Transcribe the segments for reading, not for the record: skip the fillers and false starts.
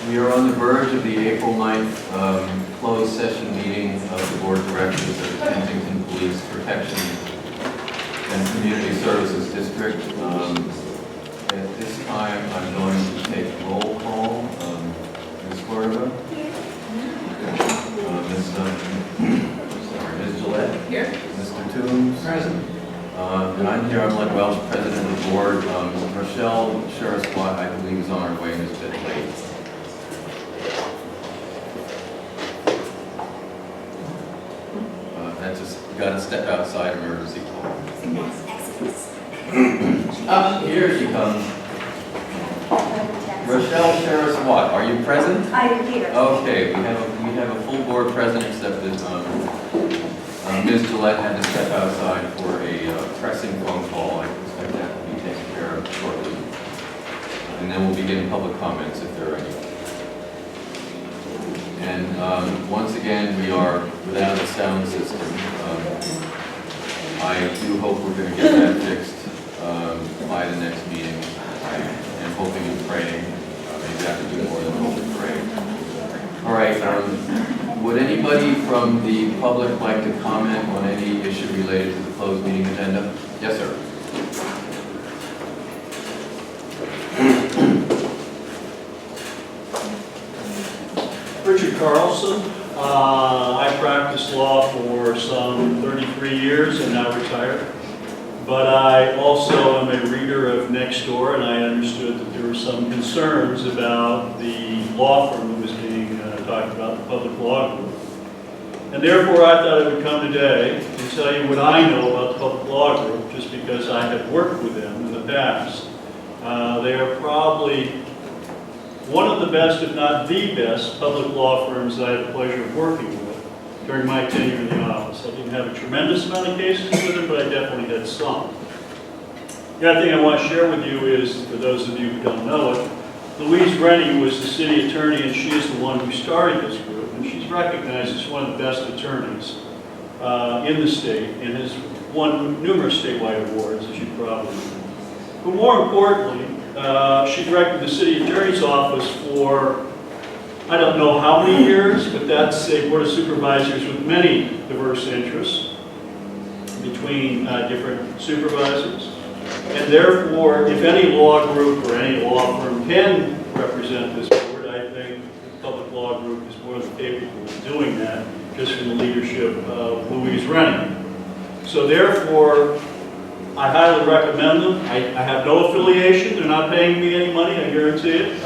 We are on the verge of the April 9th closed session meeting of the Board of Directors of the Kensington Police Protection and Community Services District. At this time, I'm going to take roll call. Ms. Cordova? Ms. Gillette? Here. Mr. Toombs? Present. And I'm here, I'm like Welsh, President of the Board. Rochelle Sherris-Watt, I believe, is on her way and is a bit late. That's just, you got to step outside emergency call. Here she comes. Rochelle Sherris-Watt, are you present? I am here. Okay, we have a full board present, except that Ms. Gillette had to step outside for a pressing phone call. I expect that to be taken care of shortly. And then we'll begin public comments if there are any. And once again, we are without a sound system. I do hope we're going to get that fixed by the next meeting. I am hoping and praying. Maybe I have to do more than hope and pray. All right. Would anybody from the public like to comment on any issue related to the closed meeting agenda? Yes, sir. Richard Carlson. I practiced law for some 33 years and now retired. But I also am a reader of Nextdoor, and I understood that there were some concerns about the law firm that was being talked about, the public law group. And therefore I thought I would come today and tell you what I know about the public law group, just because I have worked with them in the past. They are probably one of the best, if not the best, public law firms that I had the pleasure of working with during my tenure in the office. I didn't have a tremendous amount of cases with them, but I definitely had some. The other thing I want to share with you is, for those of you who don't know it, Louise Rennie was the city attorney, and she is the one who started this group, and she's recognized as one of the best attorneys in the state, and has won numerous statewide awards, as you probably know. But more importantly, she directed the city attorney's office for, I don't know how many years, but that's a board of supervisors with many diverse interests between different supervisors. And therefore, if any law group or any law firm can represent this board, I think the public law group is more than capable of doing that, just from the leadership of Louise Rennie. So therefore, I highly recommend them. I have no affiliation. They're not paying me any money, I guarantee it.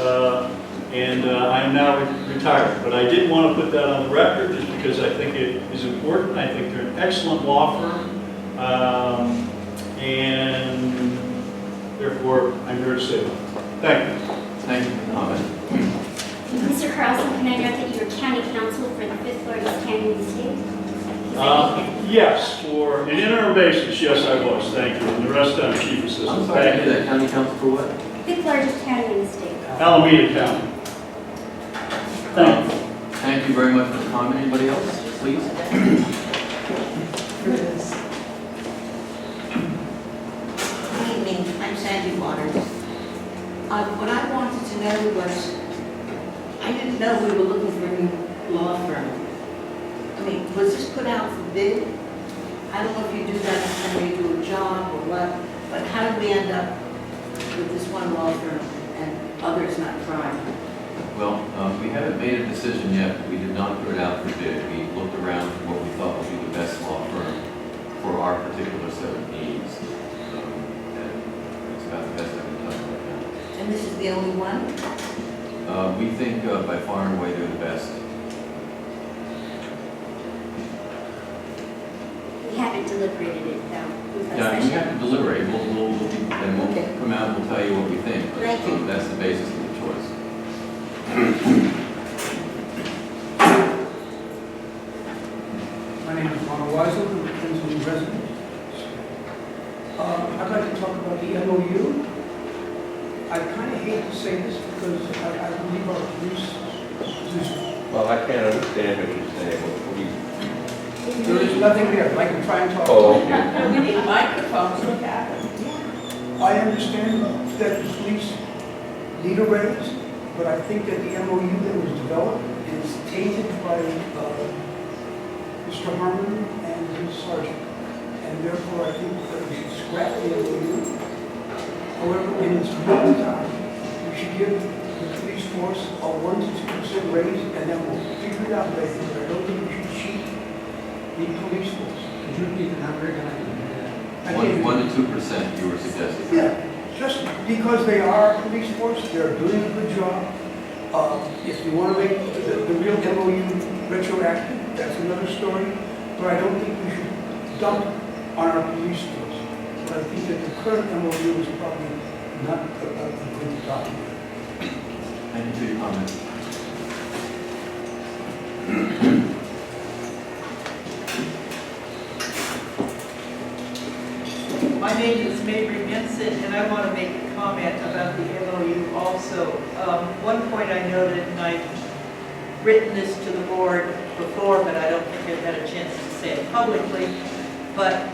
And I am now retired. But I did want to put that on the record just because I think it is important. I think they're an excellent law firm. And therefore, I'm here to say that. Thank you. Thank you for the comment. Mr. Carlson, can I note that you were county counsel for the 5th largest county in the state? Yes, for an interim basis, yes, I was. Thank you. And the rest I'm chief assistant. I'm sorry, I did that. County council for what? 5th largest county in the state. Alameda County. Thank you. Thank you very much for the comment. Anybody else, please? Good evening, I'm Sandy Waters. What I wanted to know was, I didn't know we were looking for a new law firm. I mean, was this put out for bid? I don't know if you do that when you do a job or what, but how did we end up with this one law firm and others not trying? Well, we haven't made a decision yet. We did not put it out for bid. We looked around for what we thought would be the best law firm for our particular set of needs. And it's about the best I can tell you right now. And this is the only one? We think by far and away they're the best. We haven't deliberated it, though. Yeah, we have to deliberate. We'll come out and we'll tell you what we think. But, Thank you. that's the basis of the choice. My name is Ron Weisel, I'm a Kensington resident. I'd like to talk about the MOU. I kind of hate to say this because I believe our police is... Well, I can't understand what you're saying. What do you... There is nothing there, but I can try and talk. Oh, okay. We need microphones, look at it. I understand that the police need a raise, but I think that the MOU that was developed is tainted by Mr. Harmon and his sergeant. And therefore, I think that we should scrap the MOU. However, in its real time, we should give the police force a 1 to 2% raise, and then we'll figure it out later. But I don't think we should cheat the police force. Could you repeat the number again? I didn't hear that. I gave 1 to 2% you were suggesting. Yeah, just because they are a police force, they're doing a good job. If you want to make the real MOU retroactive, that's another story. But I don't think we should dump on our police force. But I think that the current MOU is probably not a good document. Thank you for your comment. My name is Mabry Benson, and I want to make a comment about the MOU also. One point I noted, and I've written this to the board before, but I don't think I've had a chance to say it publicly, but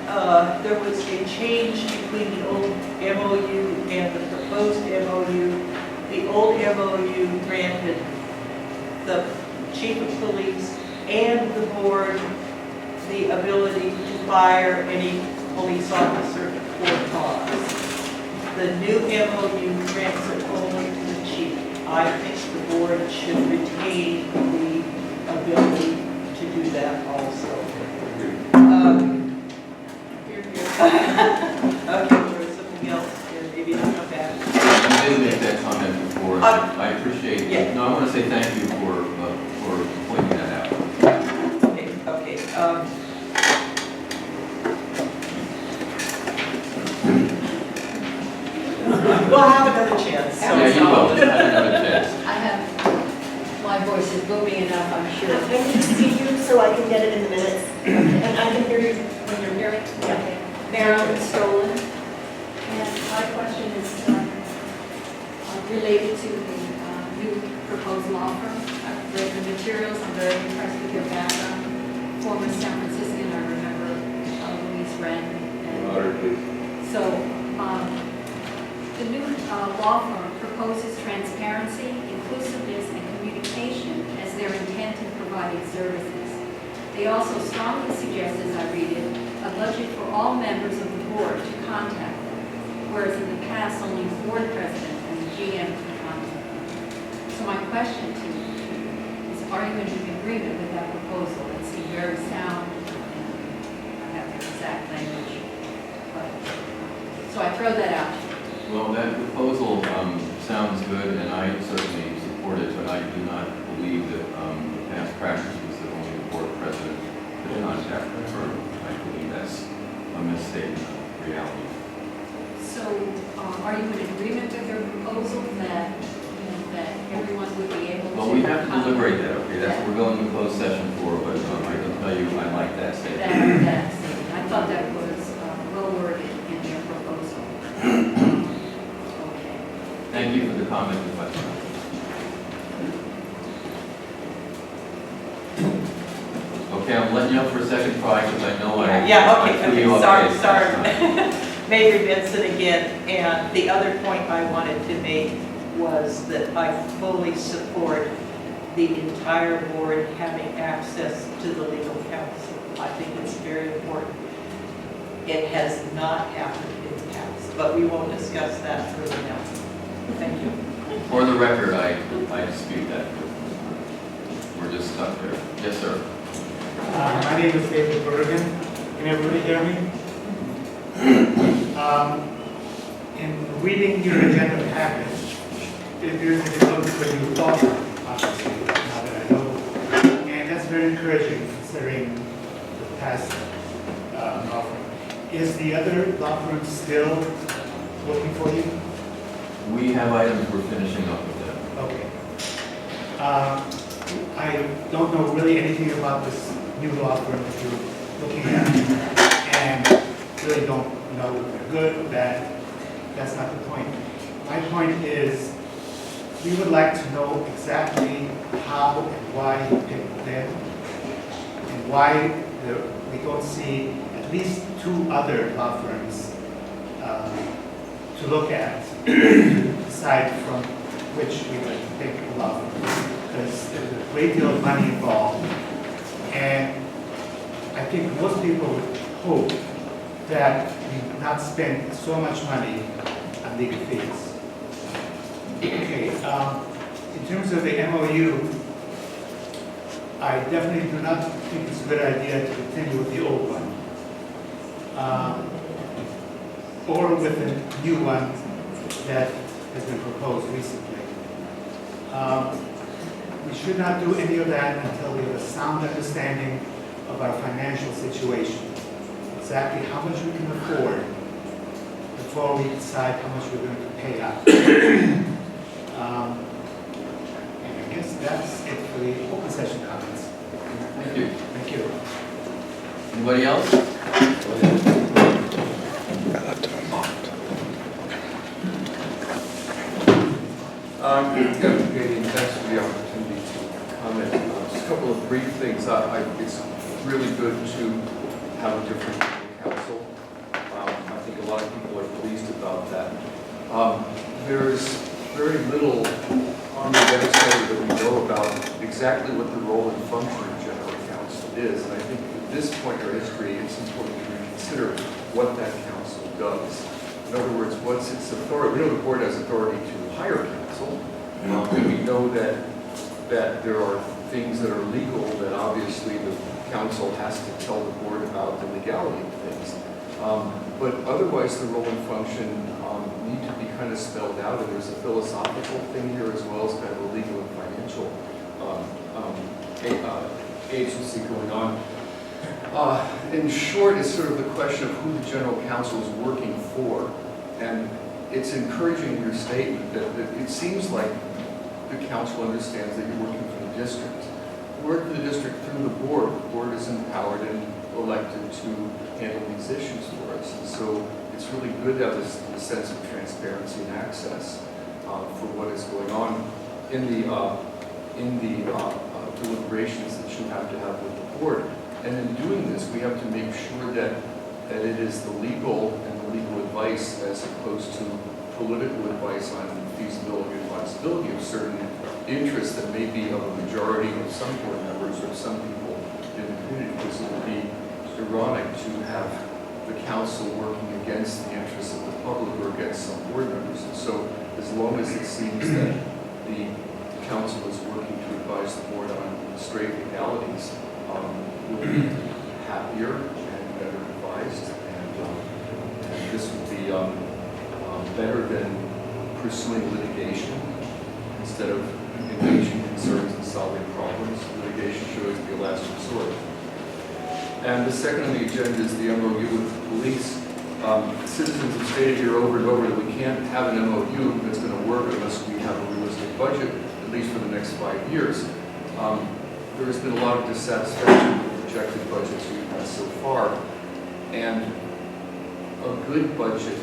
there was a change between the old MOU and the proposed MOU. The old MOU granted the chief of police and the board the ability to fire any police officer for cause. The new MOU grants it only to the chief. I think the board should retain the ability to do that also. Okay, there was something else, and maybe I'll come back. You did make that comment before. I appreciate. Yeah. No, I want to say thank you for pointing that out. Okay. We'll have another chance. Yeah, you will. Just have another chance. I have, my voice is booming enough, I'm sure. I need to see you so I can get it in the minutes. And I can hear you when you're hearing. Okay. Marilyn Stolen, and my question is related to the new proposed law firm. I've read the materials, I'm very impressed with your background. Former San Franciscan, I remember Louise Wren. Water, please. So, the new law firm proposes transparency, inclusiveness, and communication as their intent in providing services. They also strongly suggest, as I read it, a budget for all members of the board to contact them, whereas in the past, only the board president and the GM can contact them. So my question to you is, are you in agreement with that proposal? It seemed very sound, and I have the exact language, but, so I throw that out. Well, that proposal sounds good, and I certainly support it, but I do not believe that the past practice was that only the board president could contact the firm. I believe that's a misstatement of reality. So, are you in agreement with your proposal that, that everyone would be able to? Well, we have to deliberate that, okay? That's what we're going to closed session for, but I can tell you I like that statement. I thought that was well worded in your proposal. Okay. Thank you for the comment and question. Okay, I'm letting you up for a second try because I know I threw you off base last time. Mabry Benson again, and the other point I wanted to make was that I fully support the entire board having access to the legal counsel. I think it's very important. It has not happened in the past, but we won't discuss that further now. Thank you. For the record, I dispute that. We're just stuck there. Yes, sir. My name is David Bergen. Can everybody hear me? In reading your agenda package, it appears that you're looking for a new law firm, obviously, now that I know. And that's very encouraging considering the past law firm. Is the other law firm still looking for you? We have items we're finishing up with them. Okay. I don't know really anything about this new law firm that you're looking at, and really don't know if they're good or bad. That's not the point. My point is, we would like to know exactly how and why you picked them, and why we don't see at least 2 other law firms to look at, aside from which we would think a lot, because there's a great deal of money involved. And I think most people would hope that we not spend so much money on legal fees. Okay, in terms of the MOU, I definitely do not think it's a good idea to continue with the old one. Or with the new one that has been proposed recently. We should not do any of that until we have a sound understanding of our financial situation. Exactly how much we can afford before we decide how much we're going to pay out. And I guess that's it for the open session comments. Thank you. Thank you. Anybody else? Go ahead. Good meeting. Thanks for the opportunity to comment. Just a couple of brief things. It's really good to have a different council. I think a lot of people are pleased about that. There's very little on the website that we know about exactly what the role and function of general counsel is. And I think at this point in our history, it's important to reconsider what that council does. In other words, what's its authority? We know the board has authority to hire counsel. And we know that there are things that are legal that obviously the council has to tell the board about the legality of things. But otherwise, the role and function need to be kind of spelled out, and there's a philosophical thing here as well as kind of a legal and financial agency going on. In short, it's sort of the question of who the general counsel is working for. And it's encouraging in your statement that it seems like the council understands that you're working for the district. You work for the district through the board. The board is empowered and elected to handle these issues for us. And so it's really good to have this sense of transparency and access for what is going on in the deliberations that you have to have with the board. And in doing this, we have to make sure that it is the legal and the legal advice as opposed to political advice on feasibility and advisability of certain interests that may be of a majority of some board members or some people in the community, because it would be ironic to have the council working against the interests of the public or against some board members. And so as long as it seems that the council is working to advise the board on straight legalities, we'll be happier and better advised, and this would be better than pursuing litigation instead of engaging concerns and solving problems. Litigation should always be a last resort. And the second on the agenda is the MOU with the police. Citizens have stated here over and over that we can't have an MOU that's going to work unless we have a realistic budget, at least for the next 5 years. There has been a lot of dissatisfaction with the projected budgets we've had so far, and a good budget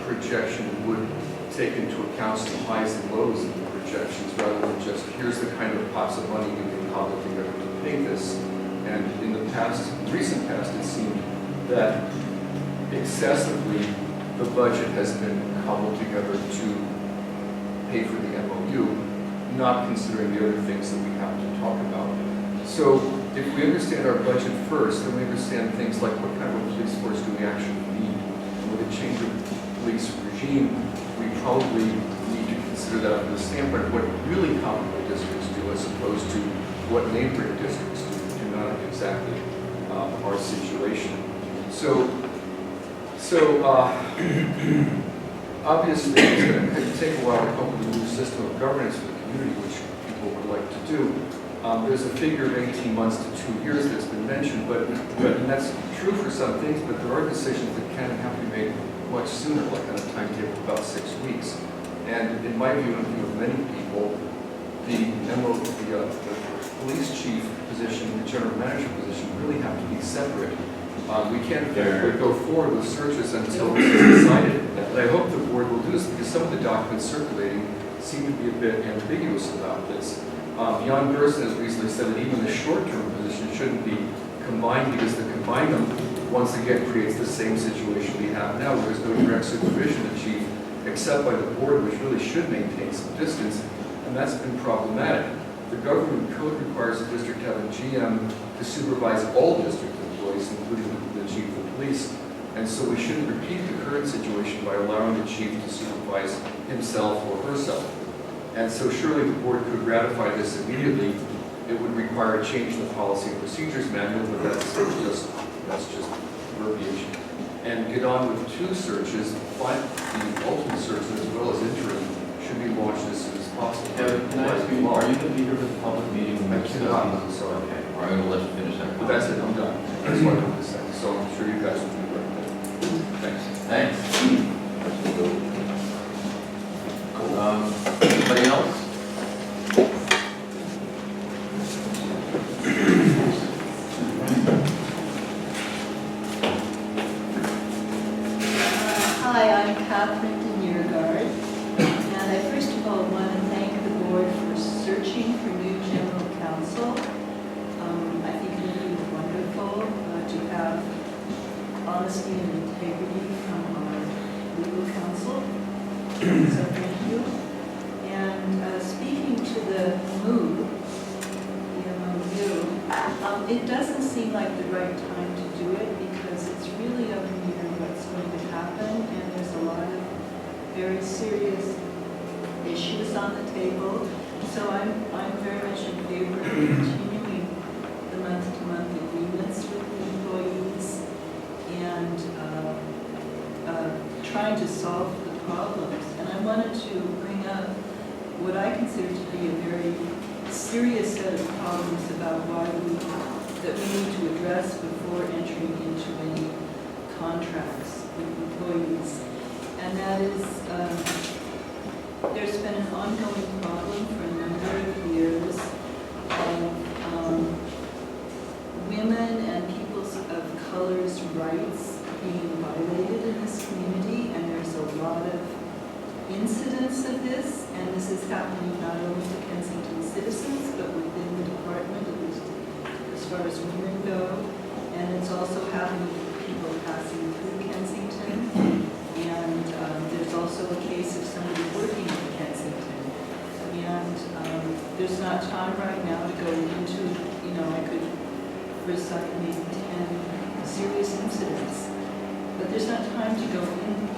projection would take into account some highs and lows of the projections rather than just here's the kind of pots of money we can cobble together to pay this. And in the past, recent past, it seemed that excessively the budget has been cobbled together to pay for the MOU, not considering the other things that we have to talk about. So if we understand our budget first, then we understand things like what kind of police force do we actually need. And with a change of police regime, we probably need to consider that from the standpoint of what really comparable districts do as opposed to what neighboring districts do not exactly our situation. So obviously it's going to take a while to come up with a new system of governance for the community, which people would like to do. There's a figure of 18 months to 2 years that's been mentioned, and that's true for some things, but there are decisions that can and have to be made much sooner, like on a timetable of about 6 weeks. And in my view, and the view of many people, the police chief position, the general manager position really have to be separate. We can't go forward with searches until it's decided. And I hope the board will do this because some of the documents circulating seem to be a bit ambiguous about this. Jan Gerson has recently said that even the short-term position shouldn't be combined because to combine them once again creates the same situation we have now, where there's no direct supervision of the chief except by the board, which really should maintain some distance, and that's been problematic. The government code requires the district to have a GM to supervise all district employees, including the chief of police. And so we shouldn't repeat the current situation by allowing the chief to supervise himself or herself. And so surely the board could ratify this immediately. It would require a change in the policy and procedures manual, but that's just verbiage. And get on with 2 searches, find the ultimate search as well as interim should be launched as soon as possible. Kevin, can I ask you, are you going to be here for the public meeting? I cannot, I'm sorry. Okay, well, I'm going to let you finish that. But that's it, I'm done. That's what I wanted to say. So I'm sure you guys will be right there. Thanks. Thanks. Anybody else? Hi, I'm Catherine Deniergard, and I first of all want to thank the board for searching for new general counsel. I think it would be wonderful to have honesty and integrity from our legal counsel, so thank you. And speaking to the MOU, it doesn't seem like the right time to do it because it's really unclear what's going to happen, and there's a lot of very serious issues on the table. So I'm very much in favor of continuing the month-to-month agreements with the employees and trying to solve the problems. And I wanted to bring up what I consider to be a very serious set of problems about that we need to address before entering into any contracts with employees. And that is, there's been an ongoing problem for a number of years of women and people of color's rights being violated in this community, and there's a lot of incidents of this, and this is happening not only to Kensington citizens, but within the department, at least as far as women go, and it's also happening to people passing through Kensington, and there's also a case of somebody working in Kensington, and there's not time right now to go into, I could recite maybe 10 serious incidents, but there's not time to go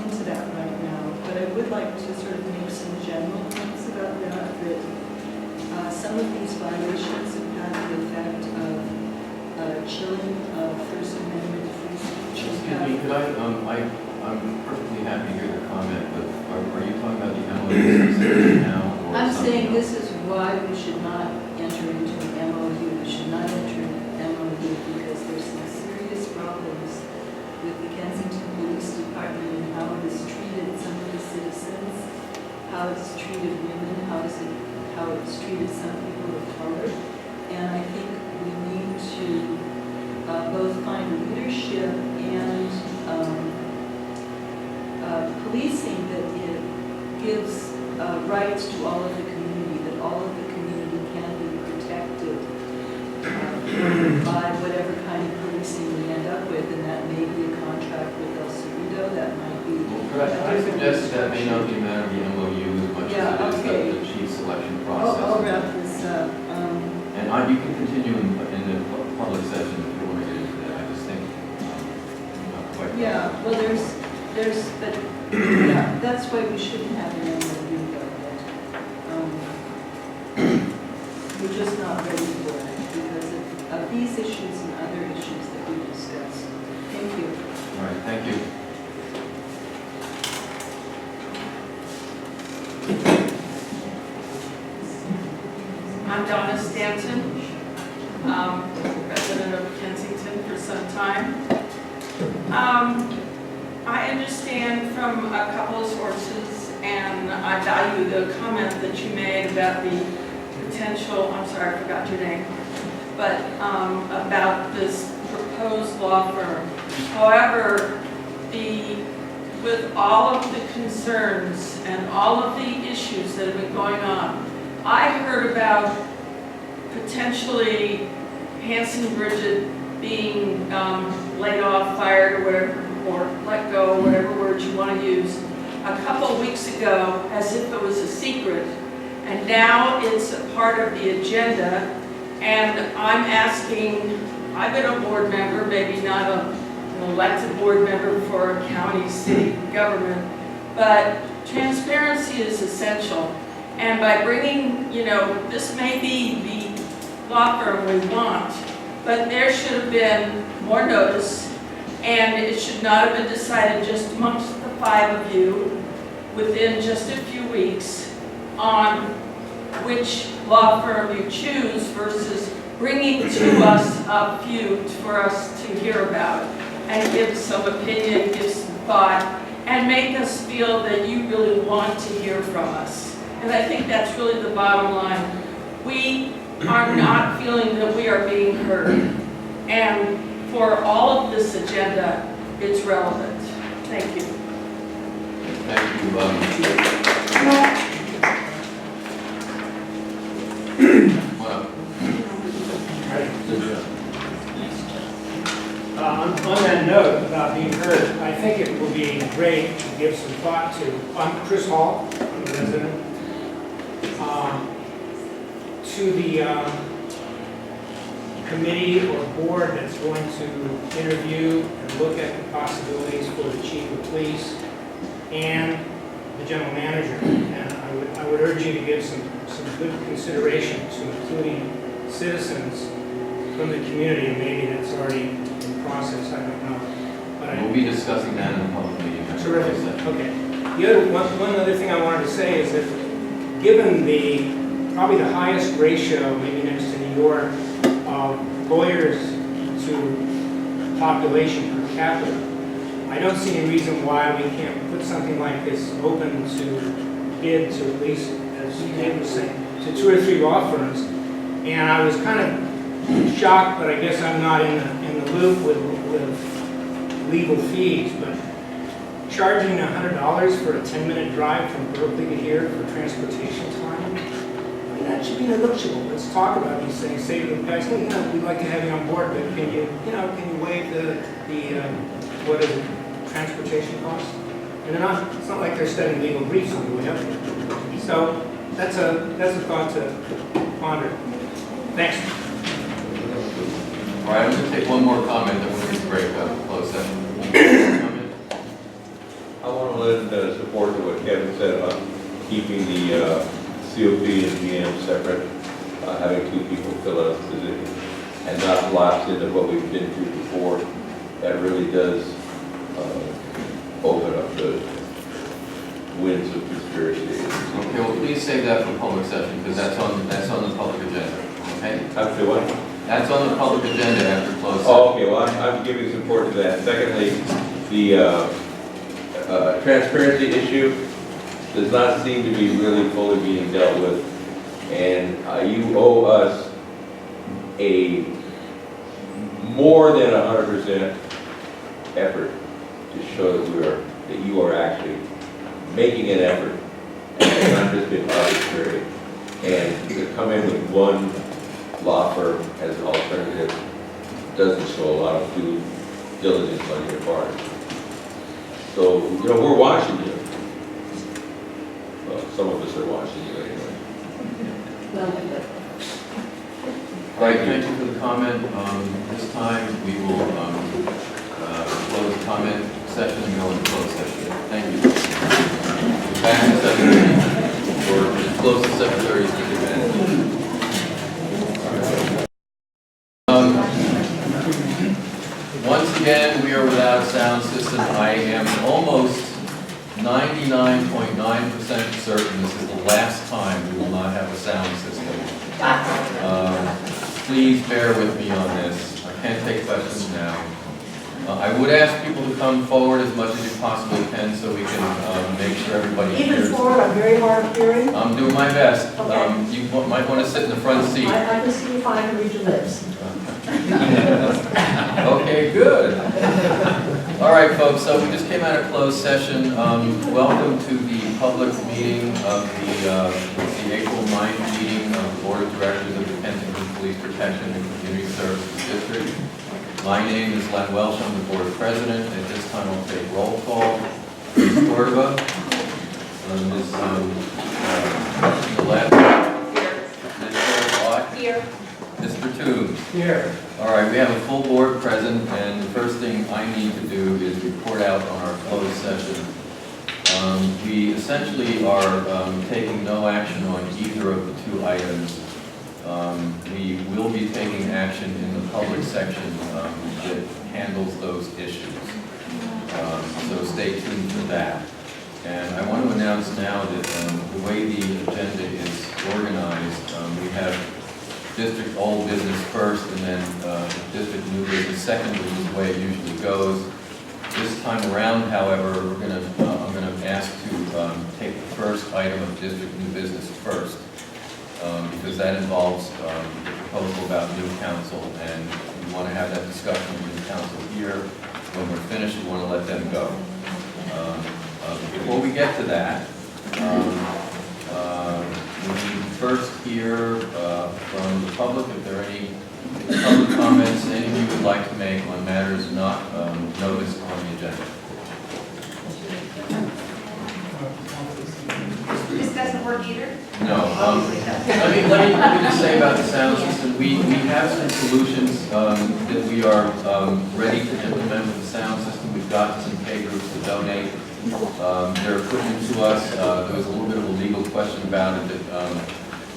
into that right now. But I would like to sort of make some general points about that some of these violations have had the effect of chilling of First Amendment free speech. Excuse me, could I'm perfectly happy to hear the comment, but are you talking about the MOU now? Or I'm something saying else? this is why we should not enter into an MOU. We should not enter an MOU because there's some serious problems with the Kensington Police Department and how it has treated some of the citizens, how it's treated women, how it's treated some people of color. And I think we need to both find leadership and policing that it gives rights to all of the community, that all of the community can be protected by whatever kind of policing we end up with, and that may be a contract with El Cerrito, that might be. I suggest that may not be a matter of the MOU as much as it is the chief selection process. I'll wrap this up. And you can continue in the public session if you want to get into that. I just think not quite. Yeah, well, but yeah, that's why we shouldn't have an MOU though. We're just not ready for it because of these issues and other issues that we discussed. Thank you. All right, thank you. I'm Donna Stanton, resident of Kensington for some time. I understand from a couple of sources, and I value the comment that you made about the potential, I'm sorry, I forgot your name, but about this proposed law firm. However, with all of the concerns and all of the issues that have been going on, I heard about potentially Hanson Bridget being laid off, fired, or whatever, or let go, whatever words you want to use, a couple weeks ago as if it was a secret, and now it's a part of the agenda, and I'm asking, I've been a board member, maybe not an elected board member for a county, city government, but transparency is essential. And by bringing, this may be the law firm we want, but there should have been more notice, and it should not have been decided just amongst the 5 of you within just a few weeks on which law firm you choose versus bringing to us a few for us to hear about and give some opinion, give some thought, and make us feel that you really want to hear from us. And I think that's really the bottom line. We are not feeling that we are being heard. And for all of this agenda, it's relevant. Thank you. Thank you. On that note about being heard, I think it will be great to give some thought to, I'm Chris Hall, I'm the resident, to the committee or board that's going to interview and look at the possibilities for the chief of police and the general manager. And I would urge you to give some good consideration to including citizens from the community, and maybe that's already in process, I don't know. But We'll be discussing that in the public meeting. terrific, okay. One other thing I wanted to say is that given probably the highest ratio, maybe next to New York, of lawyers to population per capita, I don't see any reason why we can't put something like this open to bid to at least, as Dave was saying, to 2 or 3 law firms. And I was kind of shocked, but I guess I'm not in the loop with legal fees, but charging $100 for a 10-minute drive from Berkeley to here for transportation time, I mean, that should be negotiable. Let's talk about these things. Say to the guys, hey, we'd like to have you on board, but can you waive the what is it, transportation costs? And they're not. It's not like they're studying legal briefs on the way up there. So that's a thought to ponder. Thanks. All right, I'm going to take one more comment, then we're going to break up, close session. I want to lend support to what Kevin said about keeping the COP and GM separate, having 2 people fill out the position, and not lapse into what we've been through before. That really does open up the winds of conspiracy. Okay, well, please save that for public session, because that's on the public agenda, okay? After what? That's on the public agenda after close session. Oh, okay, well, I'm giving support to that. Secondly, the transparency issue does not seem to be really fully being dealt with, and you owe us a more than 100% effort to show that you are actually making an effort and not just being arbitrary. And to come in with one law firm as an alternative doesn't show a lot of due diligence on your part. So, we're watching you. Well, some of us are watching you anyway. All right, thank you for the comment. This time, we will close the comment session and go into closed session. Thank you. Back in 7:30, or close to 7:30 is the advantage. Once again, we are without a sound system. I am almost 99.9% certain this is the last time we will not have a sound system. Please bear with me on this. I can't take questions now. I would ask people to come forward as much as you possibly can so we can make sure everybody hears. Even forward, I'm very hard of hearing. I'm doing my best. Okay. You might want to sit in the front seat. I can see you fine and read your lips. Okay, good. All right, folks, so we just came out of closed session. Welcome to the public meeting of the April 9th meeting of the Board of Directors of the Kensington Police Protection and Community Services District. My name is Len Welsh, I'm the Board President. At this time, I'll take roll call. Ms. Cordova? Ms. Gillette? Ms. Shaw? Here. Mr. Toombs? Here. All right, we have a full board present, and the first thing I need to do is report out on our closed session. We essentially are taking no action on either of the two items. We will be taking action in the public section that handles those issues. So stay tuned for that. And I want to announce now that the way the agenda is organized, we have district old business first and then district new business second, which is the way it usually goes. This time around, however, I'm going to ask to take the first item of district new business first, because that involves the proposal about new council, and we want to have that discussion with new council here. When we're finished, we want to let them go. Before we get to that, we need first hear from the public if there are any public comments any of you would like to make on matters not noticed on the agenda. This doesn't work either? No. Let me just say about the sound system. We have some solutions that we are ready to implement with the sound system. We've got some pay groups to donate their equipment to us. There was a little bit of a legal question about it that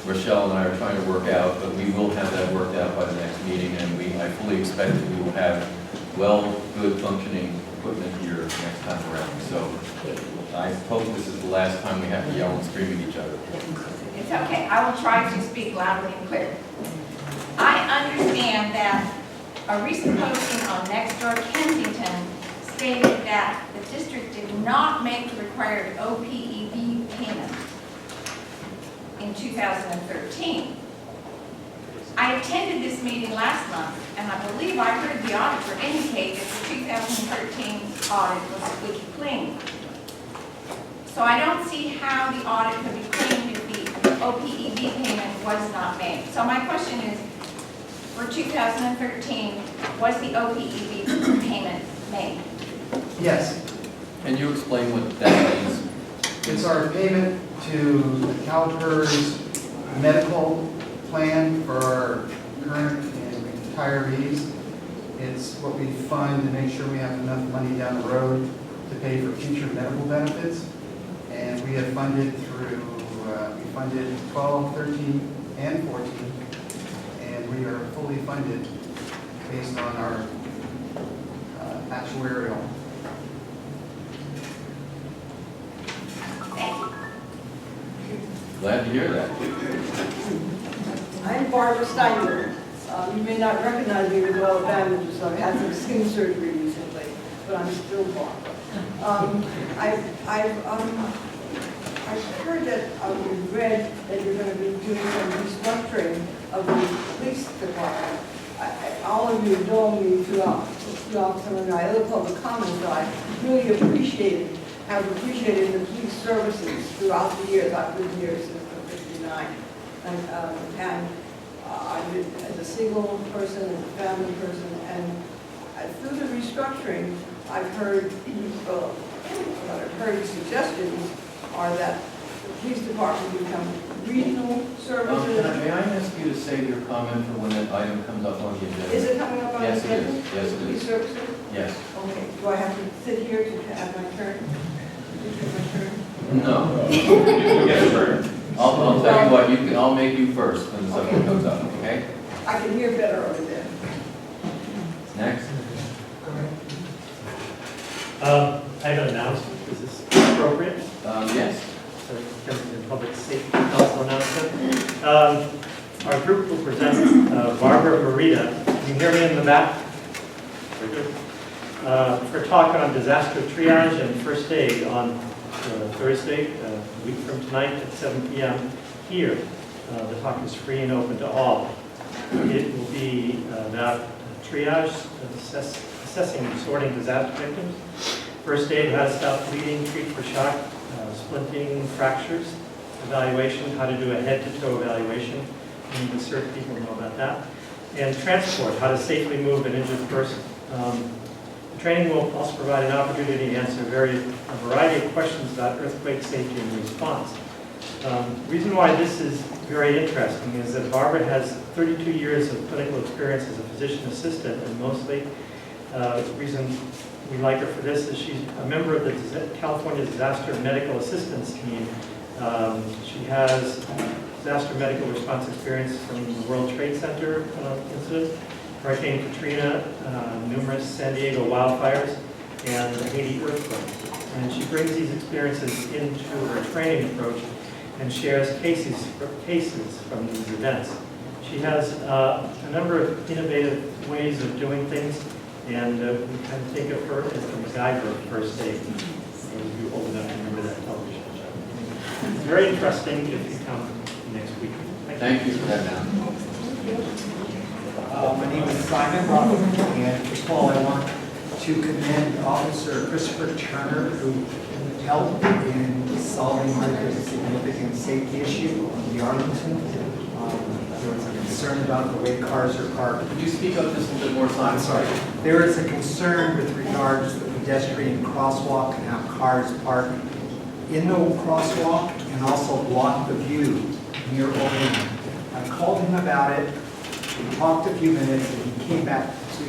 Rochelle and I are trying to work out, but we will have that worked out by the next meeting, and I fully expect that we will have good functioning equipment here next time around. So I hope this is the last time we have to yell and scream at each other. It's okay, I will try to speak loudly and clear. I understand that a recent posting on Nextdoor Kensington stated that the district did not make the required OPEB payment in 2013. I attended this meeting last month, and I believe I heard the auditor indicate that the 2013 audit was squeaky clean. So I don't see how the audit could be clean if the OPEB payment was not made. So my question is, for 2013, was the OPEB payment made? Yes, Can you explain what that means? it's our payment to the CalPERS medical plan for our current and retirees. It's what we fund to make sure we have enough money down the road to pay for future medical benefits. And we have funded through, we funded 12, 13, and 14, and we are fully funded based on our actuarial. Thank you. Glad to hear that. I'm Barbara Steinberg. You may not recognize me with all the bandages. I've had some skin surgery recently, but I'm still Barbara. I've heard that, we've read that you're going to be doing some restructuring of the police department. All of you have told me throughout some of my other public comments that I really have appreciated the police services throughout the years. I've been here since '59. And I've been as a single person, as a family person, and through the restructuring, I've heard, what I've heard suggestions are that the police department become regional services. May I ask you to save your comment for when that item comes up on the agenda? Is it coming up on the Yes, it agenda? is. Yes, it Police is. services? Yes. Okay, do I have to sit here to have my turn? No. I'll tell you what, I'll make you first when the subject comes up, okay? I can hear better over there. Next. I have an announcement. Is this appropriate? Yes. So, Kensington Public Safety Council announcement. Our group will present Barbara Marita. Can you hear me in the back? Very good. For a talk on disaster triage and first aid on Thursday, a week from tonight at 7 p.m. here. The talk is free and open to all. It will be about triage, assessing and sorting disaster victims, first aid, how to stop bleeding, treat for shock, splinting, fractures, evaluation, how to do a head-to-toe evaluation. We need to serve people know about that. And transport, how to safely move an injured person. The training will also provide an opportunity to answer a variety of questions about earthquake safety and response. The reason why this is very interesting is that Barbara has 32 years of clinical experience as a physician assistant, and mostly the reason we like her for this is she's a member of the California Disaster Medical Assistance Team. She has disaster medical response experience from the World Trade Center incident, Hurricane Katrina, numerous San Diego wildfires, and the Haiti earthquake. And she brings these experiences into her training approach and shares cases from these events. She has a number of innovative ways of doing things, and we kind of think of her as the MacGyver of first aid. Those of you old enough to remember that television show. It's very interesting if you come next week. Thank you for that, Dan. My name is Simon Robert, and first of all, I want to commend Officer Christopher Turner, who helped in solving a significant safety issue on the Arlington. There was a concern about the way cars are parked. Could you speak up just a bit more, Simon? I'm sorry. There is a concern with regards to the pedestrian crosswalk and how cars park in the crosswalk and also block the view near Oregon. I called him about it. We talked a few minutes, and he came back to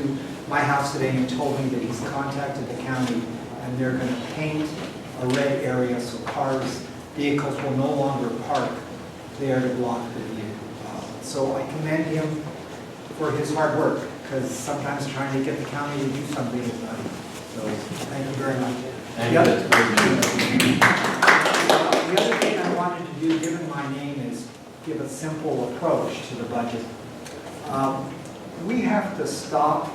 my house today and told me that he's contacted the county and they're going to paint a red area so vehicles will no longer park there to block the view. So I commend him for his hard work, because sometimes trying to get the county to do something is not easy. So thank you very much. The other thing I wanted to do, given my name, is give a simple approach to the budget. We have to stop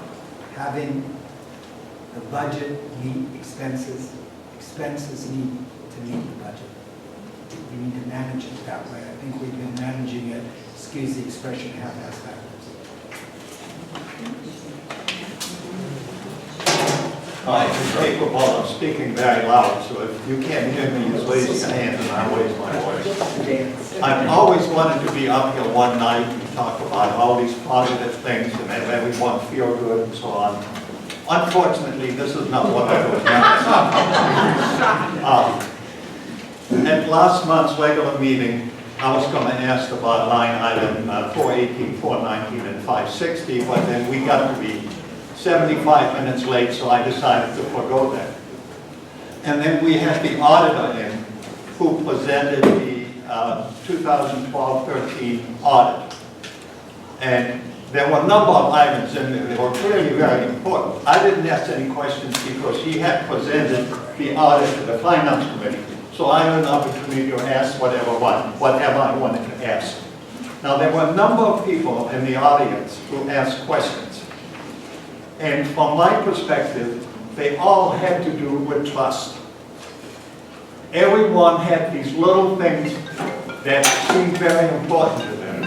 having the budget meet expenses. Expenses need to meet the budget. We need to manage it that way. I think we've been managing it, excuse the expression, half-ass backwards. I'm capable of speaking very loud, so if you can't hear me, just raise your hand and I'll raise my voice. I've always wanted to be up here one night and talk about all these positive things and have everyone feel good and so on. Unfortunately, this is not what I was at last month's regular meeting, I was going to ask about line item 418, 419, and 560, but then we got to be 75 minutes late, so I decided to forego that. And then we had the auditor in who presented the 2012-13 audit. And there were a number of items in there that were clearly very important. I didn't ask any questions because he had presented the audit to the Finance Committee. So I had an opportunity to ask whatever I wanted to ask. Now, there were a number of people in the audience who asked questions. And from my perspective, they all had to do with trust. Everyone had these little things that seemed very important to them.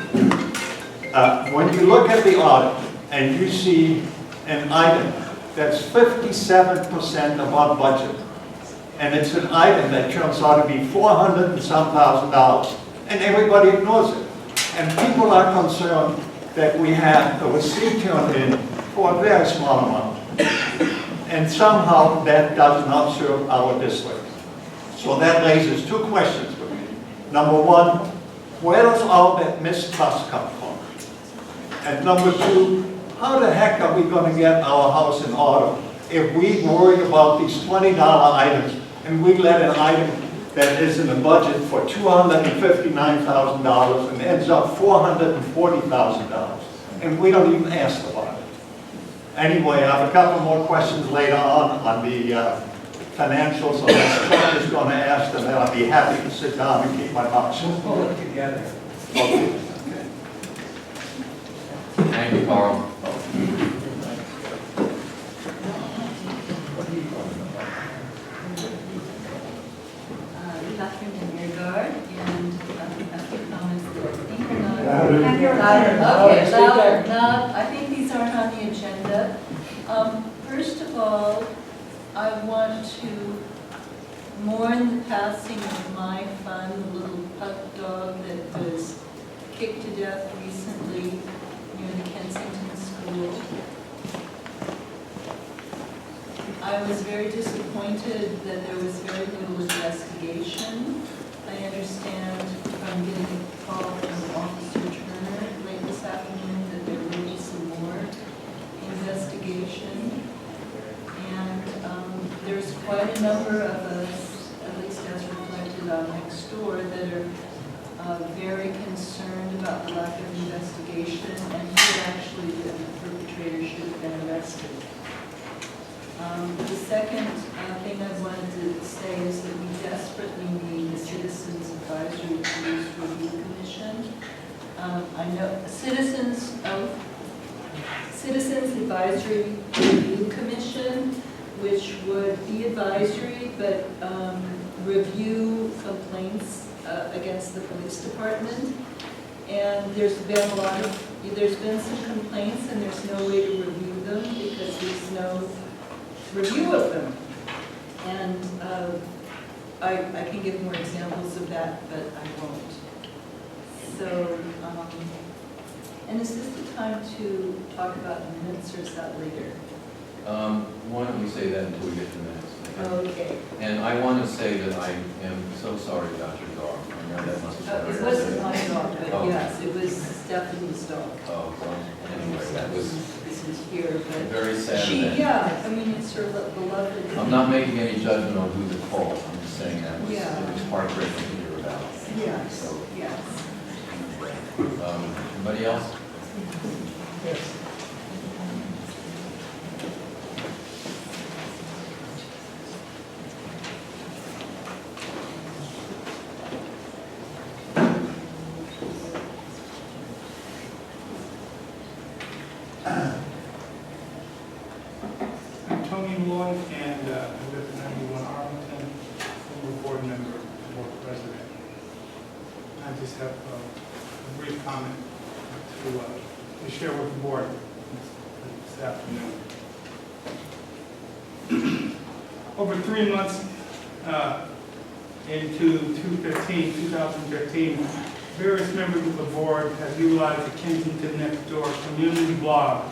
When you look at the audit and you see an item that's 57% of our budget, and it's an item that turns out to be $400 and some thousand, and everybody ignores it. And people are concerned that we have a receipt turned in for a very small amount. And somehow that does not serve our district. So that raises two questions for me. Number one, where does all that mistrust come from? And number two, how the heck are we going to get our house in order if we worry about these $20 items and we let an item that is in the budget for $259,000 and ends up $440,000, and we don't even ask about it. Anyway, I have a couple more questions later on the financials, so Chuck is going to ask them, and I'll be happy to sit down and keep my mouth shut. We'll pull it together. Okay. Thank you, Carl. Catherine Deniergard, and after comments that I think are not. Louder. Okay, louder. Not, I think these aren't on the agenda. First of all, I want to mourn the passing of my fun, the little pup dog that was kicked to death recently near the Kensington school. I was very disappointed that there was very little investigation. I understand from getting a call from Officer Turner late this afternoon that there will be some more investigation. And there's quite a number of us, at least as reflected on next door, that are very concerned about the lack of investigation and who actually the perpetrator should have been arrested. The second thing I wanted to say is that we desperately need the Citizens Advisory Police Review Commission. I know Citizens Advisory Review Commission, which would be advisory but review complaints against the police department. And there's been some complaints and there's no way to review them because there's no review of them. And I can give more examples of that, but I won't. So, and is this the time to talk about minutes or is that later? Why don't we say that until we get to the minutes? Okay. And I want to say that I am so sorry about your dog. I know that must have been It wasn't my dog, but Oh. yes, it was Stephanie's dog. Oh, well, anyway, that was This is here, but very sad. she, event. yeah, I mean, it's her beloved. I'm not making any judgment on who the call. I'm just saying that was, Yeah. it was heartbreaking to hear about. Yes, So, yes. anybody else? Yes. I'm Tony Lloyd, and I live at 91 Arlington, former board member, board president. I just have a brief comment to share with the board this afternoon. Over 3 months into 2015, various members of the board have utilized the Kensington Next Door community blog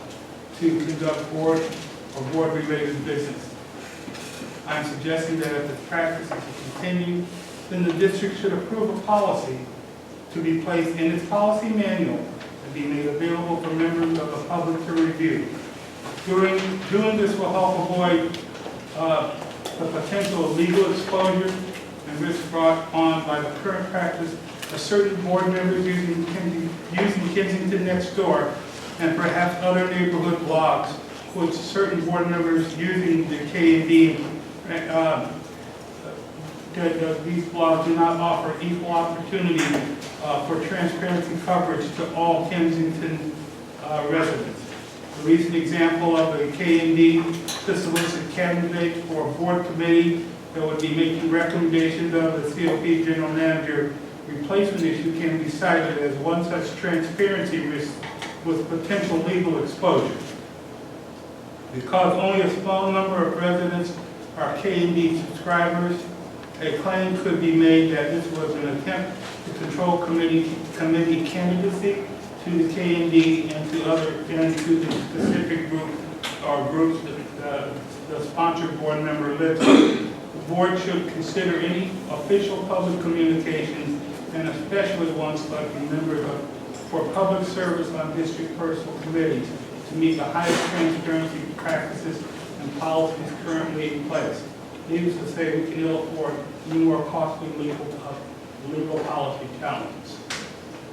to conduct board or board-related business. I'm suggesting that if this practice is to continue, then the district should approve a policy to be placed in its policy manual and be made available for members of the public to review. Doing this will help avoid the potential of legal exposure and risk brought on by the current practice of certain board members using Kensington Next Door and perhaps other neighborhood blogs, which certain board members using the K&D, these blogs do not offer equal opportunity for transparency coverage to all Kensington residents. A recent example of a K&D to solicit candidates for a board committee that would be making recommendations of the COP general manager replacement issue can be cited as one such transparency risk with potential legal exposure. Because only a small number of residents are K&D subscribers, a claim could be made that this was an attempt to control committee candidacy to the K&D and to the specific group or groups that the sponsored board member lives in. The board should consider any official public communications, and especially ones selecting members for public service on district personal committees, to meet the highest transparency practices and policies currently in place. Needless to say, we can ill afford any more costly legal policy challenges.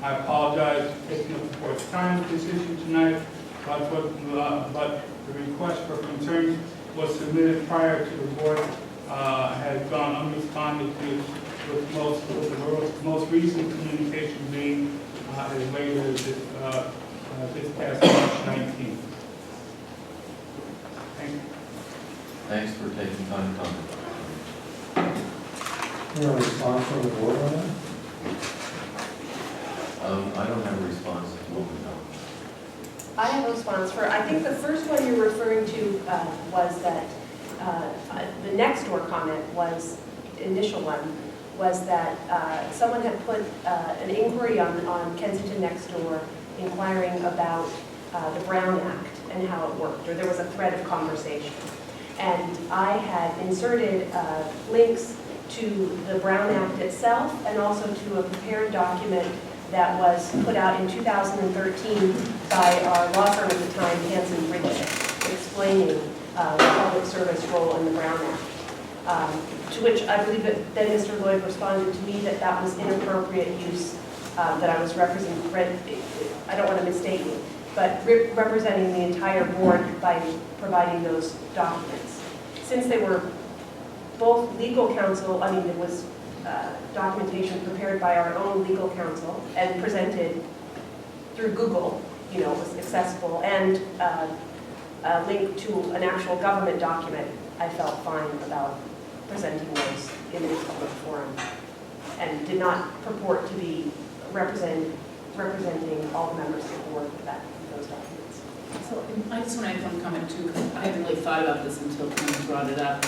I apologize for taking up the board's time with this issue tonight, but the request for concerns was submitted prior to the board had gone unresponded to, with the most recent communication being as late as this past March 19th. Thank you. Thanks for taking time to come. Any response from the board on that? I don't have a response at the moment, no. I have a response for, I think the first one you're referring to was that the next door comment was, the initial one, was that someone had put an inquiry on Kensington Next Door inquiring about the Brown Act and how it worked, or there was a thread of conversation. And I had inserted links to the Brown Act itself and also to a prepared document that was put out in 2013 by our law firm at the time, Hanson Bridget, explaining the public service role in the Brown Act. To which I believe that then Mr. Lloyd responded to me that that was inappropriate use, that I was representing, I don't want to mistake you, but representing the entire board by providing those documents. Since they were both legal counsel, I mean, it was documentation prepared by our own legal counsel and presented through Google, you know, it was accessible, and a link to an actual government document, I felt fine about presenting those in a public forum and did not purport to be representing all the members of the board with those documents. So I just want to make one comment too, because I hadn't really thought about this until Ken brought it up.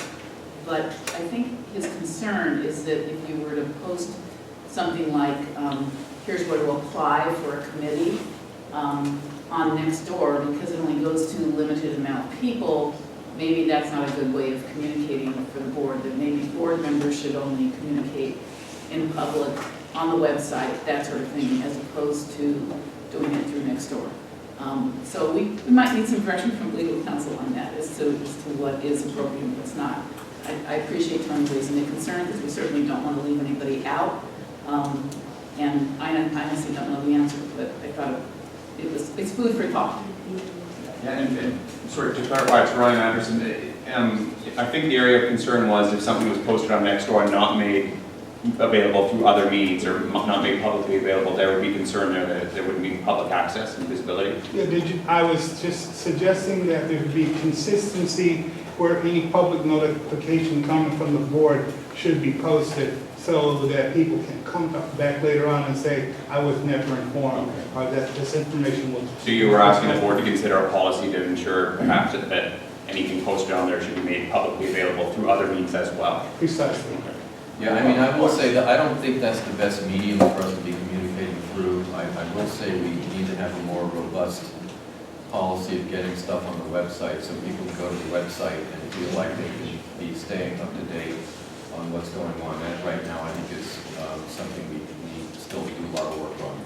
But I think his concern is that if you were to post something like, here's where to apply for a committee on Nextdoor, because it only goes to a limited amount of people, maybe that's not a good way of communicating for the board, that maybe board members should only communicate in public, on the website, that sort of thing, as opposed to doing it through Nextdoor. So we might need some direction from legal counsel on that as to what is appropriate and what's not. I appreciate Tony raising the concern, because we certainly don't want to leave anybody out. And I honestly don't know the answer, but I thought it's food for thought. Yeah, and sort of to clarify, it's Ryan Anderson. I think the area of concern was if something was posted on Nextdoor and not made available through other means or not made publicly available, there would be concern there that there wouldn't be public access and visibility. Yeah, I was just suggesting that there would be consistency where any public notification coming from the board should be posted so that people can come back later on and say, I was never informed, or that this information was... So you were asking the board to consider a policy to ensure perhaps that anything posted on there should be made publicly available through other means as well? Precisely. Yeah, I mean, I will say that I don't think that's the best medium for us to be communicating through. I will say we need to have a more robust policy of getting stuff on the website so people can go to the website and feel like they can be staying up to date on what's going on. That right now I think is something we still do a lot of work on.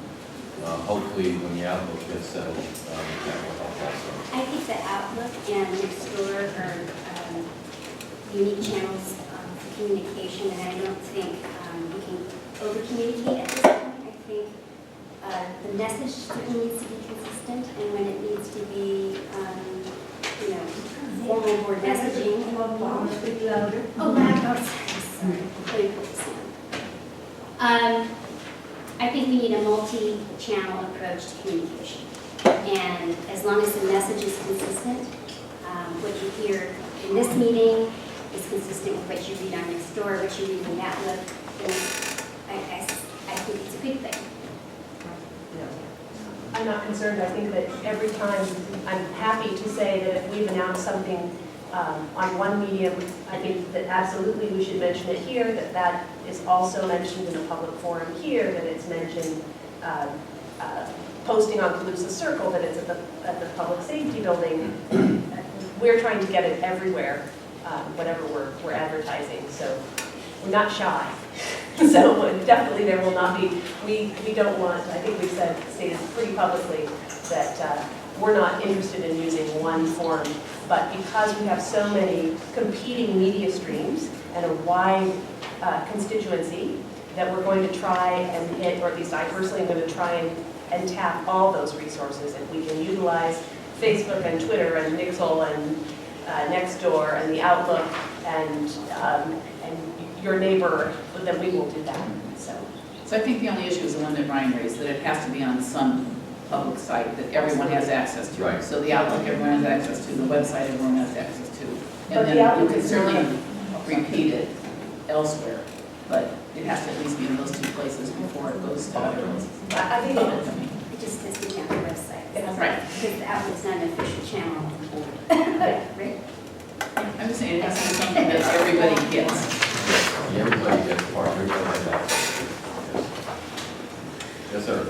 Hopefully when the Outlook gets settled, that will help also. I think the Outlook and Nextdoor are unique channels for communication, and I don't think we can over-communicate at this point. I think the message certainly needs to be consistent, and when it needs to be, formal board messaging. Oh, loud. Sorry. Let me put this down. I think we need a multi-channel approach to communication. And as long as the message is consistent, what you hear in this meeting is consistent with what you read on Nextdoor, what you read in Outlook, then I think it's a good thing. I'm not concerned. I think that every time, I'm happy to say that if we've announced something on one medium, I think that absolutely we should mention it here, that is also mentioned in the public forum here, that it's mentioned posting on Calusa Circle, that it's at the public safety building. We're trying to get it everywhere, whatever we're advertising, so we're not shy. So definitely there will not be, we don't want, I think we've stated pretty publicly that we're not interested in using one form, but because we have so many competing media streams and a wide constituency, that we're going to try and hit, or at least I personally am going to try and tap all those resources. If we can utilize Facebook and Twitter and Nixle and Nextdoor and the Outlook and your neighbor, then we will do that. So I think the only issue is the one that Ryan raised, that it has to be on some public site that everyone has access to. Right. So the Outlook everyone has access to, the website everyone has access to. But And the then Outlook you can is certainly repeat it elsewhere, but it has to at least be in those two places before it goes to other ones. I think It just has to be on the website. Right. Because the Outlook's not an official channel of the board. Right? I'm just saying it has to be something that everybody gets. Everybody gets part, everybody has access. Yes, sir.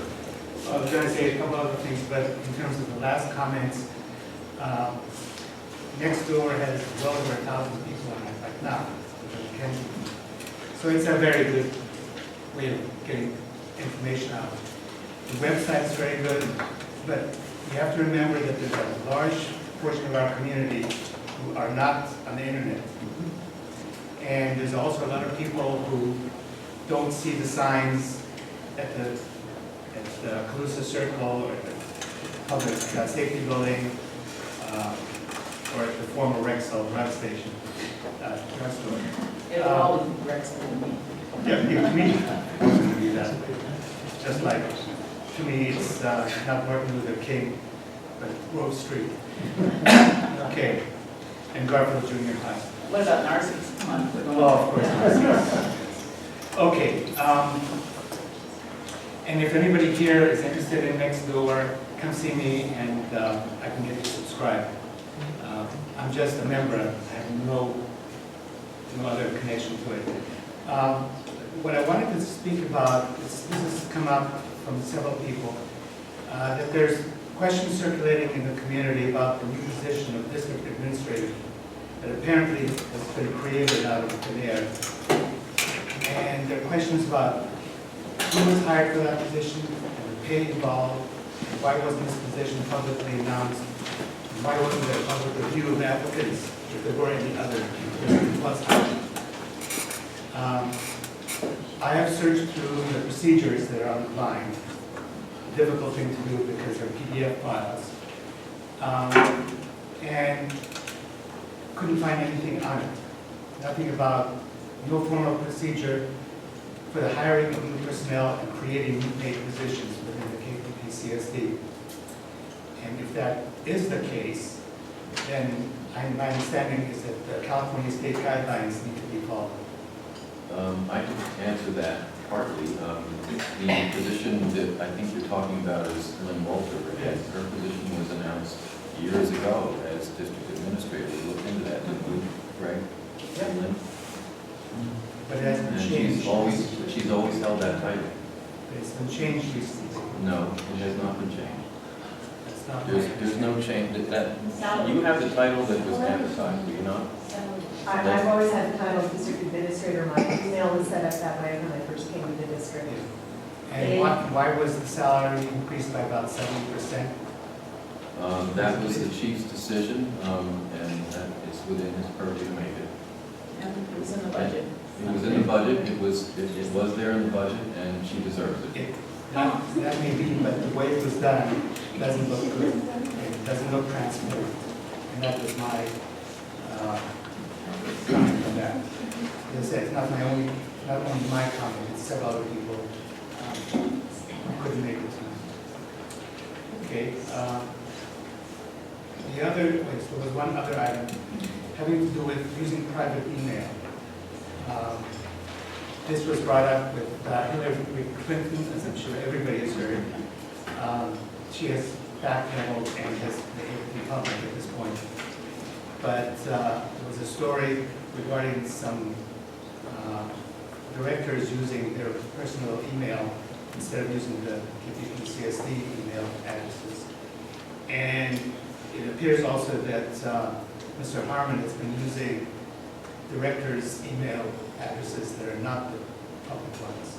I was going to say a couple other things, but in terms of the last comments, next door has well over 1,000 people on it right now, which is Kensington. So it's a very good way of getting information out. The website is very good, but you have to remember that there's a large portion of our community who are not on the internet. And there's also a lot of people who don't see the signs at the Calusa Circle or at the public safety building or at the former Rexall drug station, drugstore. It'll all be Rexall to me. Yeah, to me, it's going to be that. Just like, to me, it's not Martin Luther King, but Grove Street. Okay, and Garfield Junior High. What about Narcissus? Come on, we're going. Oh, of course, Narcissus. Okay, and if anybody here is interested in next door, come see me and I can get you subscribed. I'm just a member, I have no other connection to it. What I wanted to speak about, this has come up from several people, that there's questions circulating in the community about the new position of district administrator that apparently has been created out of thin air. And there are questions about who was hired for that position, and the pay involved, and why wasn't this position publicly announced, and why wasn't there a public review of applicants if there were any other plus. I have searched through the procedures that are online. Difficult thing to do because they're PDF files. And couldn't find anything on it. Nothing about no formal procedure for the hiring of new personnel and creating new paid positions within the KPPCSD. And if that is the case, then my understanding is that the California state guidelines need to be followed. I can answer that partly. The position that I think you're talking about is Lynn Walter. Yes. Her position was announced years ago as district administrator. We looked into that, didn't we, Greg? Yeah. Lynn? But it hasn't And changed. she's always held that title. But it's been changed recently. No, it has not been changed. That's not There's no change. You have the title that was advertised, do you not? I've always had the title of district administrator. My email was set up that way when I first came to the district. And why was the salary increased by about 70%? That was the chief's decision, and that is within his purview to make it. And it was in the budget. It was in the budget, it was there in the budget, and she deserves it. That may be, but the way it was done doesn't look good. It doesn't look transparent. And that was my comment on that. As I said, it's not only my comment, it's several other people who couldn't make it tonight. Okay. There was one other item having to do with using private email. This was brought up with Hillary Clinton, as I'm sure everybody has heard. She has backpedaled and has behaved in public at this point. But there was a story regarding some directors using their personal email instead of using the KPPCSD email addresses. And it appears also that Mr. Harmon has been using directors' email addresses that are not the public ones.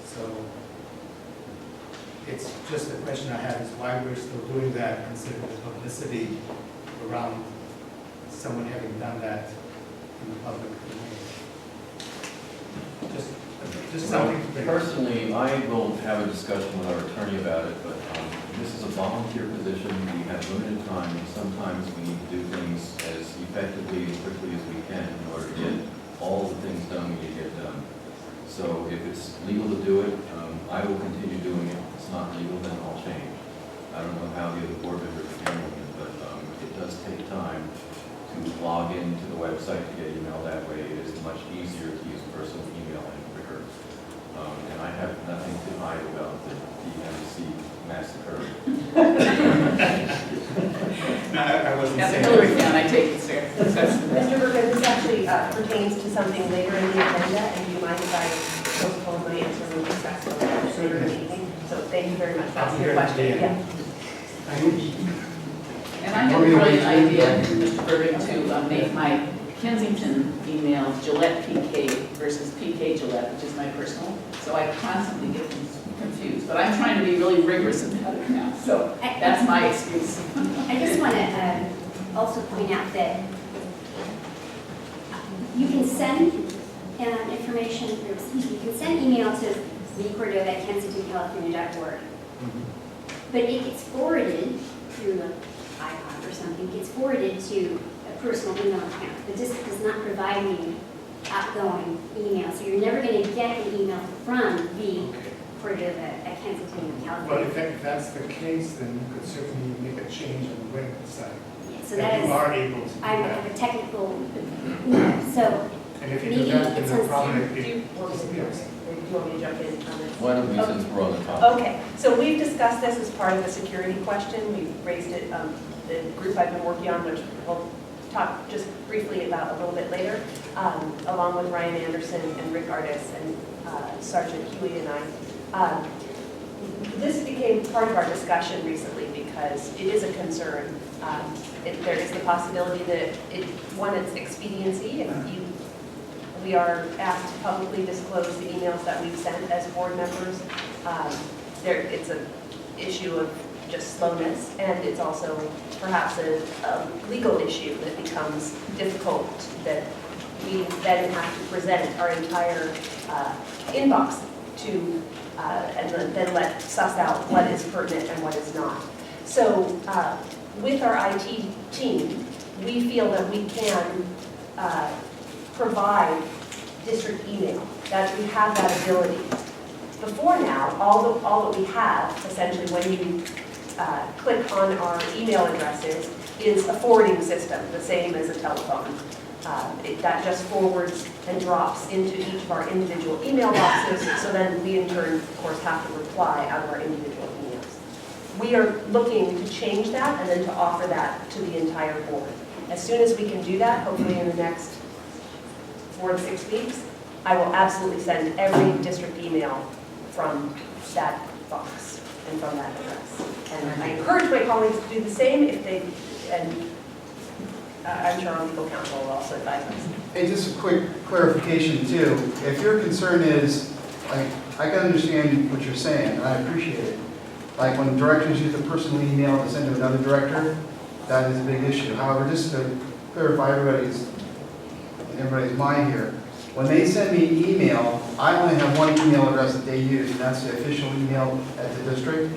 So it's just a question I have is why we're still doing that, considering the publicity around someone having done that in the public domain. Just something to bring up. Personally, I will have a discussion with our attorney about it, but this is a volunteer position. We have limited time. Sometimes we need to do things as effectively and quickly as we can in order to get all the things done we need to get done. So if it's legal to do it, I will continue doing it. If it's not legal, then I'll change. I don't know how the other board members are handling it, but it does take time to log into the website to get email that way. It is much easier to use personal email and quicker. And I have nothing to hide about the DMC massacre. No, I wasn't Yeah, the saying. Hillary fan, I take it fair. Mr. Burkett, this actually pertains to something later in the agenda, and do you mind if I postpone my answer and discuss it later in the evening? So thank you very much. That's your question. Yeah. And I have a brilliant idea, Mr. Burbank, to make my Kensington email Gillette PK versus PK Gillette, which is my personal. So I constantly get confused, but I'm trying to be really rigorous about it now. So that's my excuse. I just want to also point out that you can send information, or excuse me, you can send email to vcordova@kensingtoncalifornia.org, but it gets forwarded through an iPod or something, gets forwarded to a personal email account, but this does not provide me outgoing email. So you're never going to get an email from vcordova@Kensington, But California. if that's the case, then you could certainly make a change on the website. So If that you is, are able to do I that. have a technical, so And if you maybe do that, it's then the a- problem Do you want me to jump in on this? Why don't we, since we're on the topic? Okay, so we've discussed this as part of the security question. We've raised it, the group I've been working on, which we'll talk just briefly about a little bit later, along with Ryan Anderson and Rick Artis and Sergeant Huey and I. This became part of our discussion recently because it is a concern. There is the possibility that it's expediency. If we are asked to publicly disclose the emails that we've sent as board members. It's an issue of just slowness, and it's also perhaps a legal issue that becomes difficult, that we then have to present our entire inbox to, and then let suss out what is pertinent and what is not. So with our IT team, we feel that we can provide district email, that we have that ability. Before now, all that we have, essentially, when you click on our email addresses, is a forwarding system, the same as a telephone. That just forwards and drops into each of our individual email boxes, so then we in turn, of course, have to reply out of our individual emails. We are looking to change that and then to offer that to the entire board. As soon as we can do that, hopefully in the next 4 to 6 weeks, I will absolutely send every district email from that box and from that address. And I encourage my colleagues to do the same if they, and I'm sure our legal counsel will also advise us. Hey, just a quick clarification too. If your concern is, like, I can understand what you're saying, and I appreciate it. Like when directors use a personal email to send to another director, that is a big issue. However, just to clarify everybody's mind here, when they send me email, I only have one email address that they use, and that's the official email at the district.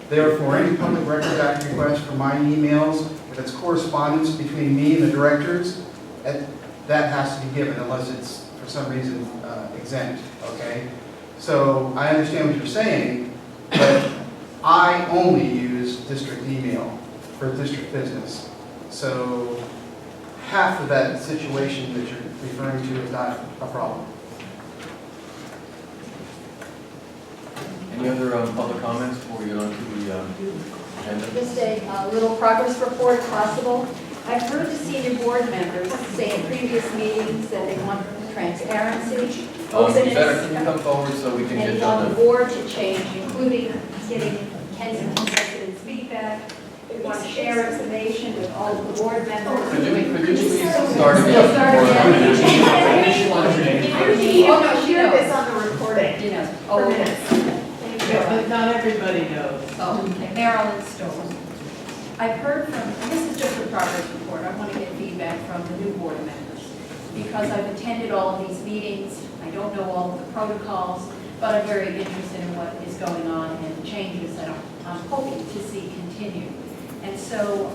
Therefore, any Public Records Act request for my emails, if it's correspondence between me and the directors, that has to be given unless it's for some reason exempt, okay? So I understand what you're saying, but I only use district email for district business. So half of that situation that you're referring to is not a problem. Any other public comments before we get on to the agenda? Just a little progress report if possible. I've heard the senior board members say in previous meetings that they want transparency, openness, Can you come forward so we can and get want on the the... board to change, including getting Kensington residents' feedback. We want to share information with all of the board members. Could you please start again? Oh, no, she knows. This on the recording. You know, oh, minutes. But not everybody knows. Oh, okay. Marilyn Stone. I've heard from, and this is just a progress report, I want to get feedback from the new board members, because I've attended all of these meetings, I don't know all of the protocols, but I'm very interested in what is going on and the changes that I'm hoping to see continue. And so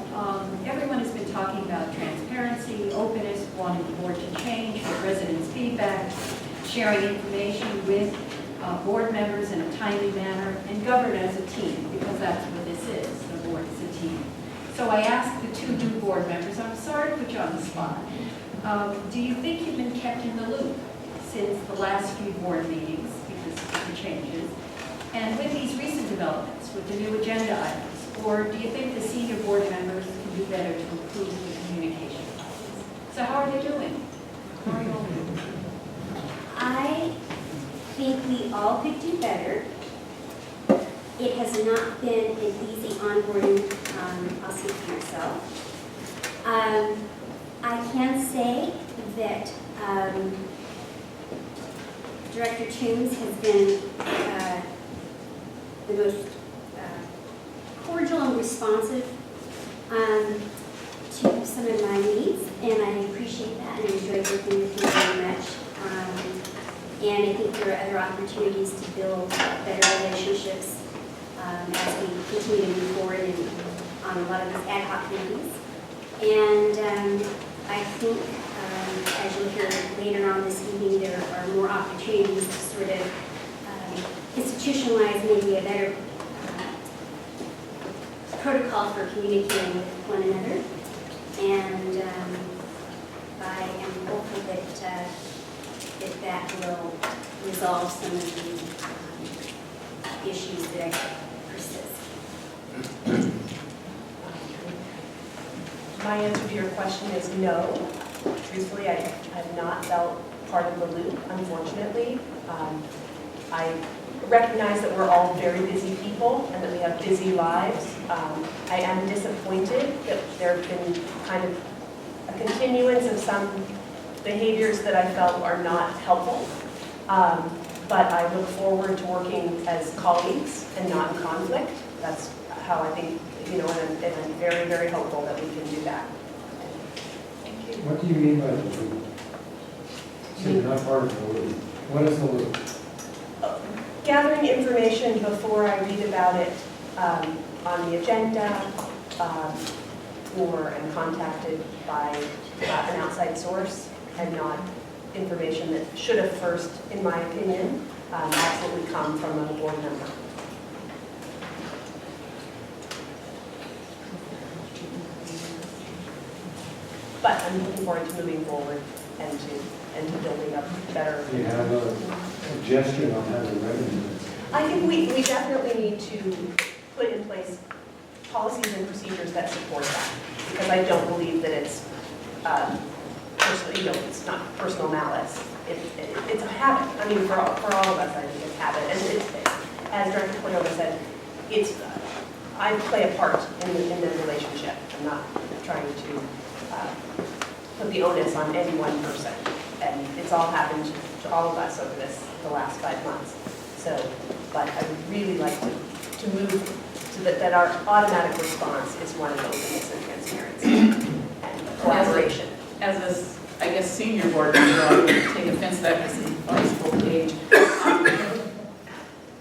everyone has been talking about transparency, openness, wanting the board to change, get residents' feedback, sharing information with board members in a timely manner, and govern as a team, because that's what this is, the board is a team. So I asked the two new board members, I'm sorry to put you on the spot, do you think you've been kept in the loop since the last few board meetings, because of the changes, and with these recent developments, with the new agenda items, or do you think the senior board members can do better to improve the communication process? So how are they doing? How are you all doing? I think we all could do better. It has not been an easy onboarding, I'll speak for myself. I can say that Director Toombs has been the most cordial and responsive to some of my needs, and I appreciate that, and I enjoy working with you very much. And I think there are other opportunities to build better relationships as we continue to move forward on a lot of these ad hoc committees. And I think, as you'll hear later on this evening, there are more opportunities to sort of institutionalize maybe a better protocol for communicating with one another. And I am hopeful that that will resolve some of the issues that persist. My answer to your question is no. Truthfully, I have not felt part of the loop, unfortunately. I recognize that we're all very busy people and that we have busy lives. I am disappointed that there have been kind of a continuance of some behaviors that I felt are not helpful. But I look forward to working as colleagues and not in conflict. That's how I think, and I'm very, very hopeful that we can do that. Thank you. What do you mean by the loop? So you're not part of the loop. What is the loop? Gathering information before I read about it on the agenda, or am contacted by an outside source, and not information that should have first, in my opinion, absolutely come from a board member. But I'm looking forward to moving forward and to building up better. Do you have a suggestion on how to remedy this? I think we definitely need to put in place policies and procedures that support that, because I don't believe that it's it's not personal malice. It's a habit. I mean, for all of us, I think it's habit. And as Director Cordova said, I play a part in the relationship. I'm not trying to put the onus on any one person. And it's all happened to all of us over the last 5 months. So, but I would really like to move to that our automatic response is one of openness and transparency and collaboration. As a, I guess, senior board member, I would take offense that this is on full page.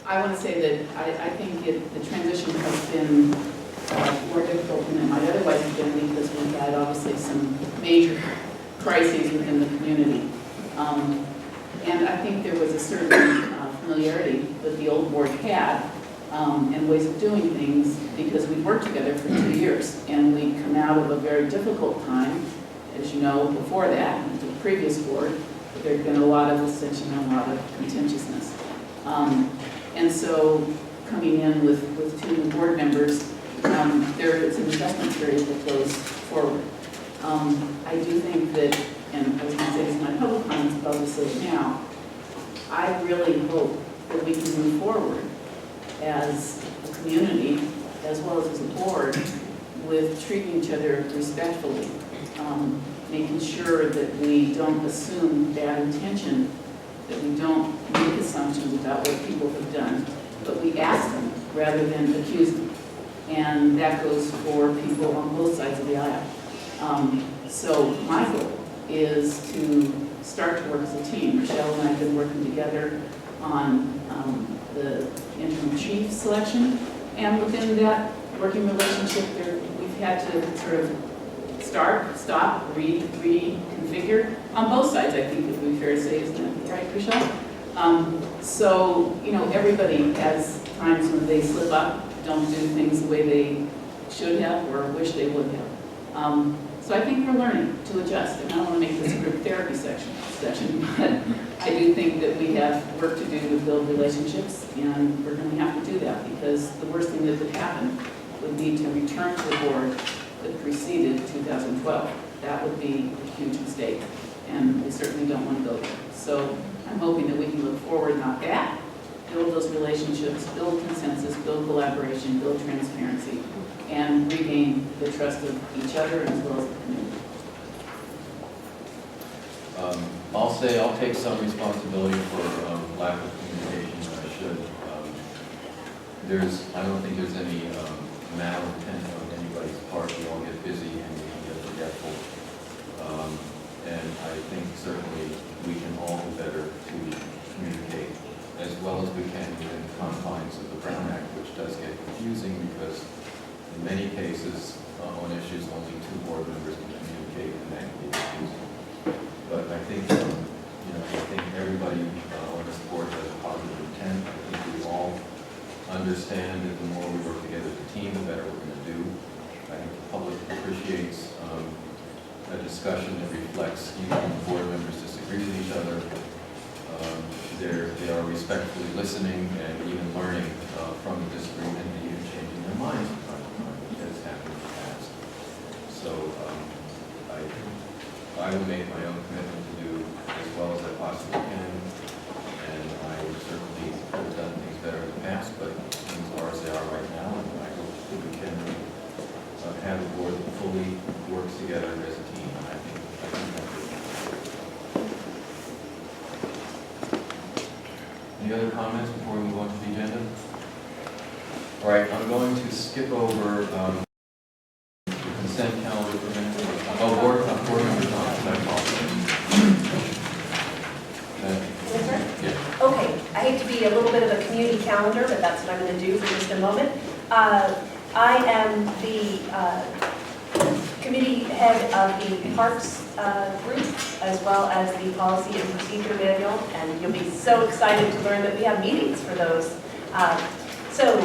I want to say that I think the transition has been more difficult than it might otherwise have been, because we've had obviously some major crises within the community. And I think there was a certain familiarity that the old board had and ways of doing things, because we worked together for 2 years, and we come out of a very difficult time. As you know, before that, the previous board, there had been a lot of dissension and a lot of contentiousness. And so coming in with 2 new board members, there is an adjustment period that goes forward. I do think that, and I was going to say this in my public comments, but I'll just say it now, I really hope that we can move forward as a community, as well as a board, with treating each other respectfully, making sure that we don't assume bad intention, that we don't make assumptions about what people have done, but we ask them rather than accuse them. And that goes for people on both sides of the aisle. So my goal is to start to work as a team. Michelle and I have been working together on the interim chief selection, and within that working relationship, we've had to sort of start, stop, reconfigure on both sides. I think it would be fair to say, isn't it right, Michelle? So everybody has times when they slip up, don't do things the way they should have or wish they would have. So I think we're learning to adjust, and I don't want to make this a group therapy session, but I do think that we have work to do to build relationships, and we're going to have to do that, because the worst thing that could happen would be to return to the board that preceded 2012. That would be a huge mistake, and we certainly don't want to go there. So I'm hoping that we can look forward, not back, build those relationships, build consensus, build collaboration, build transparency, and regain the trust of each other as well as the community. I'll say I'll take some responsibility for lack of communication that I should. I don't think there's any malintent on anybody's part. We all get busy and we can get forgetful. And I think certainly we can all do better to communicate as well as we can within the confines of the Brown Act, which does get confusing because in many cases on issues only 2 board members can communicate and that can be confusing. But I think, I think everybody on this board has a positive intent. I think we all understand that the more we work together as a team, the better we're going to do. I think the public appreciates a discussion that reflects even when board members disagree with each other. They are respectfully listening and even learning from the disagreement and even changing their minds from time to time, which has happened in the past. So I will make my own commitment to do as well as I possibly can, and I certainly could have done things better in the past, but things are as they are right now, and I hope that we can have a board that fully works together as a team, and I think that's it. Any other comments before we move on to the agenda? All right, I'm going to skip over the consent calendar for a minute. Oh, board member comments, I apologize. Yeah. Okay, I hate to be a little bit of a community calendar, but that's what I'm going to do for just a moment. I am the committee head of the Parks group, as well as the Policy and Procedure Manual, and you'll be so excited to learn that we have meetings for those. So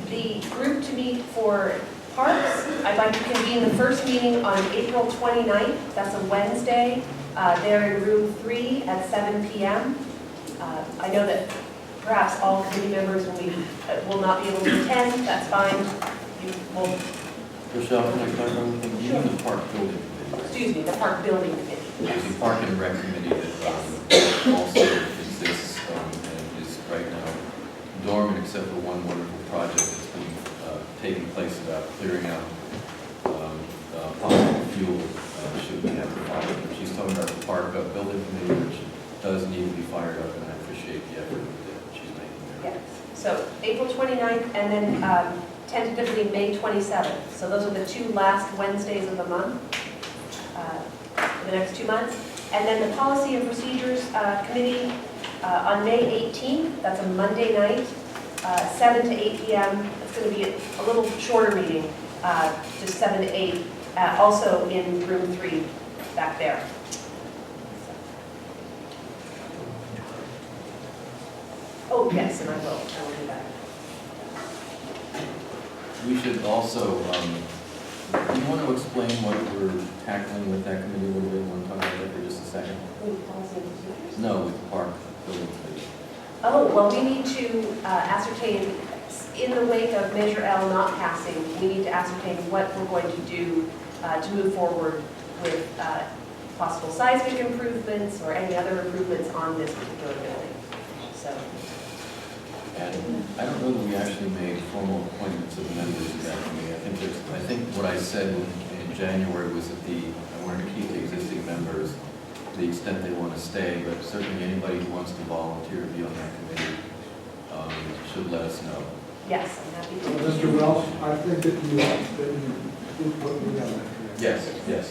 the group to meet for Parks, I'd like to convene the first meeting on April 29th. That's a Wednesday. They're in room 3 at 7 p.m. I know that perhaps all committee members will not be able to attend. That's fine. You will. Rochelle, can I clarify one thing? You mean the park building committee? Excuse me, the Park Building Committee. There's the Park and Rec Committee that also exists and is right now dormant except for one wonderful project that's been taking place about clearing out fossil fuel should we have to fire it. She's talking about the Park Building Committee, which does need to be fired up, and I appreciate the effort that she's making there. Yes. So April 29th and then tentatively May 27th. So those are the 2 last Wednesdays of the month, for the next 2 months. And then the Policy and Procedures Committee on May 18th, that's a Monday night, 7 to 8 p.m. It's going to be a little shorter meeting, just 7 to 8, also in room 3 back there. Oh, yes, and I will do that. We should also, do you want to explain what we're tackling with that committee a little bit? Want to talk about that for just a second? With Policy and Procedures? No, with the Park Building Committee. Oh, well, we need to ascertain, in the wake of Measure L not passing, we need to ascertain what we're going to do to move forward with possible seismic improvements or any other improvements on this particular building. So. And I don't know that we actually made formal appointments of the members of that committee. I think what I said in January was that I wanted to keep the existing members to the extent they want to stay, but certainly anybody who wants to volunteer to be on that committee should let us know. Yes, I'm happy to. Mr. Welch, I think that you put me on that committee. Yes, yes.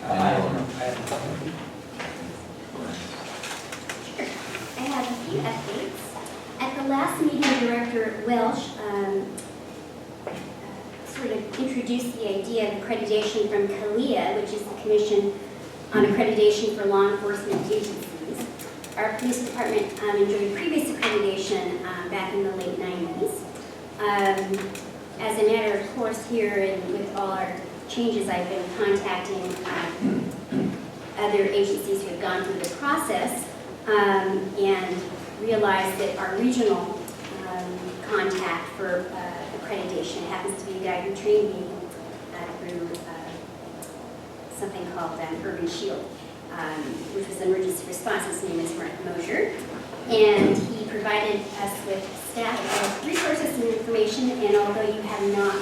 I have a few updates. At the last meeting, Director Welsh sort of introduced the idea of accreditation from CALEA, which is the Commission on Accreditation for Law Enforcement Agencies. Our police department enjoyed previous accreditation back in the late 90s. As a matter of course, here and with all our changes, I've been contacting other agencies who have gone through the process and realized that our regional contact for accreditation happens to be a guy who trained me through something called Urban Shield. which was emergency response. His name is Mark Mosier. And he provided us with staff of resources and information, and although you have not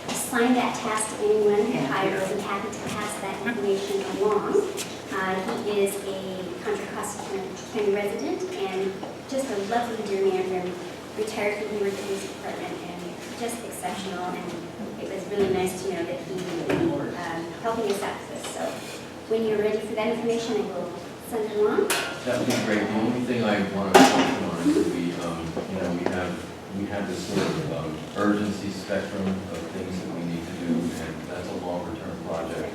assigned that task to anyone, I will be happy to pass that information along. He is a Contra Costa County resident and just a lovely dear man from retired from the police department, and just exceptional, and it was really nice to know that he will be helping us out with this. So when you're ready for that information, I will send it along. That would be great. The only thing I want to focus on is that we have this sort of urgency spectrum of things that we need to do, and that's a longer term project.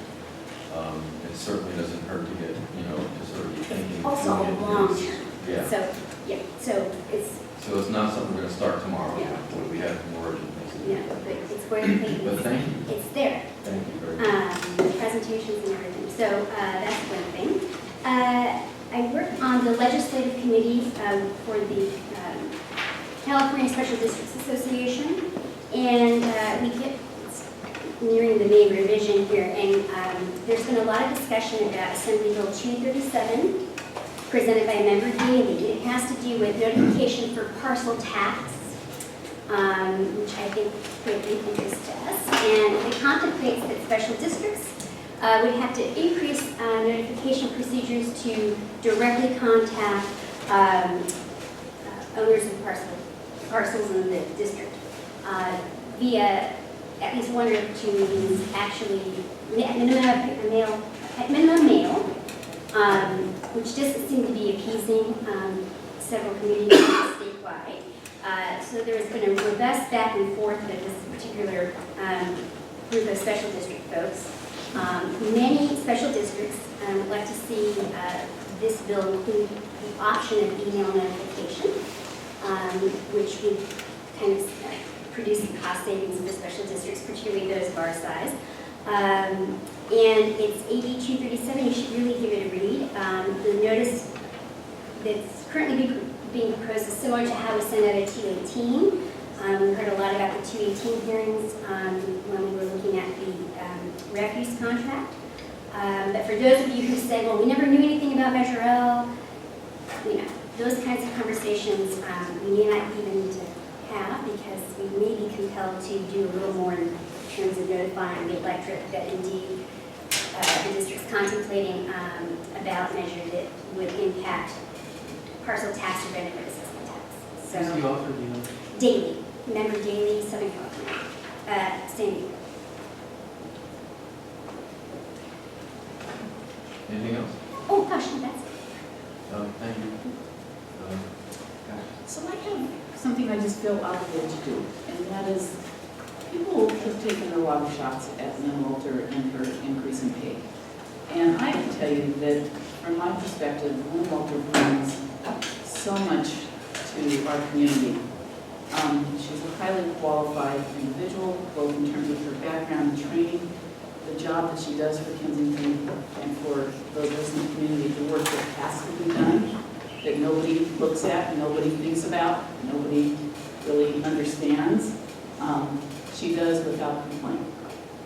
It certainly doesn't hurt to get, to sort of be thinking. Also doing it long is- term. Yeah. So it's, So it's not something we're going to start tomorrow. Yeah. We have more urgent things to do. but it's where the thing But is. thank you. It's there. Thank you very much. The presentations and everything. So that's one thing. I work on the legislative committee for the California Special Districts Association, and we get nearing the May revision here, and there's been a lot of discussion about Assembly Bill 237 presented by Member Daly. It has to do with notification for parcel tax, which I think would be of interest to us, and it contemplates that special districts would have to increase notification procedures to directly contact owners of parcels in the district via at least one or two meetings, actually at minimum mail, which doesn't seem to be appeasing several communities statewide. So there has been a robust back and forth with this particular group of special district folks. Many special districts would like to see this bill include the option of email notification, which would kind of produce some cost savings for special districts, particularly those of our size. And it's AB 237, you should really give it a read. The notice that's currently being proposed is similar to how we sent out a 218. We heard a lot about the 218 hearings when we were looking at the refuse contract. But for those of you who said, well, we never knew anything about Measure L, those kinds of conversations we may not even need to have, because we may be compelled to do a little more in terms of notifying the electorate that indeed the district's contemplating a ballot measure that would impact parcel tax or benefit assessment tax. So, Who's the author, do you know? Daily, Member Daily, Southern California, San Diego. Anything else? Oh, gosh, that's it. Thank you. So I have something I just feel obligated to do, and that is, people have taken a lot of shots at Lynn Walter and her increase in pay. And I can tell you that, from my perspective, Lynn Walter brings so much to our community. She's a highly qualified individual, both in terms of her background and training, the job that she does for Kensington and for those in the community, the work that has to be done, that nobody looks at, nobody thinks about, nobody really understands. She does without complaint.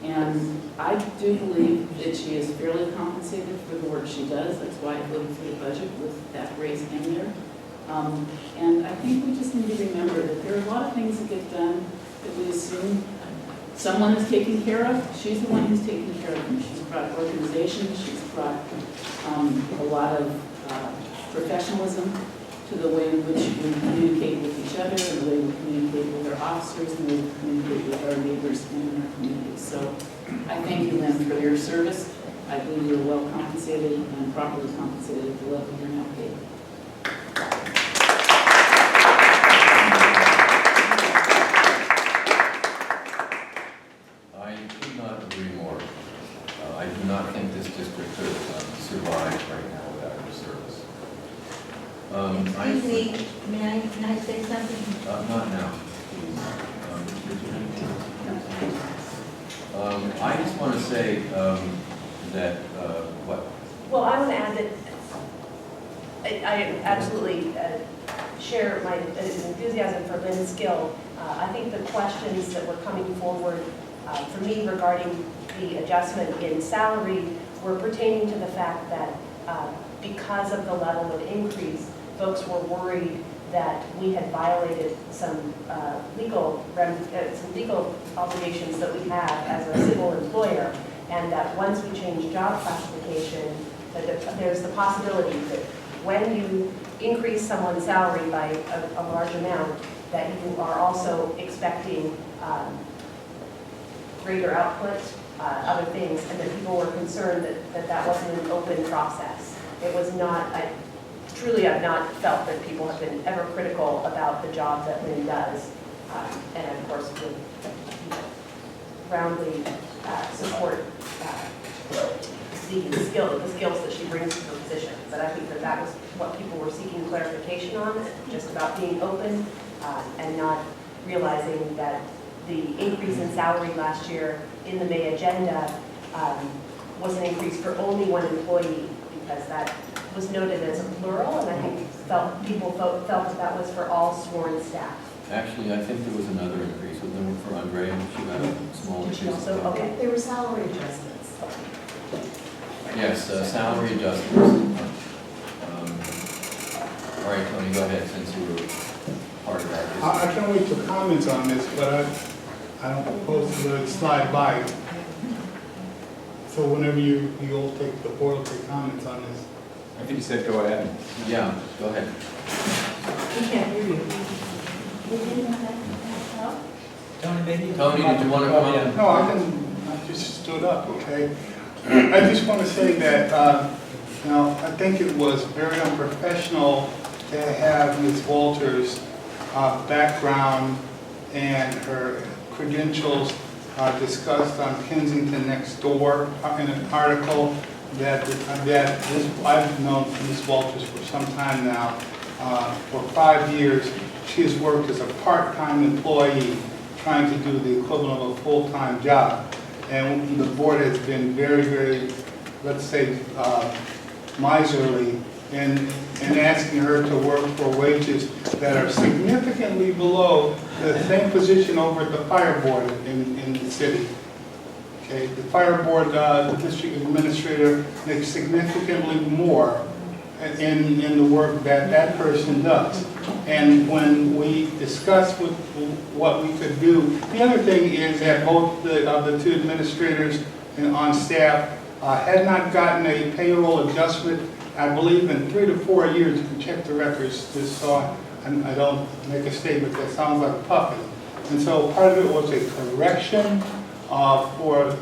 And I do believe that she is fairly compensated for the work she does. That's why I voted for the budget with that raise in there. And I think we just need to remember that there are a lot of things that get done that we assume someone is taking care of. She's the one who's taking care of them. She's brought organization, she's brought a lot of professionalism to the way in which we communicate with each other, and the way we communicate with our officers, and the way we communicate with our neighbors and in our community. So I thank you, Lynn, for your service. I believe you're well compensated and properly compensated at the level you're now paid. I could not agree more. I do not think this district could survive right now without your service. Excuse me, can I say something? Not now, please. I just want to say that, what? Well, I want to add that I absolutely share my enthusiasm for Lynn's skill. I think the questions that were coming forward for me regarding the adjustment in salary were pertaining to the fact that because of the level of increase, folks were worried that we had violated some legal obligations that we have as a civil employer, and that once we change job classification, that there's the possibility that when you increase someone's salary by a large amount, that you are also expecting greater output, other things, and that people were concerned that wasn't an open process. It was not, truly I've not felt that people have been ever critical about the job that Lynn does, and of course would roundly support the skills that she brings to her position. But I think that was what people were seeking clarification on, just about being open and not realizing that the increase in salary last year in the May agenda was an increase for only one employee, because that was noted as a plural, and I think people felt that was for all sworn staff. Actually, I think there was another increase with them for Andrea. She got a small Did she increase. also? Okay. There were salary adjustments. Yes, salary adjustments. All right, Tony, go ahead, since you were part of that. I can't wait for comments on this, but I don't propose to let it slide by. So whenever you all take the board will take comments on this. I think you said go ahead. Yeah, go ahead. We can't hear you. Tony, did you want to come in? No, I just stood up, okay? I just want to say that, I think it was very unprofessional to have Ms. Walters' background and her credentials discussed on Kensington Next Door in an article that I've known Ms. Walters for some time now. For 5 years, she has worked as a part-time employee trying to do the equivalent of a full-time job. And the board has been very, very, let's say, miserly in asking her to work for wages that are significantly below the same position over at the fire board in the city. Okay, the fire board, the district administrator makes significantly more in the work that person does. And when we discussed what we could do, the other thing is that both of the two administrators on staff had not gotten a payroll adjustment, I believe, in 3 to 4 years. You can check the records just so I don't make a statement that sounds like puffing. And so part of it was a correction for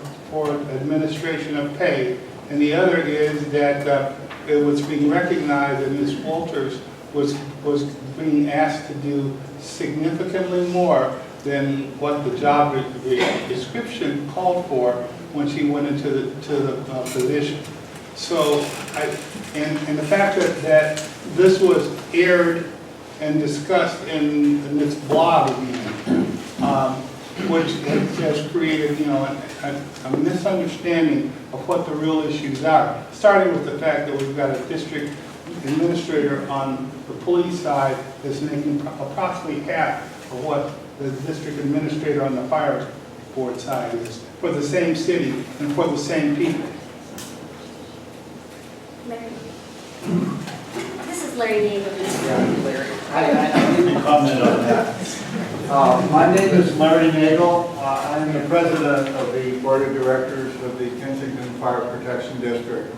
administration of pay, and the other is that it was being recognized that Ms. Walters was being asked to do significantly more than what the job description called for when she went into the position. So, and the fact that this was aired and discussed in this blog meeting, which has created, a misunderstanding of what the real issues are, starting with the fact that we've got a district administrator on the police side that's making approximately half of what the district administrator on the fire board side is, for the same city and for the same people. Larry. This is Larry Davis. I need to comment on that. My name is Larry Nagel. I'm the president of the board of directors of the Kensington Fire Protection District.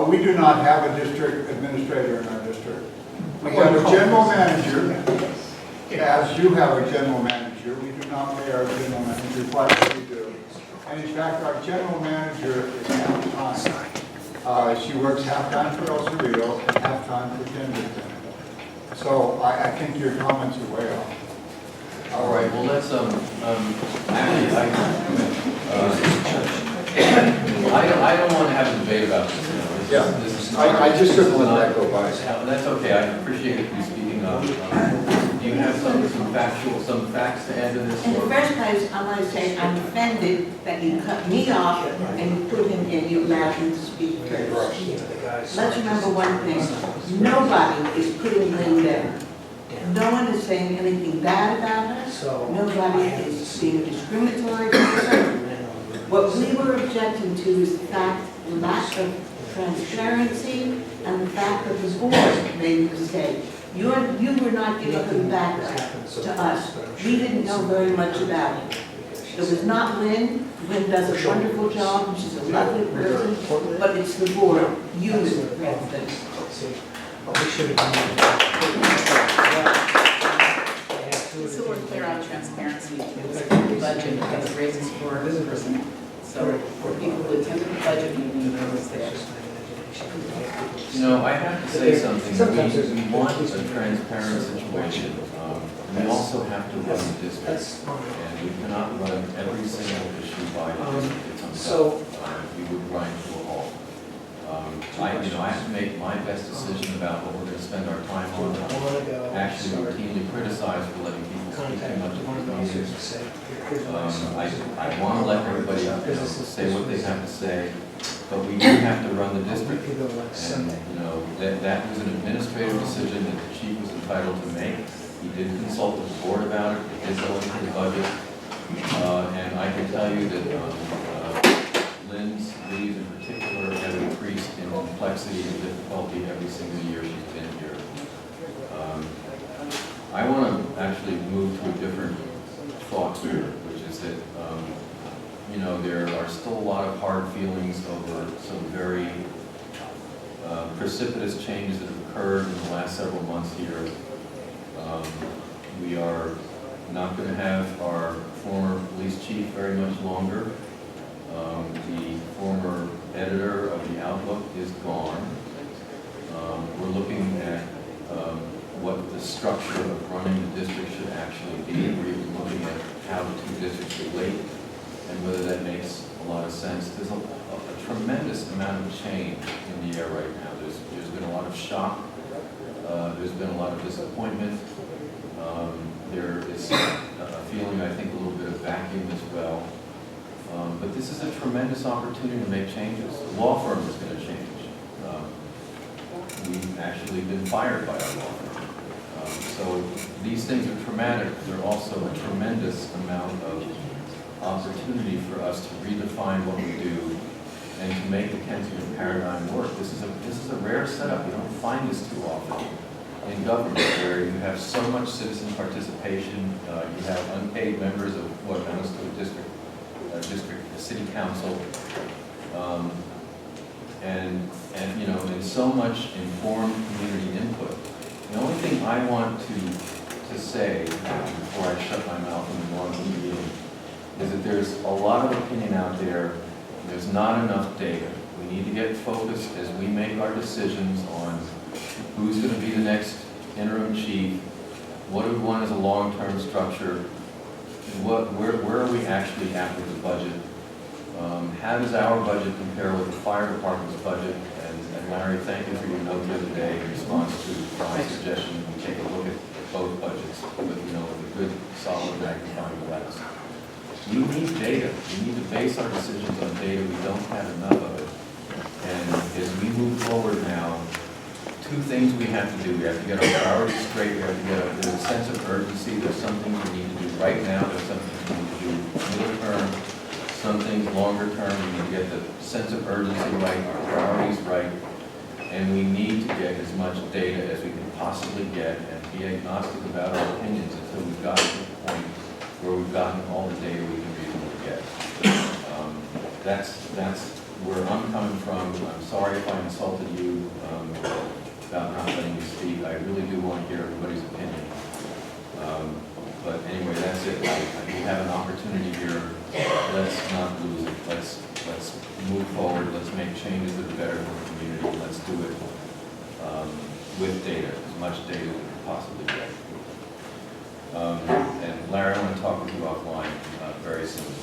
We do not have a district administrator in our district. We have a general manager, as you have a general manager. We do not pay our general manager what we do. And in fact, our general manager is half-time. She works half-time for El Cerrito and half-time for Kensington. So I think your comments are way off. All right, well, let's, I don't want to have a debate about this. I just couldn't let that go by. That's okay, I appreciate you speaking up. Do you have some facts to add to this? In the first place, I want to say I'm offended that you cut me off and you put him in, you allowed him to speak first. Let's remember one thing, nobody is putting Lynn down. No one is saying anything bad about her. Nobody is being discriminatory against her. What we were objecting to is the fact, the lack of transparency and the fact that the board made a mistake. You were not giving back to us. We didn't know very much about it. It was not Lynn. Lynn does a wonderful job, and she's a lovely person, but it's the board, you, Mr. President. So we're clear on transparency, the budget, because it raises for personnel. So for people who attended the budget meeting, it was there. You know, I have to say something. We want a transparent situation. We also have to run the district, and we cannot run every single issue by the district. It's unfair. We would grind to a halt. I have to make my best decision about what we're going to spend our time on. Actually routinely criticized for letting people speak too much of the meetings. I want to let everybody say what they have to say, but we do have to run the district. And, that was an administrative decision that the chief was entitled to make. He did consult with the board about it. It is going into the budget. And I can tell you that Lynn's duties in particular have increased in complexity and difficulty every single year she's been here. I want to actually move to a different thought here, which is that, there are still a lot of hard feelings over some very precipitous changes that have occurred in the last several months here. We are not going to have our former police chief very much longer. The former editor of the Outlook is gone. We're looking at what the structure of running the district should actually be. We're even looking at how the two districts relate and whether that makes a lot of sense. There's a tremendous amount of change in the air right now. There's been a lot of shock. There's been a lot of disappointment. There is a feeling, I think, a little bit of vacuum as well. But this is a tremendous opportunity to make changes. The law firm is going to change. We've actually been fired by our law firm. So these things are traumatic. They're also a tremendous amount of opportunity for us to redefine what we do and to make the Kensington paradigm work. This is a rare setup. You don't find this too often in government, where you have so much citizen participation. You have unpaid members of what amounts to a city council, and so much informed community input. The only thing I want to say before I shut my mouth in the normal meeting is that there's a lot of opinion out there. There's not enough data. We need to get focused as we make our decisions on who's going to be the next interim chief, what do we want as a long-term structure, where are we actually at with the budget, how does our budget compare with the fire department's budget, and Larry, thank you for your note the other day in response to my suggestion we take a look at both budgets with a good, solid magnifying glass. We need data. We need to base our decisions on data. We don't have enough of it. And as we move forward now, two things we have to do. We have to get our priorities straight. We have to get there's a sense of urgency. There's some things we need to do right now. There's some things we need to do middle term. Some things longer term. We need to get the sense of urgency right, our priorities right. And we need to get as much data as we can possibly get and be agnostic about our opinions until we've gotten to the point where we've gotten all the data we can reasonably get. That's where I'm coming from. I'm sorry if I insulted you about not letting you speak. I really do want to hear everybody's opinion. But anyway, that's it. We have an opportunity here. Let's not lose it. Let's move forward. Let's make changes that are better for the community. Let's do it with data, as much data as we can possibly get. And Larry, I want to talk with you offline very soon.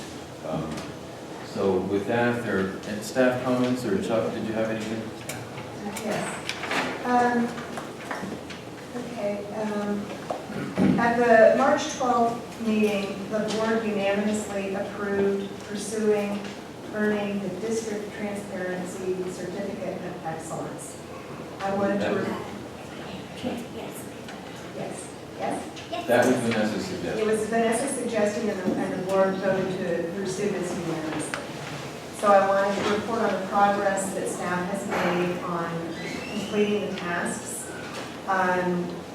So with that, if there are any staff comments, or Chuck, did you have anything? Yes. Okay. At the March 12th meeting, the board unanimously approved pursuing earning the district transparency certificate of excellence. I wanted to. Yes. That was Vanessa's suggestion. It was Vanessa's suggestion, and the board voted to pursue this unanimously. So I wanted to report on the progress that staff has made on completing the tasks.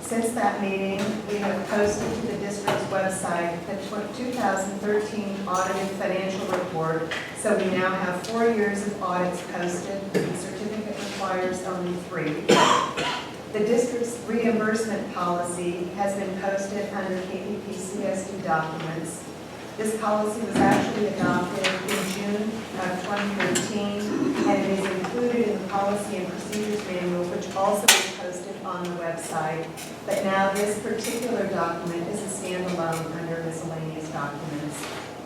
Since that meeting, we have posted to the district's website the 2013 audited financial report. So we now have 4 years of audits posted. The certificate requires only 3. The district's reimbursement policy has been posted under KPPCSD documents. This policy was actually adopted in June of 2013, and it is included in the Policy and Procedures Manual, which also is posted on the website. But now this particular document is a standalone under miscellaneous documents.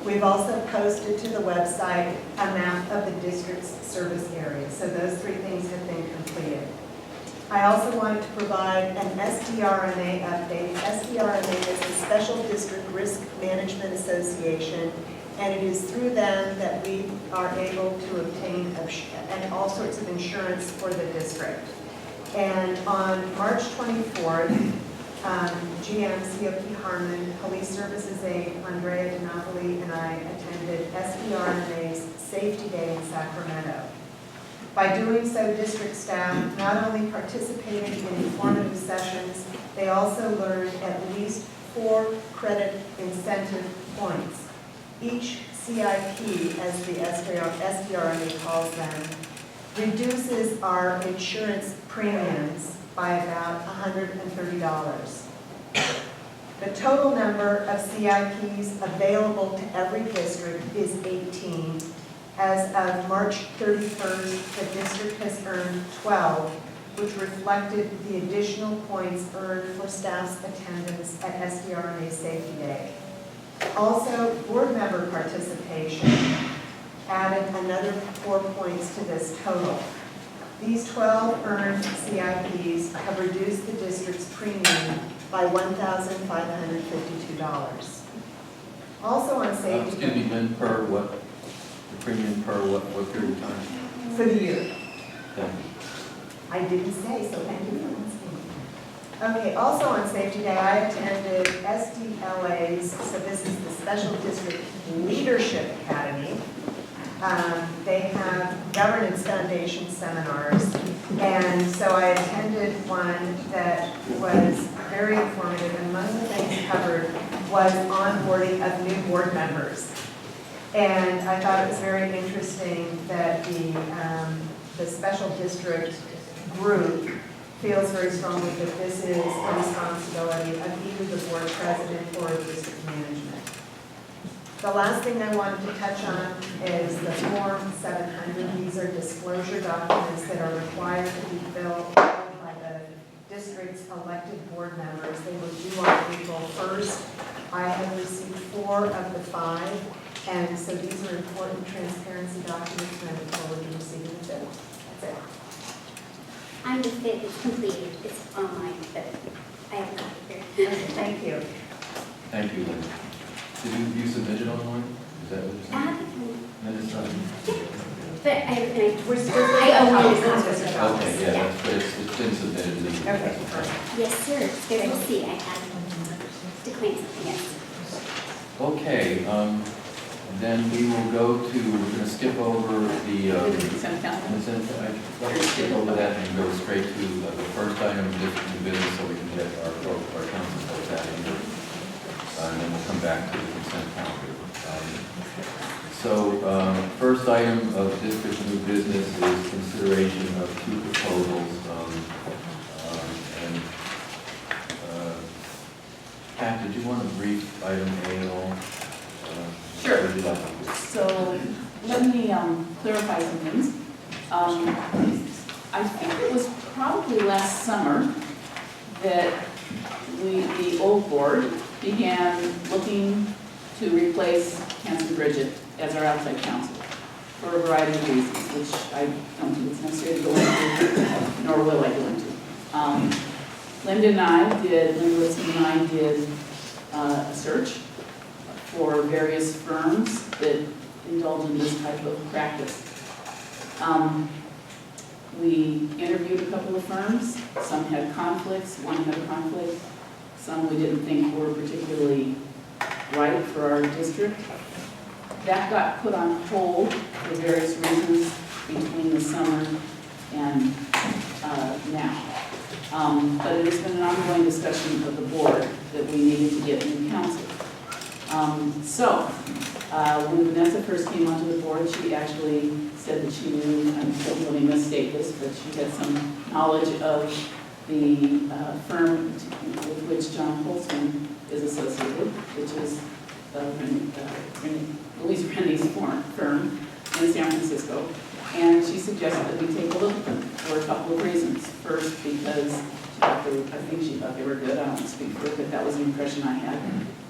We've also posted to the website a map of the district's service area. So those 3 things have been completed. I also wanted to provide an SDRMA update. SDRMA is the Special District Risk Management Association, and it is through them that we are able to obtain all sorts of insurance for the district. And on March 24th, GM COP Harmon, Police Services Aide Andrea DiNapoli, and I attended SDRMA's Safety Day in Sacramento. By doing so, district staff not only participated in informative sessions, they also learned at least 4 credit incentive points. Each CIP, as the SDRMA calls them, reduces our insurance premiums by about $130. The total number of CIPs available to every district is 18. As of March 31st, the district has earned 12, which reflected the additional points earned for staff's attendance at SDRMA Safety Day. Also, board member participation added another 4 points to this total. These 12 earned CIPs have reduced the district's premium by $1,552. Also on safety. Excuse me, Lynn, per what? The premium per what period of time? For the year. Thank you. I didn't say, so thank you for asking. Okay, also on Safety Day, I attended SDLA's, so this is the Special District Leadership Academy. They have governance foundation seminars, and so I attended one that was very informative, and among the things covered was onboarding of new board members. And I thought it was very interesting that the special district group feels very strongly that this is a responsibility of either the board president or district management. The last thing I wanted to touch on is the Form 700. These are disclosure documents that are required to be filled by the district's elected board members. They were due on April 1st. I have received 4 of the 5. And so these are important transparency documents, and I look forward to receiving the 5th. That's it. I'm the 5th, it's completed, it's online, but I have not here. Okay, thank you. Thank you, Lynn. Did you submit it online? Is that what you're saying? No, it's not. But I owe you a copy. Okay, yeah, that's, but it's been submitted. Okay, perfect. Yes, sir, it's good to see, I had to claim something, yes. Okay, then we will go to, we're going to skip over the Consent calendar. let's skip over that and go straight to the first item of new business so we can get our council votes out of here. And then we'll come back to the consent calendar. First item of district new business is consideration of 2 proposals. Pat, did you want to brief item A at all? Sure. Would you like to? So let me clarify some things. I think it was probably last summer that the old board began looking to replace Hanson Bridget as our outside counsel for a variety of reasons, which I don't think it's necessary to go into, nor will I go into. Linda Wilson and I did a search for various firms that indulge in this type of practice. We interviewed a couple of firms. Some had conflicts, one had a conflict. Some we didn't think were particularly right for our district. That got put on hold for various reasons between the summer and now. But it has been an ongoing discussion of the board that we needed to get new counsel. When Vanessa first came onto the board, she actually said that she knew, I don't really misstate this, but she had some knowledge of the firm with which John Holtzman is associated, which is Louise Rennie's firm in San Francisco. And she suggested that we take a look at them for a couple of reasons. First, because I think she thought they were good. I don't speak for her, but that was the impression I had.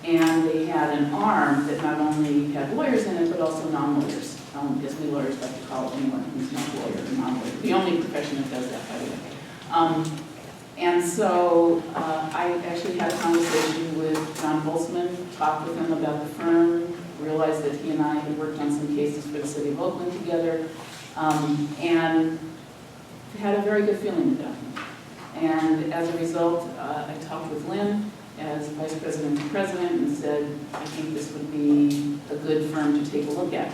And they had an arm that not only had lawyers in it, but also non-lawyers. As we lawyers like to call anyone who's not a lawyer or non-lawyer. The only profession that does that, by the way. And so I actually had a conversation with John Holtzman, talked with him about the firm, realized that he and I had worked on some cases for the city of Oakland together, and had a very good feeling about him. And as a result, I talked with Lynn as vice president and president and said, I think this would be a good firm to take a look at.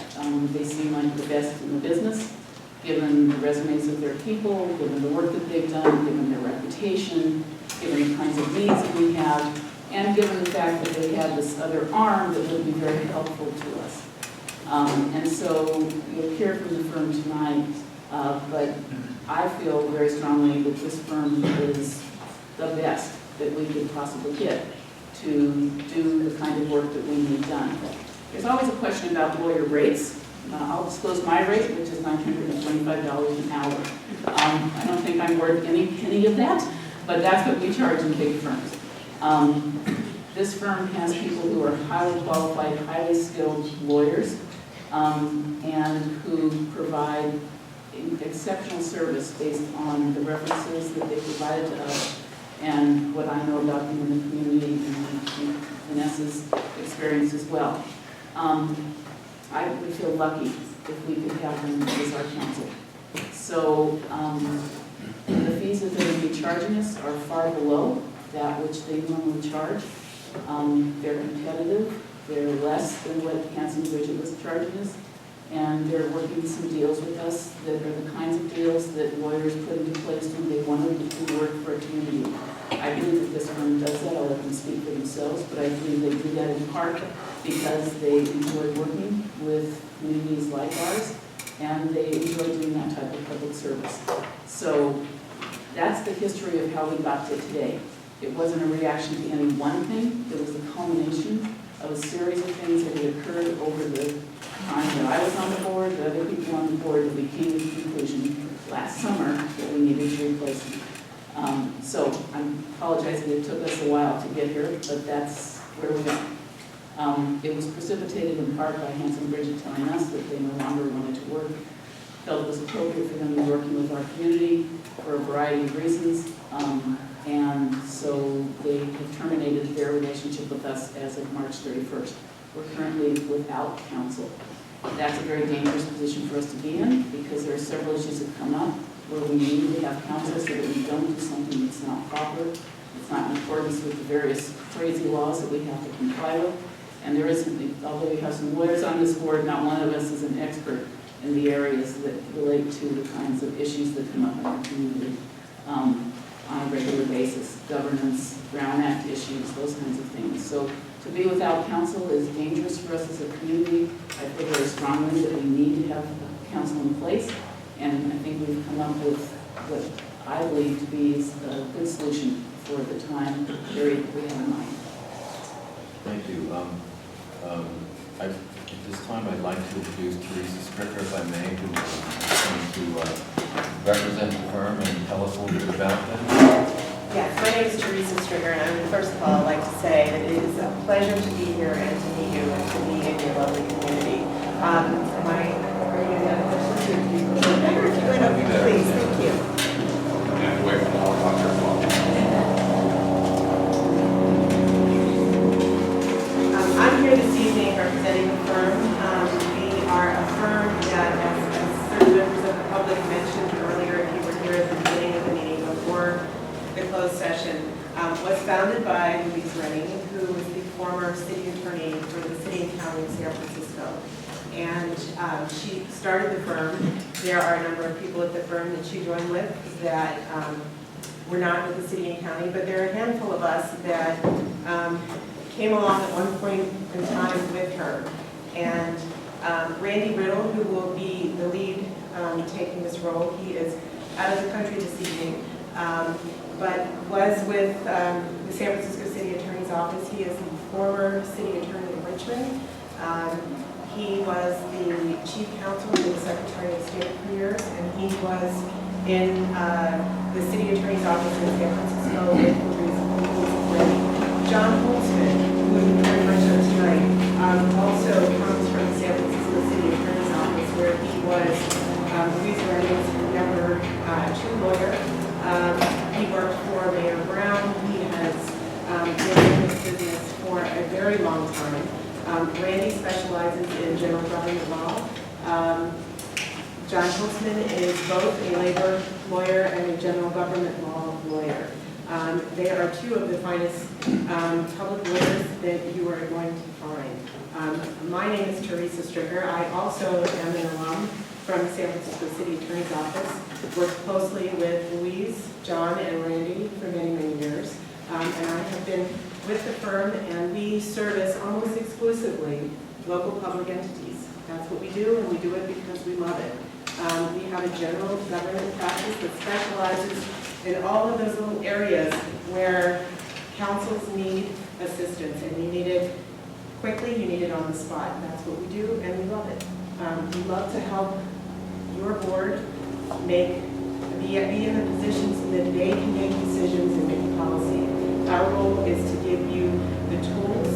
They seem like the best in the business, given the resumes of their people, given the work that they've done, given their reputation, given the kinds of needs that we have, and given the fact that they have this other arm that would be very helpful to us. And so you'll hear from the firm tonight, but I feel very strongly that this firm is the best that we could possibly get to do the kind of work that we need done. There's always a question about lawyer rates. I'll disclose my rate, which is $925 an hour. I don't think I'm worth any penny of that, but that's what we charge in big firms. This firm has people who are highly qualified, highly skilled lawyers, and who provide exceptional service based on the references that they provided to us and what I know about them in the community and Vanessa's experience as well. I would feel lucky if we could have them as our counsel. So the fees that they're going to be charging us are far below that which they normally charge. They're competitive. They're less than what Hanson Bridget was charging us. And they're working some deals with us that are the kinds of deals that lawyers put into place when they wanted to work for a community. I believe that this firm does that. I'll let them speak for themselves, but I believe they do that in part because they enjoy working with communities like ours, and they enjoy doing that type of public service. So that's the history of how we got to today. It wasn't a reaction to any one thing. It was a culmination of a series of things that had occurred over the time that I was on the board, the other people on the board, that we came to the conclusion last summer that we needed to replace them. So I apologize that it took us a while to get here, but that's where we are. It was precipitated in part by Hanson Bridget telling us that they no longer wanted to work, felt it was appropriate for them to be working with our community for a variety of reasons, and so they have terminated their relationship with us as of March 31st. We're currently without counsel. That's a very dangerous position for us to be in because there are several issues that come up where we need to have counsel so that we don't do something that's not proper, it's not in accordance with the various crazy laws that we have to comply with. And there isn't, although we have some lawyers on this board, not one of us is an expert in the areas that relate to the kinds of issues that come up in our community on a regular basis, governance, Brown Act issues, those kinds of things. So to be without counsel is dangerous for us as a community. I feel very strongly that we need to have counsel in place, and I think we've come up with what I believe to be a good solution for the time period that we have in mind. Thank you. At this time, I'd like to introduce Teresa Stricker, if I may, who is going to represent the firm and tell us a little bit about them. Yes, my name is Teresa Stricker, and first of all, I'd like to say that it is a pleasure to be here and to meet you and to be in your lovely community. Are you going to have a question? Remember, if you would, please, thank you. And wait for the helicopter as well. I'm here this evening representing the firm. We are a firm that, as certain members of the public mentioned earlier, if you were here at the beginning of the meeting before the closed session, was founded by Louise Rennie, who was the former city attorney for the city and county of San Francisco. and she started the firm. There are a number of people at the firm that she joined with that were not with the city and county, but there are a handful of us that came along at one point in time with her. And Randy Riddle, who will be the lead taking this role, he is out of the country this evening, but was with the San Francisco City Attorney's Office. He is the former city attorney in Richmond. He was the chief counsel to the Secretary of State for years, and he was in the city attorney's office in San Francisco with John Holtzman, who is very much so tonight, also comes from the San Francisco City Attorney's Office, where he was Louisa Redding's number 2 lawyer. He worked for Mayor Brown. He has been in this business for a very long time. Randy specializes in general government law. John Holtzman is both a labor lawyer and a general government law lawyer. They are 2 of the finest public lawyers that you are going to find. My name is Teresa Stricker. I also am an alum from the San Francisco City Attorney's Office. Worked closely with Louise, John, and Randy for many, many years. And I have been with the firm, and we service almost exclusively local public entities. That's what we do, and we do it because we love it. We have a general government practice that specializes in all of those little areas where councils need assistance, and you need it quickly, you need it on the spot. That's what we do, and we love it. We love to help your board be in a position so that they can make decisions and make policy. Our role is to give you the tools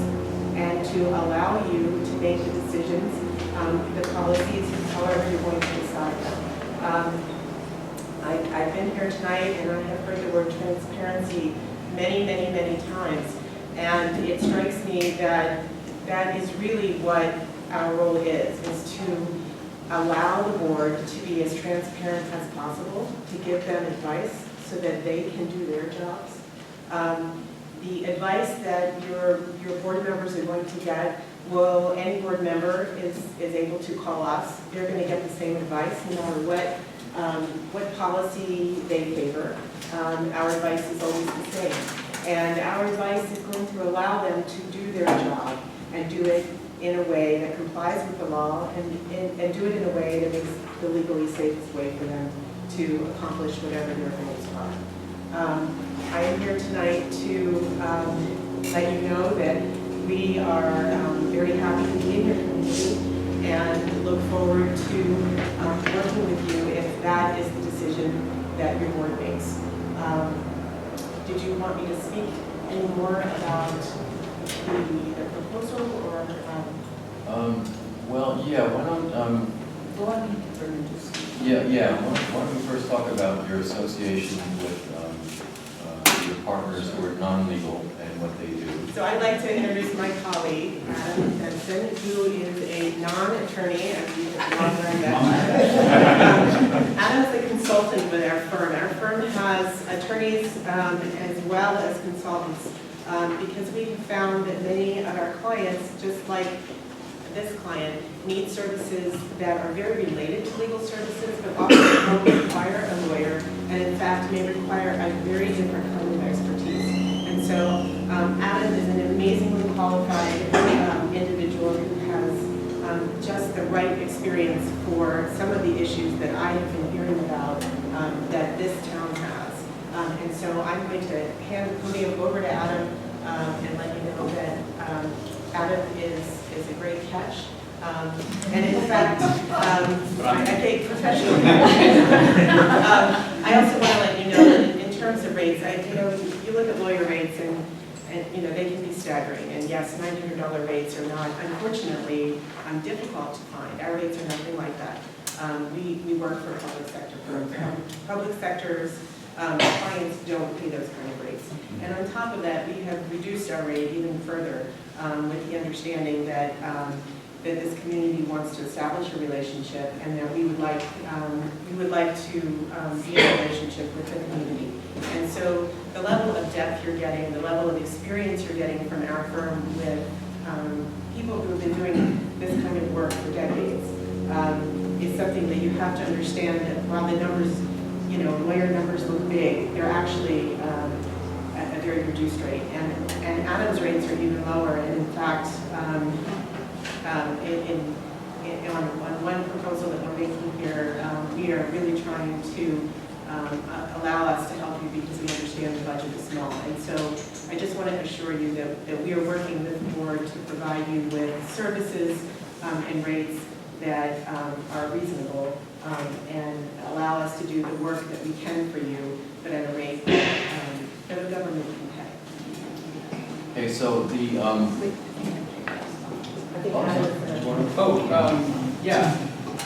and to allow you to make the decisions, the policies, however you're going to decide them. I've been here tonight and I have heard the word transparency many, many, many times. And it strikes me that that is really what our role is to allow the board to be as transparent as possible, to give them advice so that they can do their jobs. The advice that your board members are going to get, any board member is able to call us. They're going to get the same advice no matter what policy they favor. Our advice is always the same. And our advice is going to allow them to do their job and do it in a way that complies with the law and do it in a way that makes the legally safest way for them to accomplish whatever their goals are. I am here tonight to let you know that we are very happy to be in your community and look forward to working with you if that is the decision that your board makes. Did you want me to speak any more about the proposal or? Well, yeah, why don't, Go on, Bernard, just. yeah, why don't we first talk about your association with your partners who are non-legal and what they do. So I'd like to introduce my colleague, Adam Benson, who is a non-attorney, as you have long learned that. Adam's a consultant with our firm. Our firm has attorneys as well as consultants because we have found that many of our clients, just like this client, need services that are very related to legal services, but often don't require a lawyer, and in fact may require a very different kind of expertise. And so Adam is an amazingly qualified individual who has just the right experience for some of the issues that I have been hearing about that this town has. And so I'm going to hand the podium over to Adam and let you know that Adam is a great catch. And in fact, I take professional I also want to let you know that in terms of rates, you look at lawyer rates and they can be staggering. And yes, $900 rates are not, unfortunately, difficult to find. Our rates are nothing like that. We work for public sector firms. Public sector's clients don't pay those kind of rates. And on top of that, we have reduced our rate even further with the understanding that that this community wants to establish a relationship, and that we would like to be in a relationship with the community. And so the level of depth you're getting, the level of experience you're getting from our firm with people who have been doing this kind of work for decades is something that you have to understand that while the numbers, lawyer numbers look big, they're actually at a very reduced rate. And Adam's rates are even lower, and in fact, on one proposal that we're making here, we are really trying to allow us to help you because we understand the budget is small. And so I just want to assure you that we are working with the board to provide you with services and rates that are reasonable and allow us to do the work that we can for you, but at a rate that the government can pay. Okay, so the, I think Adam, yeah,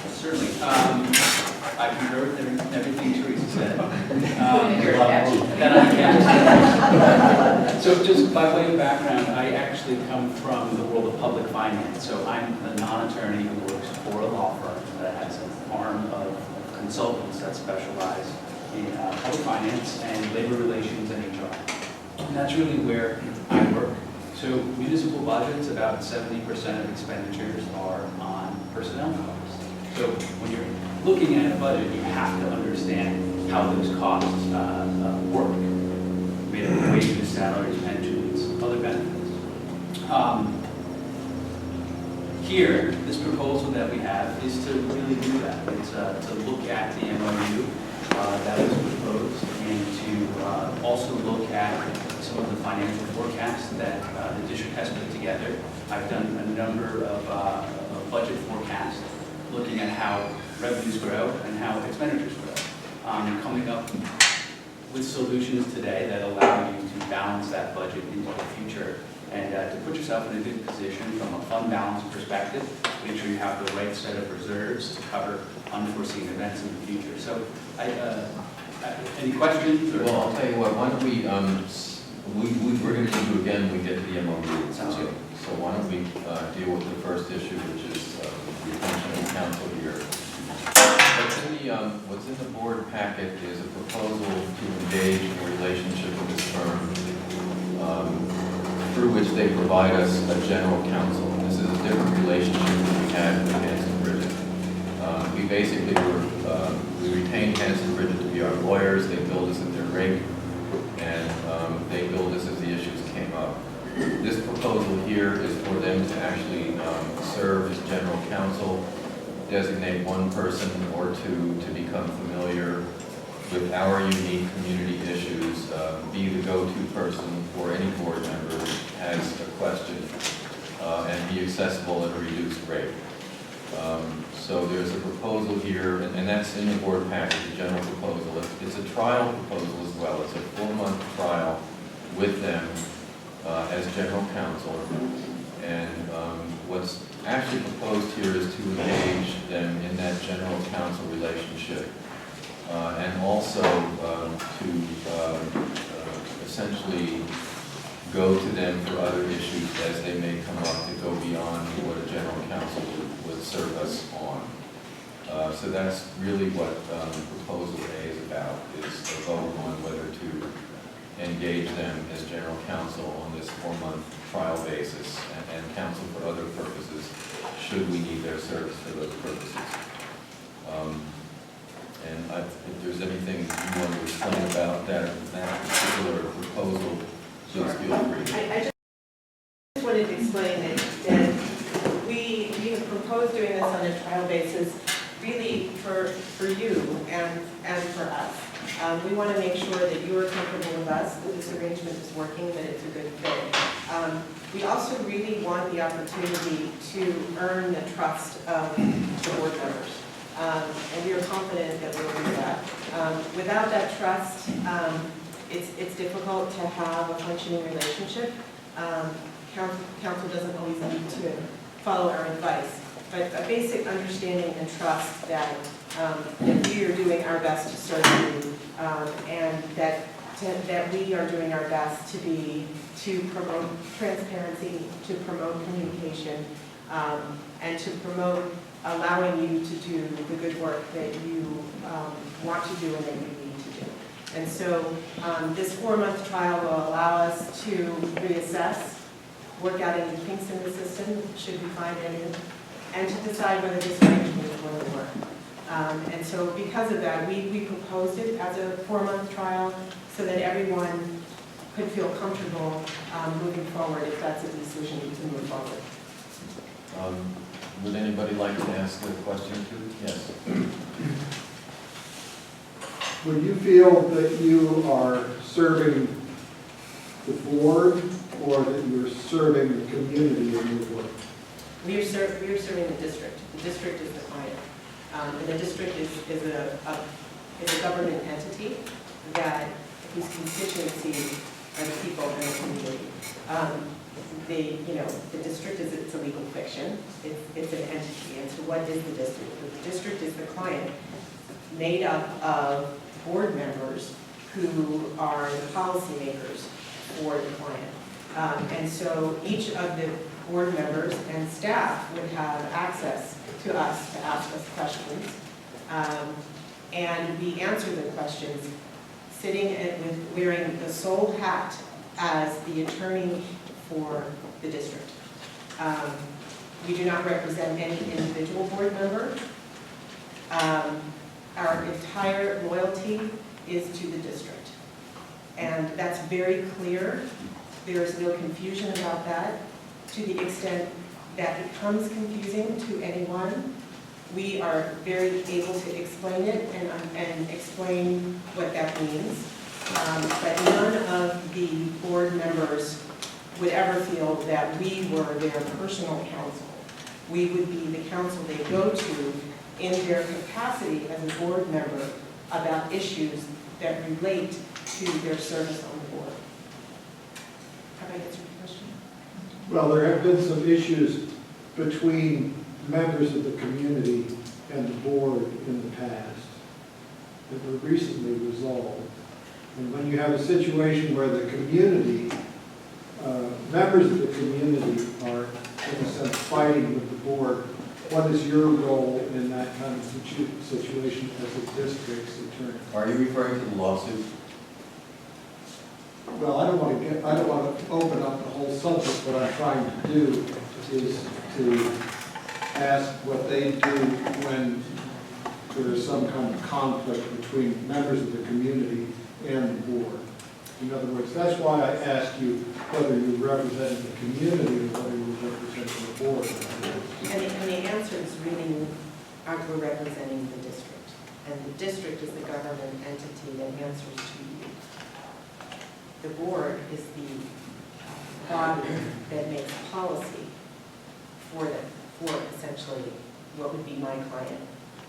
certainly. I concur with everything Teresa said. So just by way of background, I actually come from the world of public finance. So I'm a non-attorney who works for a law firm that has an arm of consultants that specialize in public finance and labor relations and HR. And that's really where I work. So municipal budgets, about 70% of expenditures are on personnel costs. So when you're looking at a budget, you have to understand how those costs work. Made up of wages, salaries, pensions, other benefits. Here, this proposal that we have is to really do that. It's to look at the MOU that was proposed and to also look at some of the financial forecasts that the district has put together. I've done a number of budget forecasts looking at how revenues grow and how expenditures grow. Coming up with solutions today that allow you to balance that budget into the future and to put yourself in a good position from a fund balance perspective, make sure you have the right set of reserves to cover unforeseen events in the future. So, any questions? Or? well, I'll tell you what, why don't we, we're going to need you again when we get to the MOU. Sounds good. So why don't we deal with the first issue, which is the retention of counsel here. What's in the board packet is a proposal to engage in a relationship with this firm through which they provide us a general counsel. This is a different relationship than we had with Hanson Bridget. We basically we retained Hanson Bridget to be our lawyers. They billed us at their rate, and they billed us as the issues came up. This proposal here is for them to actually serve as general counsel, designate one person or two to become familiar with our unique community issues, be the go-to person for any board member who has a question, and be accessible at a reduced rate. So there's a proposal here, and that's in the board package, the general proposal. It's a trial proposal as well. It's a 4-month trial with them as general counsel. And what's actually proposed here is to engage them in that general counsel relationship. And also to essentially go to them for other issues as they may come up, to go beyond what a general counsel would serve us on. So that's really what proposal A is about, is a vote on whether to engage them as general counsel on this 4-month trial basis and counsel for other purposes, should we need their service for those purposes. And if there's anything you want to explain about that particular proposal, please feel free. I just wanted to explain that we have proposed doing this on a trial basis really for you and for us. We want to make sure that you are comfortable with us, that this arrangement is working, that it's a good fit. We also really want the opportunity to earn the trust of the board members. And we are confident that we'll do that. Without that trust, it's difficult to have a functioning relationship. Council doesn't always need to follow our advice, but a basic understanding and trust that we are doing our best to serve you, and that we are doing our best to promote transparency, to promote communication, and to promote allowing you to do the good work that you want to do and that you need to do. And so this 4-month trial will allow us to reassess, work out any kinks in the system, should we find any, and to decide whether this arrangement is going to work. And so because of that, we proposed it as a 4-month trial so that everyone could feel comfortable moving forward if that's a decision to move forward. Would anybody like to ask a question too? Yes. Would you feel that you are serving the board or that you're serving the community in your work? We are serving the district. The district is the client. And the district is a government entity that whose constituency are the people in the community. The district it's a legal fiction. It's an entity. And so what is the district? The district is the client made up of board members who are the policymakers for the client. And so each of the board members and staff would have access to us to ask us questions. And we answer the questions sitting with wearing the sole hat as the attorney for the district. We do not represent any individual board member. Our entire loyalty is to the district. And that's very clear. There is no confusion about that. To the extent that it becomes confusing to anyone, we are very able to explain it and explain what that means. But none of the board members would ever feel that we were their personal counsel. We would be the counsel they go to in their capacity as a board member about issues that relate to their service on the board. Have I answered your question? Well, there have been some issues between members of the community and the board in the past that were recently resolved. And when you have a situation where the community, members of the community are, in a sense, fighting with the board, what is your role in that kind of situation as a district's attorney? Are you referring to the lawsuit? Well, I don't want to open up the whole subject. What I'm trying to do is to ask what they do when there is some kind of conflict between members of the community and the board. In other words, that's why I asked you whether you represented the community or whether you represented the board. And the answer is really, we're representing the district. And the district is the government entity that answers to you. The board is the body that makes policy for essentially what would be my client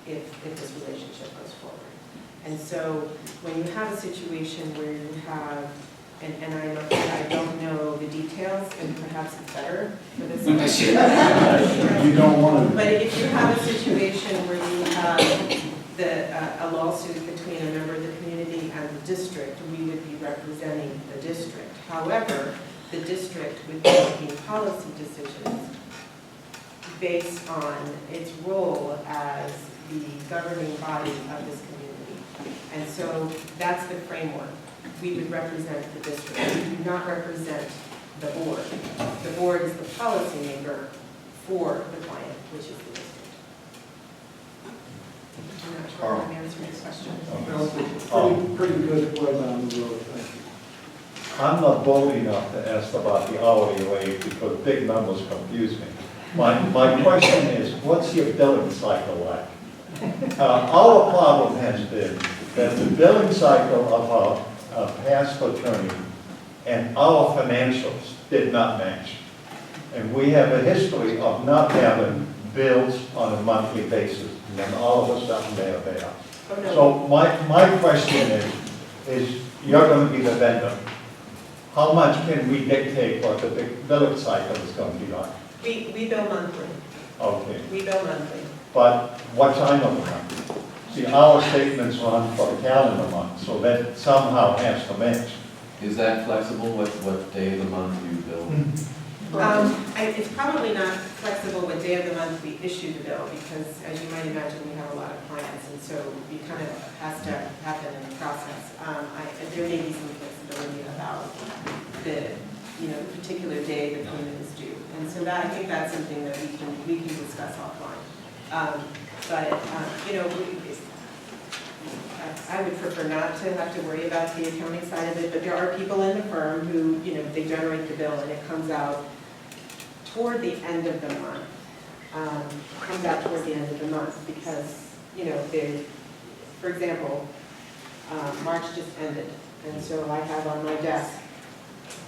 if this relationship goes forward. And so when you have a situation where you have, and I don't know the details, and perhaps it's better for this question. You don't want to. But if you have a situation where you have a lawsuit between a member of the community and the district, we would be representing the district. However, the district would be making policy decisions based on its role as the governing body of this community. And so that's the framework. We would represent the district. We do not represent the board. The board is the policymaker for the client, which is the district. I'm not sure if I'm answering this question. Pretty good way down the road, thank you. I'm not bold enough to ask about the hourly rate because big numbers confuse me. My question is, what's your billing cycle like? Our problem has been that the billing cycle of our past attorney and our financials did not match. And we have a history of not having bills on a monthly basis. And then all of a sudden they are there. Oh, no. So my question is you're going to be the vendor. How much can we dictate what the billing cycle is going to be like? We bill monthly. Okay. We bill monthly. But what time of the month? See, our statements run for the calendar month, so that somehow has to match. Is that flexible? What day of the month you bill? It's probably not flexible what day of the month we issue the bill because, as you might imagine, we have a lot of clients, and so we kind of has to happen in the process. There may be some flexibility about the particular day the payment is due. And so that, I think that's something that we can discuss offline. You know, I would prefer not to have to worry about the accounting side of it, but there are people in the firm who, you know, they generate the bill and it comes out toward the end of the month. Comes out toward the end of the month because, you know, for example, March just ended. And so I have on my desk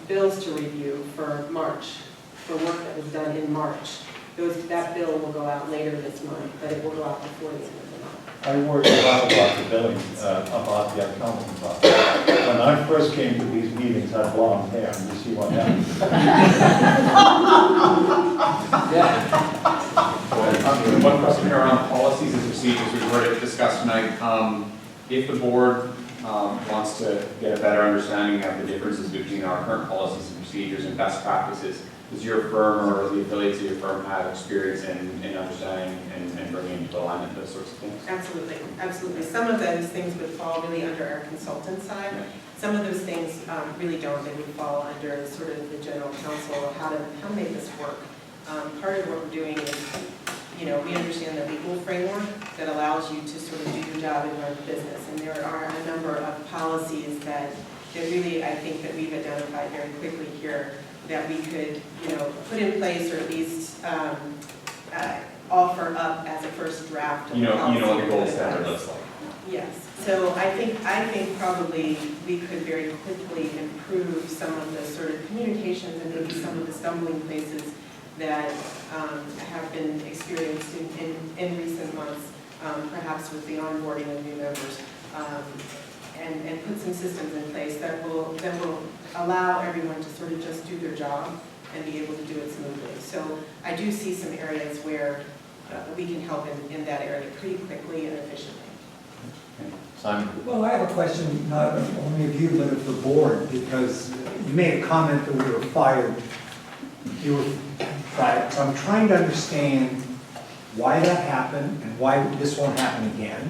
bills to review for March, for work that was done in March. That bill will go out later this month, but it will go out before the end of the month. I worry a lot about the billing, about the accounting process. When I first came to these meetings, I had blonde hair, and you see what happened. One question here around policies and procedures. We've heard it discussed tonight. If the board wants to get a better understanding of the differences between our current policies and procedures and best practices, does your firm or the affiliates of your firm have experience in understanding and bringing into alignment those sorts of things? Absolutely, absolutely. Some of those things would fall really under our consultant side. Yeah. Some of those things really don't. They would fall under sort of the general counsel, how to make this work. Part of what we're doing is, you know, we understand the legal framework that allows you to sort of do your job and run the business. And there are a number of policies that really, I think, that we've identified very quickly here that we could, you know, put in place or at least offer up as a first draft of You know policy. what the gold standard looks like. Yes, so I think probably we could very quickly improve some of the sort of communications and maybe some of the stumbling places that have been experienced in recent months, perhaps with the onboarding of new members, and put some systems in place that will allow everyone to sort of just do their job and be able to do it smoothly. So I do see some areas where we can help in that area pretty quickly and efficiently. Simon? Well, I have a question, not only of you, but of the board, because you made a comment that we were fired. You were fired. So I'm trying to understand why that happened and why this won't happen again.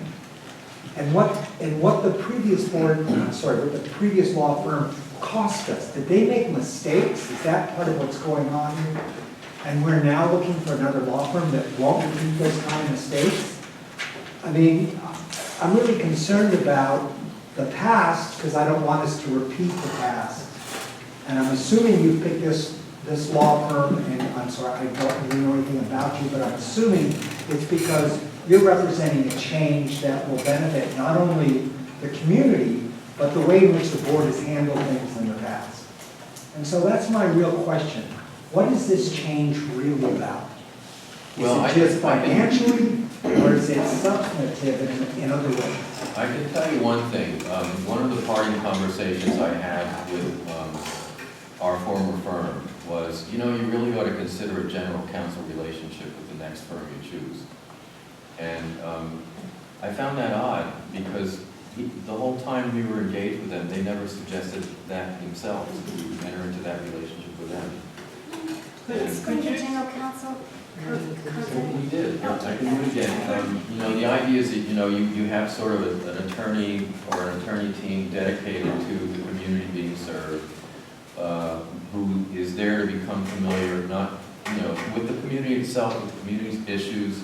And what the previous board, what the previous law firm cost us. Did they make mistakes? Is that part of what's going on here? And we're now looking for another law firm that won't repeat those kind of mistakes? I mean, I'm really concerned about the past because I don't want us to repeat the past. And I'm assuming you picked this law firm, and I'm sorry, I don't really know anything about you, but I'm assuming it's because you're representing a change that will benefit not only the community, but the way in which the board has handled things in the past. And so that's my real question. What is this change really about? Is it just financially, or is it substantive in other ways? I can tell you one thing. One of the parting conversations I had with our former firm was, you know, you really ought to consider a general counsel relationship with the next firm you choose. And I found that odd because the whole time we were engaged with them, they never suggested that themselves, that we would enter into that relationship with them. Explain the general counsel. We did. I can do it again. You know, the idea is that, you know, you have sort of an attorney or an attorney team dedicated to the community being served, who is there to become familiar, not, you know, with the community itself, with the community's issues.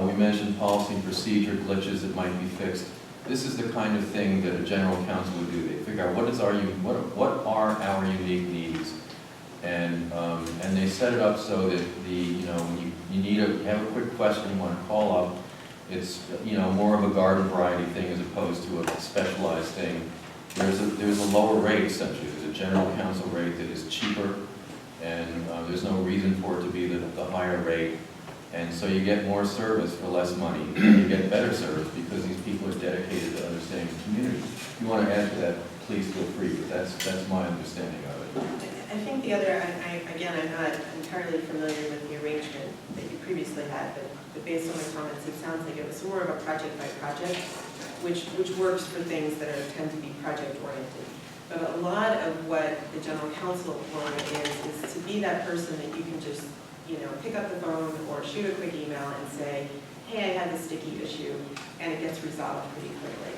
We mentioned policy and procedure glitches that might be fixed. This is the kind of thing that a general counsel would do. They figure out what are our unique needs, and they set it up so that when you have a quick question you want to call up, it's more of a garden variety thing as opposed to a specialized thing. There's a lower rate essentially. There's a general counsel rate that is cheaper, and there's no reason for it to be the higher rate. And so you get more service for less money, and you get better service because these people are dedicated to understanding the community. If you want to add to that, please feel free, but that's my understanding of it. I think the other, again, I'm not entirely familiar with the arrangement that you previously had, but based on the comments, it sounds like it was more of a project by project, which works for things that tend to be project oriented. But a lot of what the general counsel role is to be that person that you can just pick up the phone or shoot a quick email and say, hey, I had this sticky issue, and it gets resolved pretty quickly.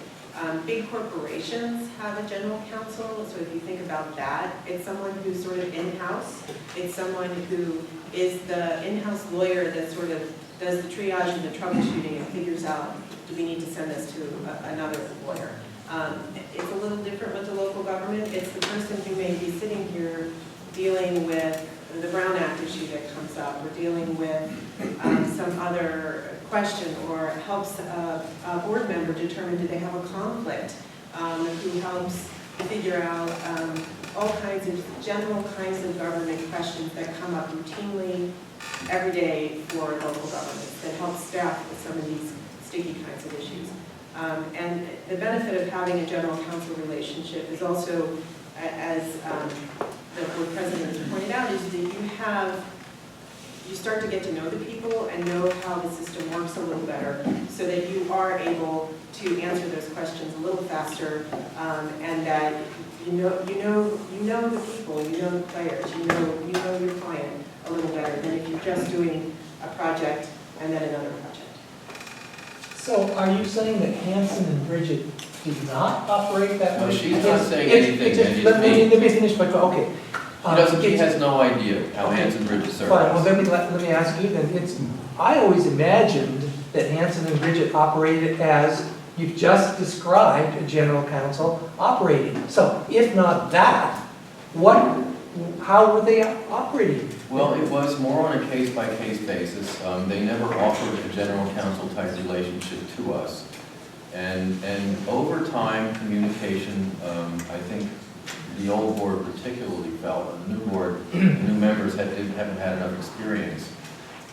Big corporations have a general counsel, so if you think about that, it's someone who's sort of in-house. It's someone who is the in-house lawyer that sort of does the triage and the troubleshooting and figures out, do we need to send this to another lawyer? It's a little different with the local government. It's the person who may be sitting here dealing with the Brown Act issue that comes up, or dealing with some other question, or helps a board member determine do they have a conflict, who helps figure out all kinds of general kinds of government questions that come up routinely every day for local governments, that help staff with some of these sticky kinds of issues. And the benefit of having a general counsel relationship is also, as the board president pointed out, is that you start to get to know the people and know how the system works a little better, so that you are able to answer those questions a little faster, and that you know the people, you know the players, you know your client a little better than if you're just doing a project and then another project. So are you saying that Hanson and Bridget did not operate that way? No, she's not saying anything. Let me finish, but okay. He has no idea how Hanson Bridget serves. Fine, well, let me ask you then. I always imagined that Hanson and Bridget operated as you've just described a general counsel operating. So if not that, how were they operating? Well, it was more on a case-by-case basis. They never offered a general counsel type relationship to us. And over time, communication, I think the old board particularly felt, and the new board, new members haven't had enough experience.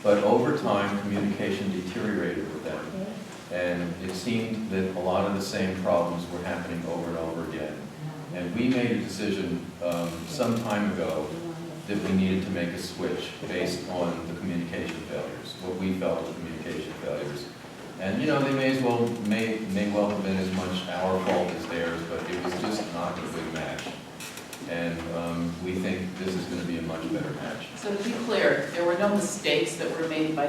But over time, communication deteriorated with them. And it seemed that a lot of the same problems were happening over and over again. And we made a decision some time ago that we needed to make a switch based on the communication failures, what we felt were communication failures. And they may well have been as much our fault as theirs, but it was just not a good match. And we think this is going to be a much better match. So to be clear, there were no mistakes that were made by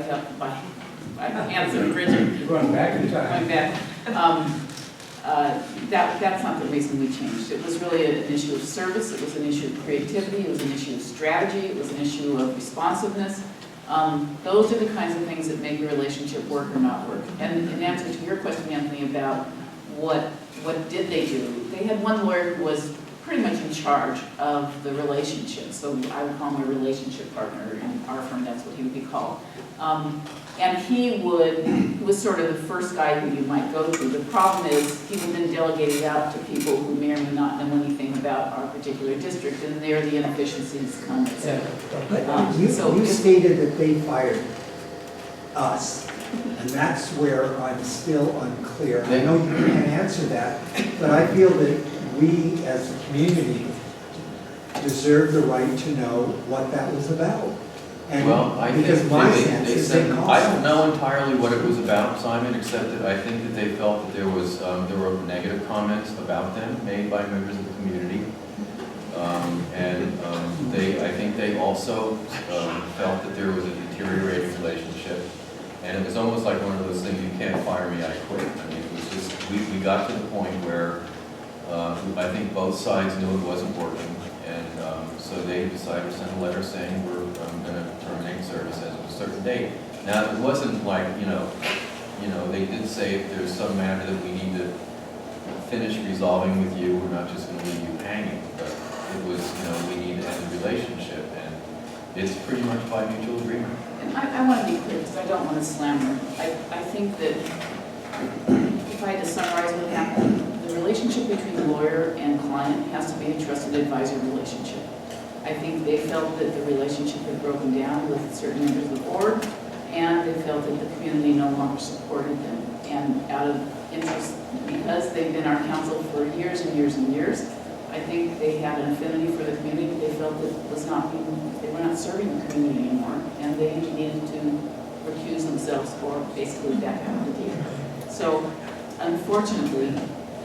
Hanson and Bridget. You're going back in time. Going back. That's not the reason we changed. It was really an issue of service, it was an issue of creativity, it was an issue of strategy, it was an issue of responsiveness. Those are the kinds of things that make a relationship work or not work. And in answer to your question, Anthony, about what did they do, they had one lawyer who was pretty much in charge of the relationship. So I would call him a relationship partner. In our firm, that's what he would be called. And he was sort of the first guy who you might go to. The problem is he would then delegate it out to people who may or may not know anything about our particular district, and there the inefficiencies come, et cetera. You stated that they fired us, and that's where I'm still unclear. I know you can't answer that, but I feel that we as a community deserve the right to know what that was about. And well, I think they said, I don't know entirely what it was about, Simon, except that I think that they felt that there were negative comments about them made by members of the community. I think they also felt that there was a deteriorating relationship. And it was almost like one of those things, you can't fire me, I quit. I mean, it was just, we got to the point where I think both sides knew it wasn't working. And so they decided to send a letter saying we're going to terminate service as of a certain date. Now, it wasn't like, they did say if there's some matter that we need to finish resolving with you, we're not just going to leave you hanging. But it was, we need to end the relationship. And it's pretty much by mutual agreement. And I want to be clear, because I don't want to slam her. I think that if I had to summarize what happened, the relationship between the lawyer and client has to be a trusted advisor relationship. I think they felt that the relationship had broken down with certain members of the board, and they felt that the community no longer supported them. And out of interest, because they've been our counsel for years and years and years, I think they had an affinity for the community. They felt that they were not serving the community anymore, and they needed to recuse themselves or basically back out of the deal. So, unfortunately,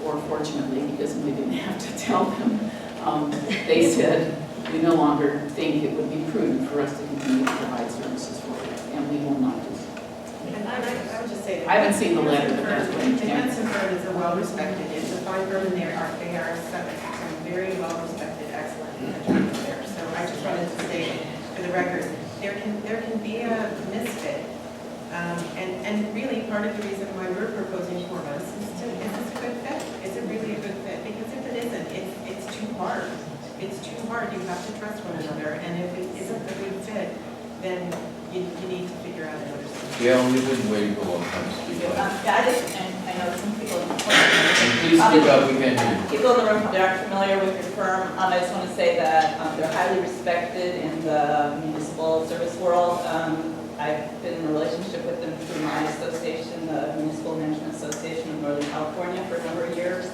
or fortunately, because we didn't have to tell them, they said, we no longer think it would be prudent for us to continue to provide services for you, and we will not do so. And I would just say, I haven't seen the letter, but that's what the Hanson firm is a well-respected fine firm, and they are some very well-respected, excellent attorneys there. So I just wanted to say, for the record, there can be a misfit. And really, part of the reason why we're proposing 4 months is this a good fit? Is it really a good fit? Because if it isn't, it's too hard. It's too hard. You have to trust one another. And if it isn't a good fit, then you need to figure out another solution. Yeah, we've been waiting for a long time to speak up. I know some people in the And please speak up, we can't hear you. people in the room probably aren't familiar with your firm. I just want to say that they're highly respected in the municipal service world. I've been in a relationship with them through my association, the Municipal Management Association of Northern California, for a number of years.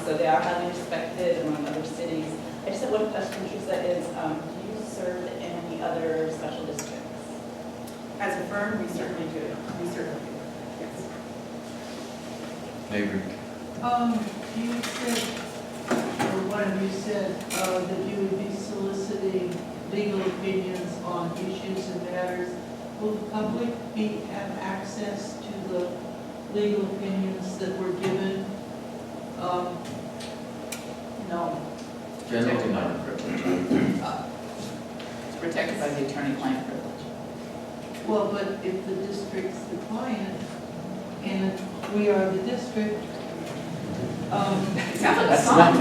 So they are highly respected among other cities. I just have one question, Teresa, is do you serve any other special districts? As a firm, we certainly do. We certainly do. Yes. Neighbor. You said, or one of you said, that you would be soliciting legal opinions on issues and matters. Will the public have access to the legal opinions that were given? No. Generally not privileged. It's protected by the attorney-client privilege. Well, but if the district's the client and we are the district, It sounds like a song.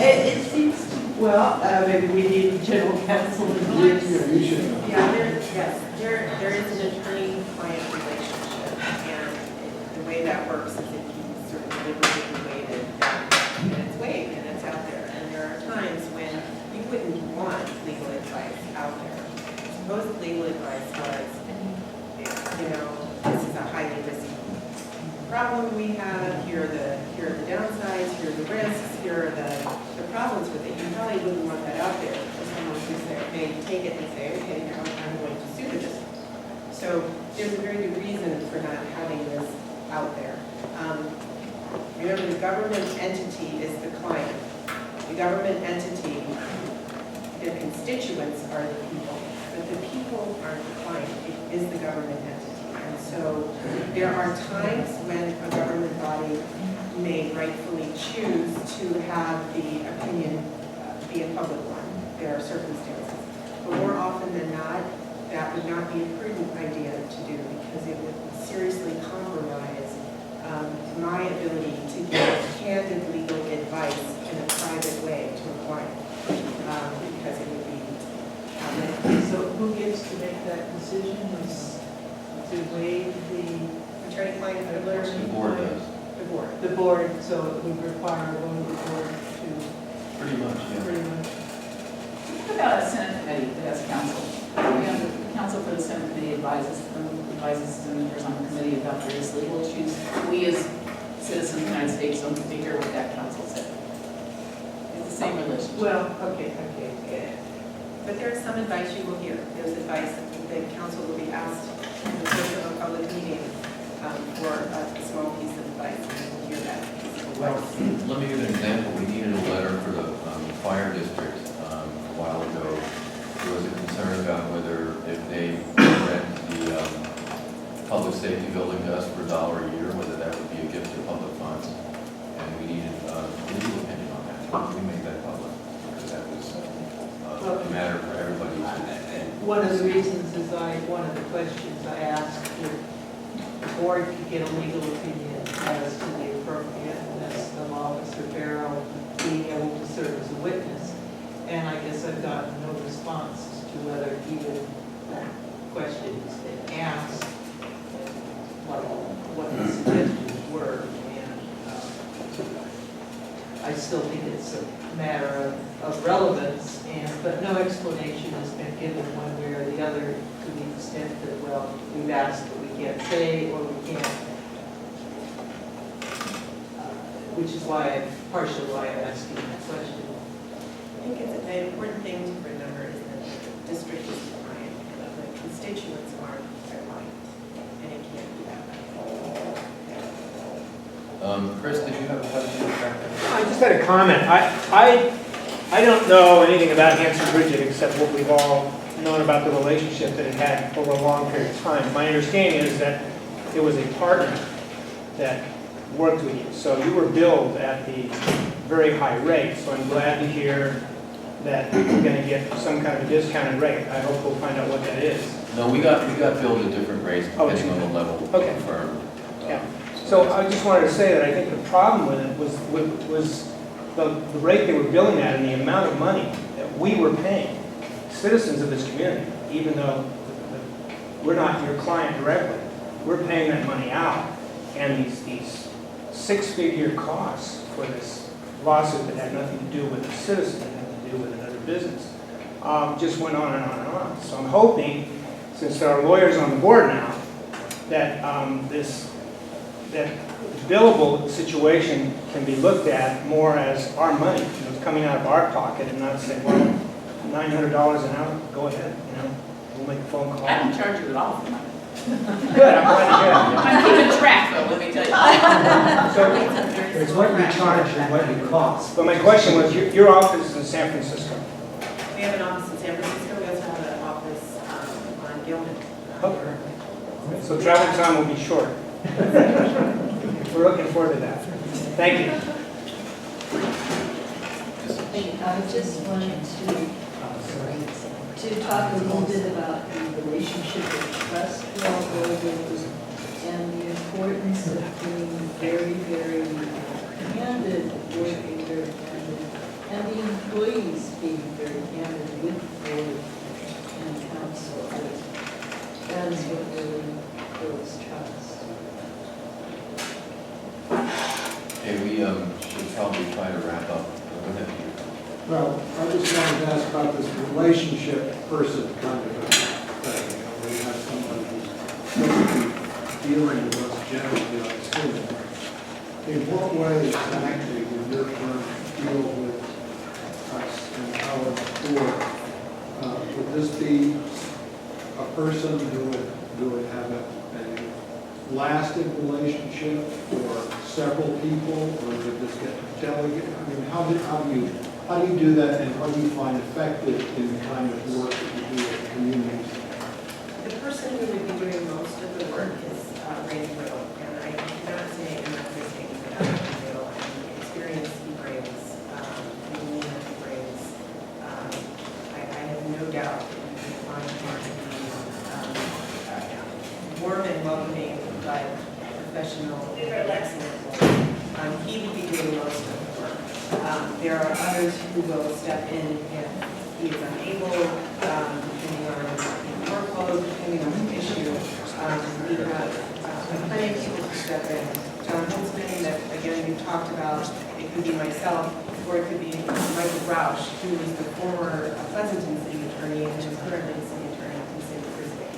it seems, well, maybe we need general counsel and police. You should know. Yeah, there is an attorney-client relationship, and the way that works is if you sort of deliberately waited, and it's waived, and it's out there. And there are times when you wouldn't want legal advice out there. Suppose legal advice was, this is a highly risky problem we have, here are the downsides, here are the risks, here are the problems with it. You probably wouldn't want that out there for someone who may take it and say, okay, now I'm going to sue the district. So there's a very good reason for not having this out there. Remember, the government entity is the client. The government entity, their constituents are the people, but the people aren't the client. It is the government entity. And so there are times when a government body may rightfully choose to have the opinion be a public one. There are circumstances. But more often than not, that would not be a prudent idea to do because it would seriously compromise my ability to give candid legal advice in a private way to a client because it would be So who gets to make that decision is to waive the attorney-client privilege? The board does. The board. The board, so it would require one of the board to Pretty much, yeah. pretty much. What about a Senate committee that has counsel? The counsel for the Senate committee advises senators on the committee about various legal issues. We as citizens of the United States don't get to hear what that counsel said. It's the same relationship. Well, okay. But there is some advice you will hear. There's advice that the council will be asked in the course of a public meeting for a small piece of advice, and you will hear that piece of Well, advice. let me give an example. We needed a letter for the fire district a while ago. There was a concern about whether if they rent the public safety building to us for $1 a year, whether that would be a gift to public funds. And we needed a legal opinion on that. We made that public because that was a matter for everybody. One of the reasons is one of the questions I asked, if the board could get a legal opinion as to the appropriateness of Officer Barrow being able to serve as a witness. And I guess I've gotten no response as to whether even that question has been asked, what the suggestions were. And I still think it's a matter of relevance, but no explanation has been given one way or the other to the extent that, well, we've asked but we can't say, or we can't, which is partially why I'm asking that question. I think it's an important thing to remember is that the district is the client, and the constituents aren't their client, and it can't be that way. Chris, did you have a question? I just had a comment. I don't know anything about Hanson Bridget except what we've all known about the relationship that it had over a long period of time. My understanding is that it was a partner that worked with you. So you were billed at the very high rate, so I'm glad to hear that we're going to get some kind of discounted rate. I hope we'll find out what that is. No, we got billed at different rates depending on the level of Okay. the firm. Yeah. So I just wanted to say that I think the problem with it was the rate they were billing at and the amount of money that we were paying citizens of this community, even though we're not your client directly. We're paying that money out, and these six-figure costs for this lawsuit that had nothing to do with a citizen, that had to do with another business, just went on and on and on. So I'm hoping, since there are lawyers on the board now, that that billable situation can be looked at more as our money, it's coming out of our pocket, and not say, well, $900 an hour, go ahead, we'll make a phone call. I don't charge you at all for mine. Good, I'm glad to hear that. I'm keeping track though, let me tell you. It's what you charge and what you cost. But my question was, your office is in San Francisco. We have an office in San Francisco, we also have an office on Gilman. Okay. So travel time will be short. We're looking forward to that. Thank you. I just wanted to talk a little bit about the relationship of trust with all builders and the importance of being very, very candid, working very candid, and the employees being very candid with the board and council. That is what really builds trust. Okay, we should probably try to wrap up. Go ahead, Peter. Well, I just wanted to ask about this relationship person kind of a thing. We have somebody who's supposed to be dealing with us generally on student. In what way exactly would your firm deal with us and our board? Would this be a person who would have a lasting relationship for several people, or would this get delegated? I mean, how do you do that, and what do you find effective in the kind of work that you do with communities? The person who would be doing most of the work is Randy Riddle, and I cannot say enough good things about Randy Riddle and the experience he brings, the meaning that he brings. I have no doubt that you can find him to be warm and welcoming, but professional, excellent. He would be doing most of the work. There are others who will step in if he is unable, depending on workload, depending on the issue. We have plenty of people to step in. John Holtzman, that again you talked about, it could be myself, or it could be Michael Roush, who is the former Pleasanton city attorney and is currently the city attorney in St. Elizabeth.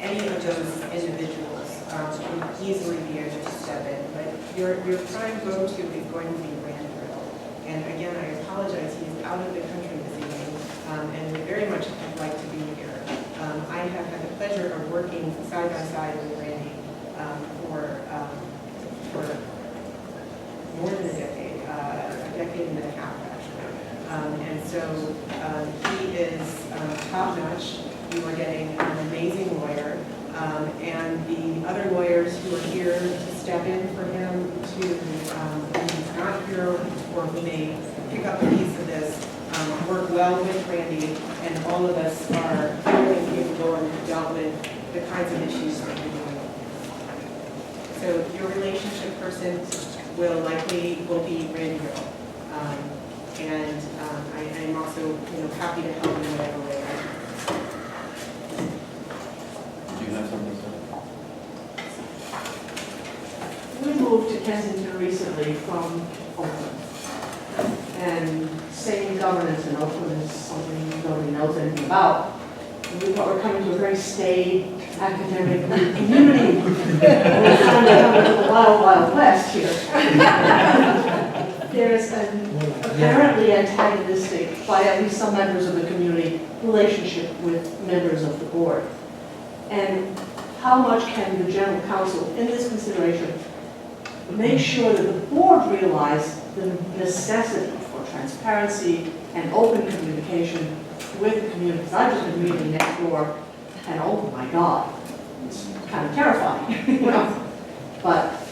Any of those individuals would easily be able to step in, but your prime go-to is going to be Randy Riddle. And again, I apologize, he's out of the country this evening, and would very much like to be here. I have had the pleasure of working side by side with Randy for more than a decade and a half actually. And so he is top-notch. You are getting an amazing lawyer, and the other lawyers who are here to step in for him when he's not here, or who may pick up a piece of this, work well with Randy, and all of us are very capable and have dealt with the kinds of issues that we're dealing with. So your relationship person will be Randy Riddle. And I am also happy to help in whatever way I can. Do you have something to say? We moved to Kensington recently from Oakland. And same governance in Oakland is something nobody knows anything about. And we thought we were coming to a very staid academic community. And we're trying to come to the wild, wild west here. There's an apparently antagonistic, by at least some members of the community, relationship with members of the board. And how much can the general counsel, in this consideration, make sure that the board realize the necessity for transparency and open communication with the community? Because I've just been reading next door, and oh my God, it's kind of terrifying, But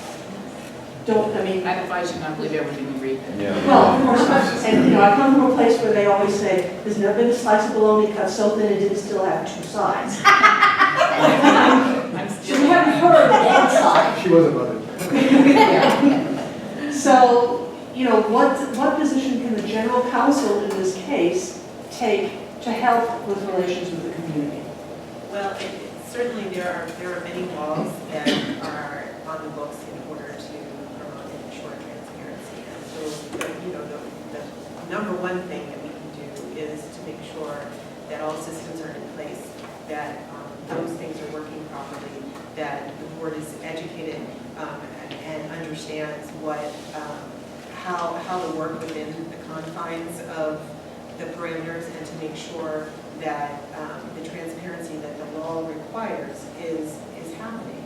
don't, I mean, I advise you not to believe everything you read. well, and, I come from a place where they always say, there's never been a slice of bologna cut so thin it didn't still have two sides. So we haven't heard that side. She was a mother. So, what position can the general counsel in this case take to help with relations with the community? Well, certainly there are many laws that are on the books in order to promote and ensure transparency. And so, the number one thing that we can do is to make sure that all systems are in place, that those things are working properly, that the board is educated and understands how to work within the confines of the parameters, and to make sure that the transparency that the law requires is happening.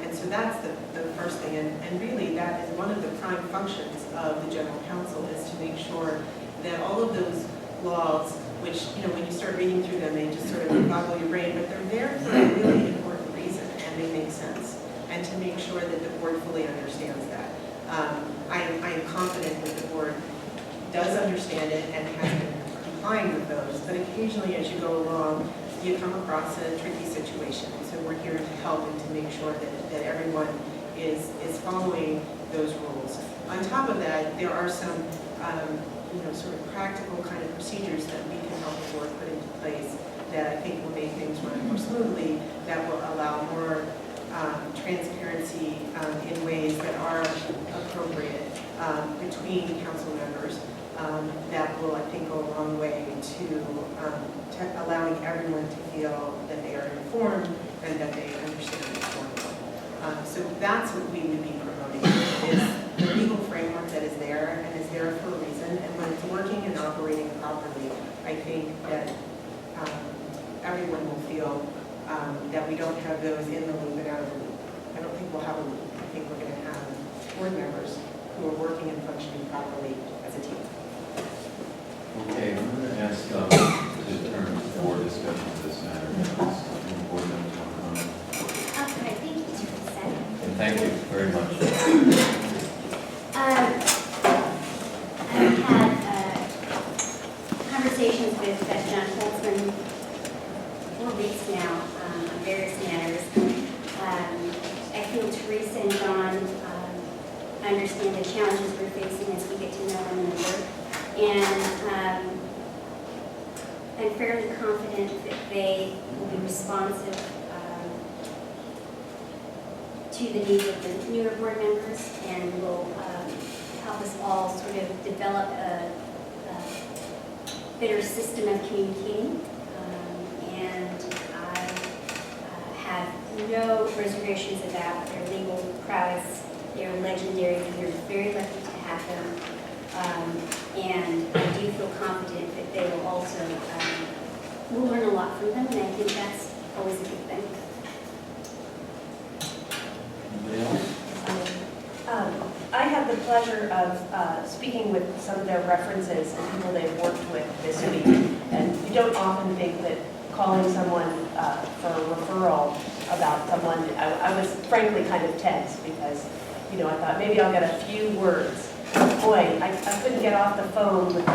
And so that's the first thing, and really that is one of the prime functions of the general counsel, is to make sure that all of those laws, which, when you start reading through them, they just sort of boggle your brain, but they're there for a really important reason, and they make sense, and to make sure that the board fully understands that. I am confident that the board does understand it and has been complying with those, but occasionally as you go along, you come across a tricky situation. So we're here to help and to make sure that everyone is following those rules. On top of that, there are some sort of practical kind of procedures that we can help the board put into place that I think will make things run more smoothly, that will allow more transparency in ways that are appropriate between council members. That will, I think, go a long way to allowing everyone to feel that they are informed and that they understand the formula. So that's what we would be promoting, is the legal framework that is there and is there for a reason. And when it's working and operating properly, I think that everyone will feel that we don't have those in the loop and out of the loop. I don't think we'll have a loop. I think we're going to have board members who are working and functioning properly as a team. Okay, I'm going to ask to turn to board discussion of this matter. Any board members want to comment? Okay, thank you, Mr. President. And thank you very much. I've had conversations with John Holtzman 4 weeks now on various matters. I feel Teresa and John understand the challenges we're facing as we get to know one another. And I'm fairly confident that they will be responsive to the needs of the newer board members, and will help us all sort of develop a better system of communicating. And I have no reservations about their legal prowess. They're legendary. We're very lucky to have them. And I do feel confident that they will also, we'll learn a lot from them, and I think that's always a good thing. Anybody else? I had the pleasure of speaking with some of their references and people they've worked with this week. And you don't often think that calling someone for a referral about someone, I was frankly kind of tense because, I thought maybe I'll get a few words. Boy, I couldn't get off the phone with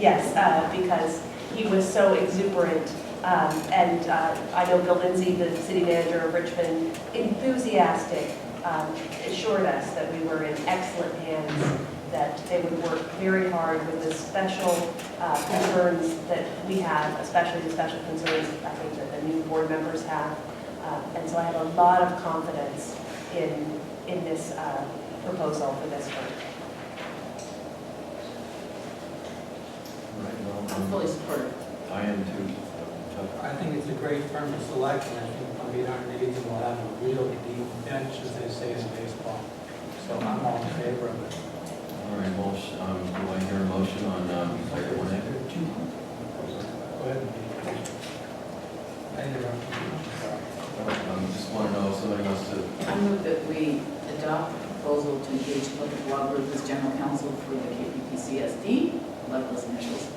yes, because he was so exuberant. And I know Bill Lindsay, the city manager of Richmond, enthusiastic, assured us that we were in excellent hands, that they would work very hard with the special concerns that we have, especially the special concerns I think that the new board members have. And so I have a lot of confidence in this proposal for this firm. Right, well, I'm fully supportive. I am too. I think it's a great firm to select, and I think it'll meet our needs, and we'll have a really deep bench, as they say in baseball. So I'm all in favor of it. All right, well, do I hear a motion on item 1A? Go ahead. I interrupted you. Just want to know if somebody wants to. I move that we adopt the proposal to engage public law group as general counsel for the KPPCSD, level initials,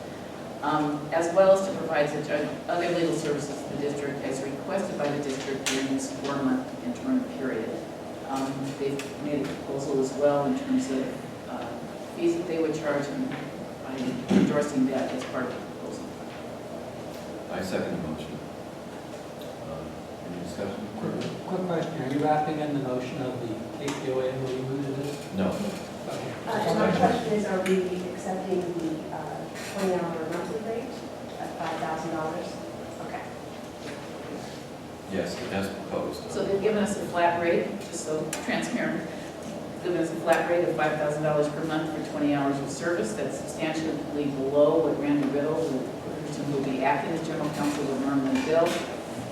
as well as to provide such other legal services to the district as requested by the district during this 4-month interim period. They've made a proposal as well in terms of fees that they would charge, and I'm endorsing that as part of the proposal. I second the motion. Any discussion? Quick question, are you wrapping in the notion of the KPOA MOU to this? No. Okay. My question is, are we accepting the 20-hour monthly rate at $5,000? Okay. Yes, as proposed. So they've given us a flat rate, just so transparent, given us a flat rate of $5,000 per month for 20 hours of service. That's substantially below what Randy Riddle, the person who will be acting as general counsel, would normally bill.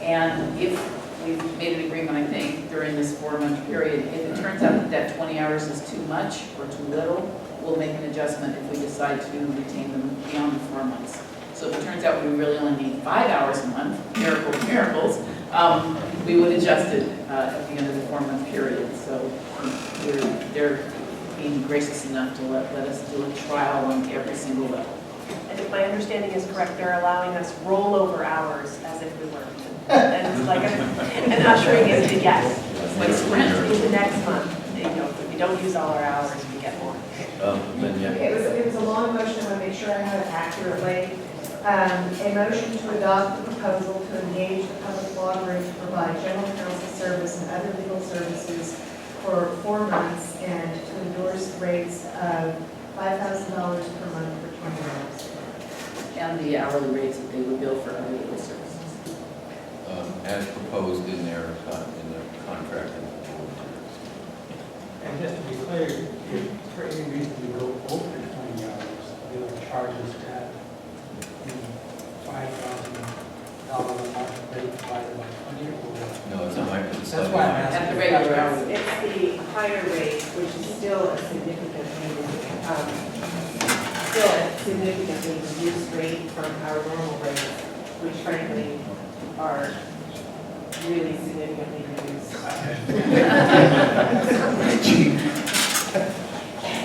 And if we've made an agreement, I think, during this 4-month period, if it turns out that that 20 hours is too much or too little, we'll make an adjustment if we decide to retain them beyond the 4 months. So if it turns out we really only need 5 hours a month, miracle of miracles, we would adjust it at the end of the 4-month period. So they're being gracious enough to let us do a trial on every single level. And if my understanding is correct, they're allowing us rollover hours as if we weren't. And it's like an ushering into yes, like sprint into next month. You know, if we don't use all our hours, we get more. Then, yeah. Okay, it was a long motion, I want to make sure I have it accurately. A motion to adopt the proposal to engage the public law group to provide general counsel service and other legal services for 4 months and to endorse rates of $5,000 per month for 20 hours. And the hourly rates that they would bill for other legal services. As proposed in their contract. And just to be clear, if for any reason we go over 20 hours, they will charge us at $5,000 a month rate divided by 20 or No, it's a higher. That's why I'm asking. At the regular hours. It's the higher rate, which is still a significantly reduced rate from our normal rates, which frankly are really significantly reduced.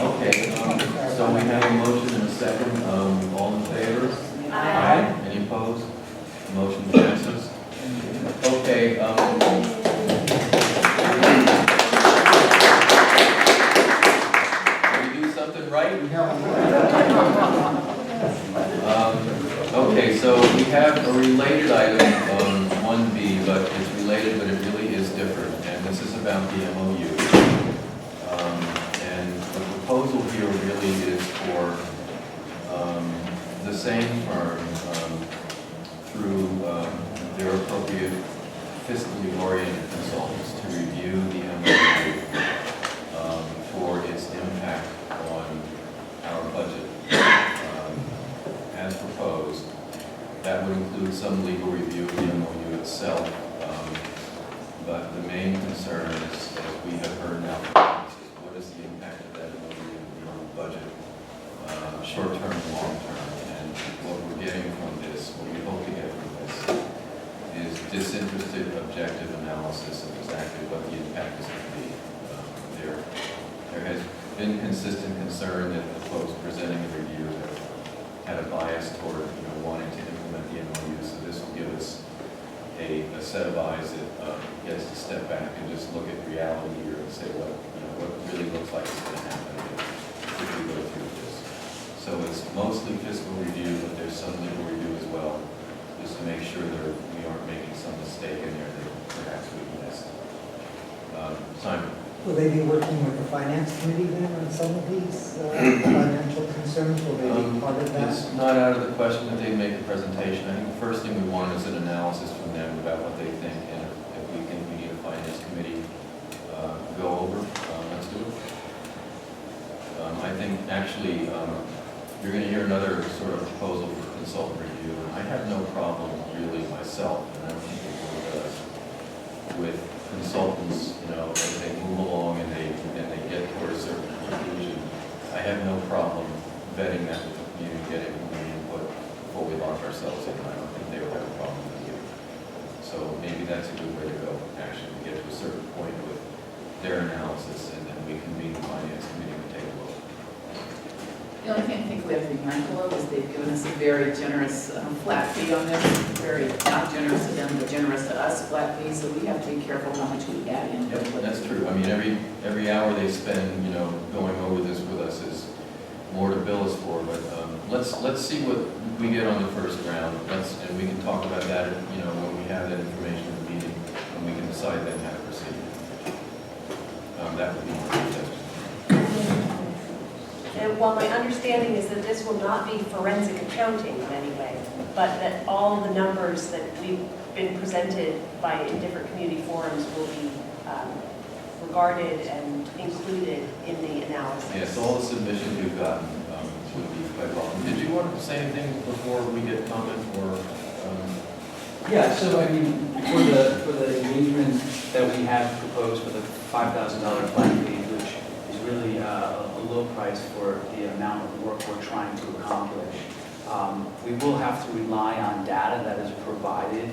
Okay, so we have a motion and a second. All in favor? Aye. Any opposed? Motion passes. Okay. Did we do something right? Okay, so we have a related item, 1B, but it's related, but it really is different, and this is about the MOU. And the proposal here really is for the same firm through their appropriate fiscally oriented consultants to review the MOU for its impact on our budget. As proposed, that would include some legal review of the MOU itself, but the main concern is, as we have heard now, is what is the impact of that MOU on the budget, short-term and long-term, and what we're getting from this, what we hope to get from this, is disinterested, objective analysis of exactly what the impact is going to be. There has been consistent concern that the folks presenting the review have had a bias toward wanting to implement the MOU, so this will give us a set of eyes that gets to step back and just look at reality here and say what really looks like it's going to happen if we go through this. So it's mostly fiscal review, but there's some legal review as well, just to make sure that we aren't making some mistake in there that perhaps we missed. Simon. Will they be working with the finance committee then on some of these financial concerns? Will they be part of that? It's not out of the question that they make a presentation. I think the first thing we want is an analysis from them about what they think, and if we think we need a finance committee go over, let's do it. I think actually you're going to hear another sort of proposal for consultant review. I have no problem really myself, and I don't think the board does, with consultants, as they move along and they get toward a certain conclusion. I have no problem vetting that with the community, getting community input before we lock ourselves in. I don't think they would have a problem with you. So maybe that's a good way to go, actually, to get to a certain point with their analysis, and then we convene the finance committee and take a look. The The only thing I think we have to be mindful of is they've given us a very generous flat fee on this, very not generous to them, but generous to us, flat fee, so we have to be careful how much we add in. Yep, that's true. I mean, every hour they spend, you know, going over this with us is more to bill us for, but let's see what we get on the first round. And we can talk about that, you know, when we have that information at the meeting, and we can decide then how to proceed. That would be my suggestion. And while my understanding is that this will not be forensic accounting in any way, but that all the numbers that we've been presented by in different community forums will be regarded and included in the analysis. Yes, all the submissions we've gotten would be quite welcome. Did you want to say anything before we get comment or? Yeah, so I mean, for the engagement that we have proposed for the $5,000 flat fee, which is really a low price for the amount of work we're trying to accomplish, we will have to rely on data that is provided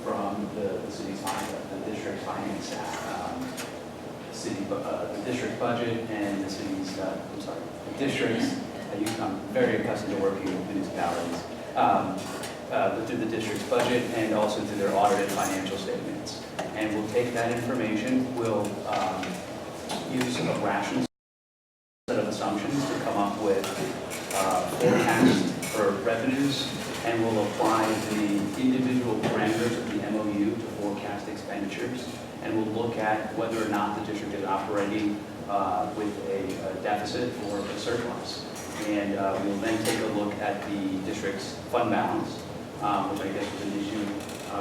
from the city's the district's finance staff, the district budget and the city's, the districts. I'm very accustomed to working with municipalities. Through the district's budget and also through their audited financial statements. And we'll take that information, we'll use a rational set of assumptions to come up with forecasts for revenues, and we'll apply the individual parameters of the MOU to forecast expenditures, and we'll look at whether or not the district is operating with a deficit or a surplus. And we'll then take a look at the district's fund balance, which I guess was an issue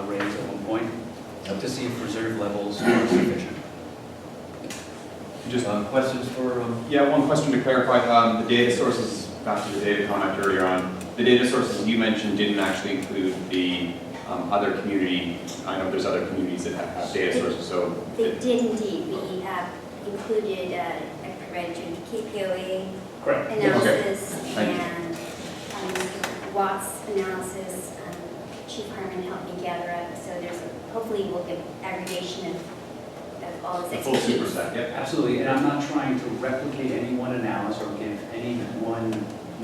raised at one point, to see if reserve levels are sufficient. Just questions for? Yeah, one question to clarify. The data sources, back to the data comment earlier on, the data sources you mentioned didn't actually include the other community. I know there's other communities that have data sources, so. They did indeed. We have included, I provided you the KPOA Correct. analysis Okay. and Watts analysis. Chief Harmon helped me gather up, so hopefully we'll get aggregation of all this The full expertise. super set, yep. Absolutely, and I'm not trying to replicate any one analysis or give any one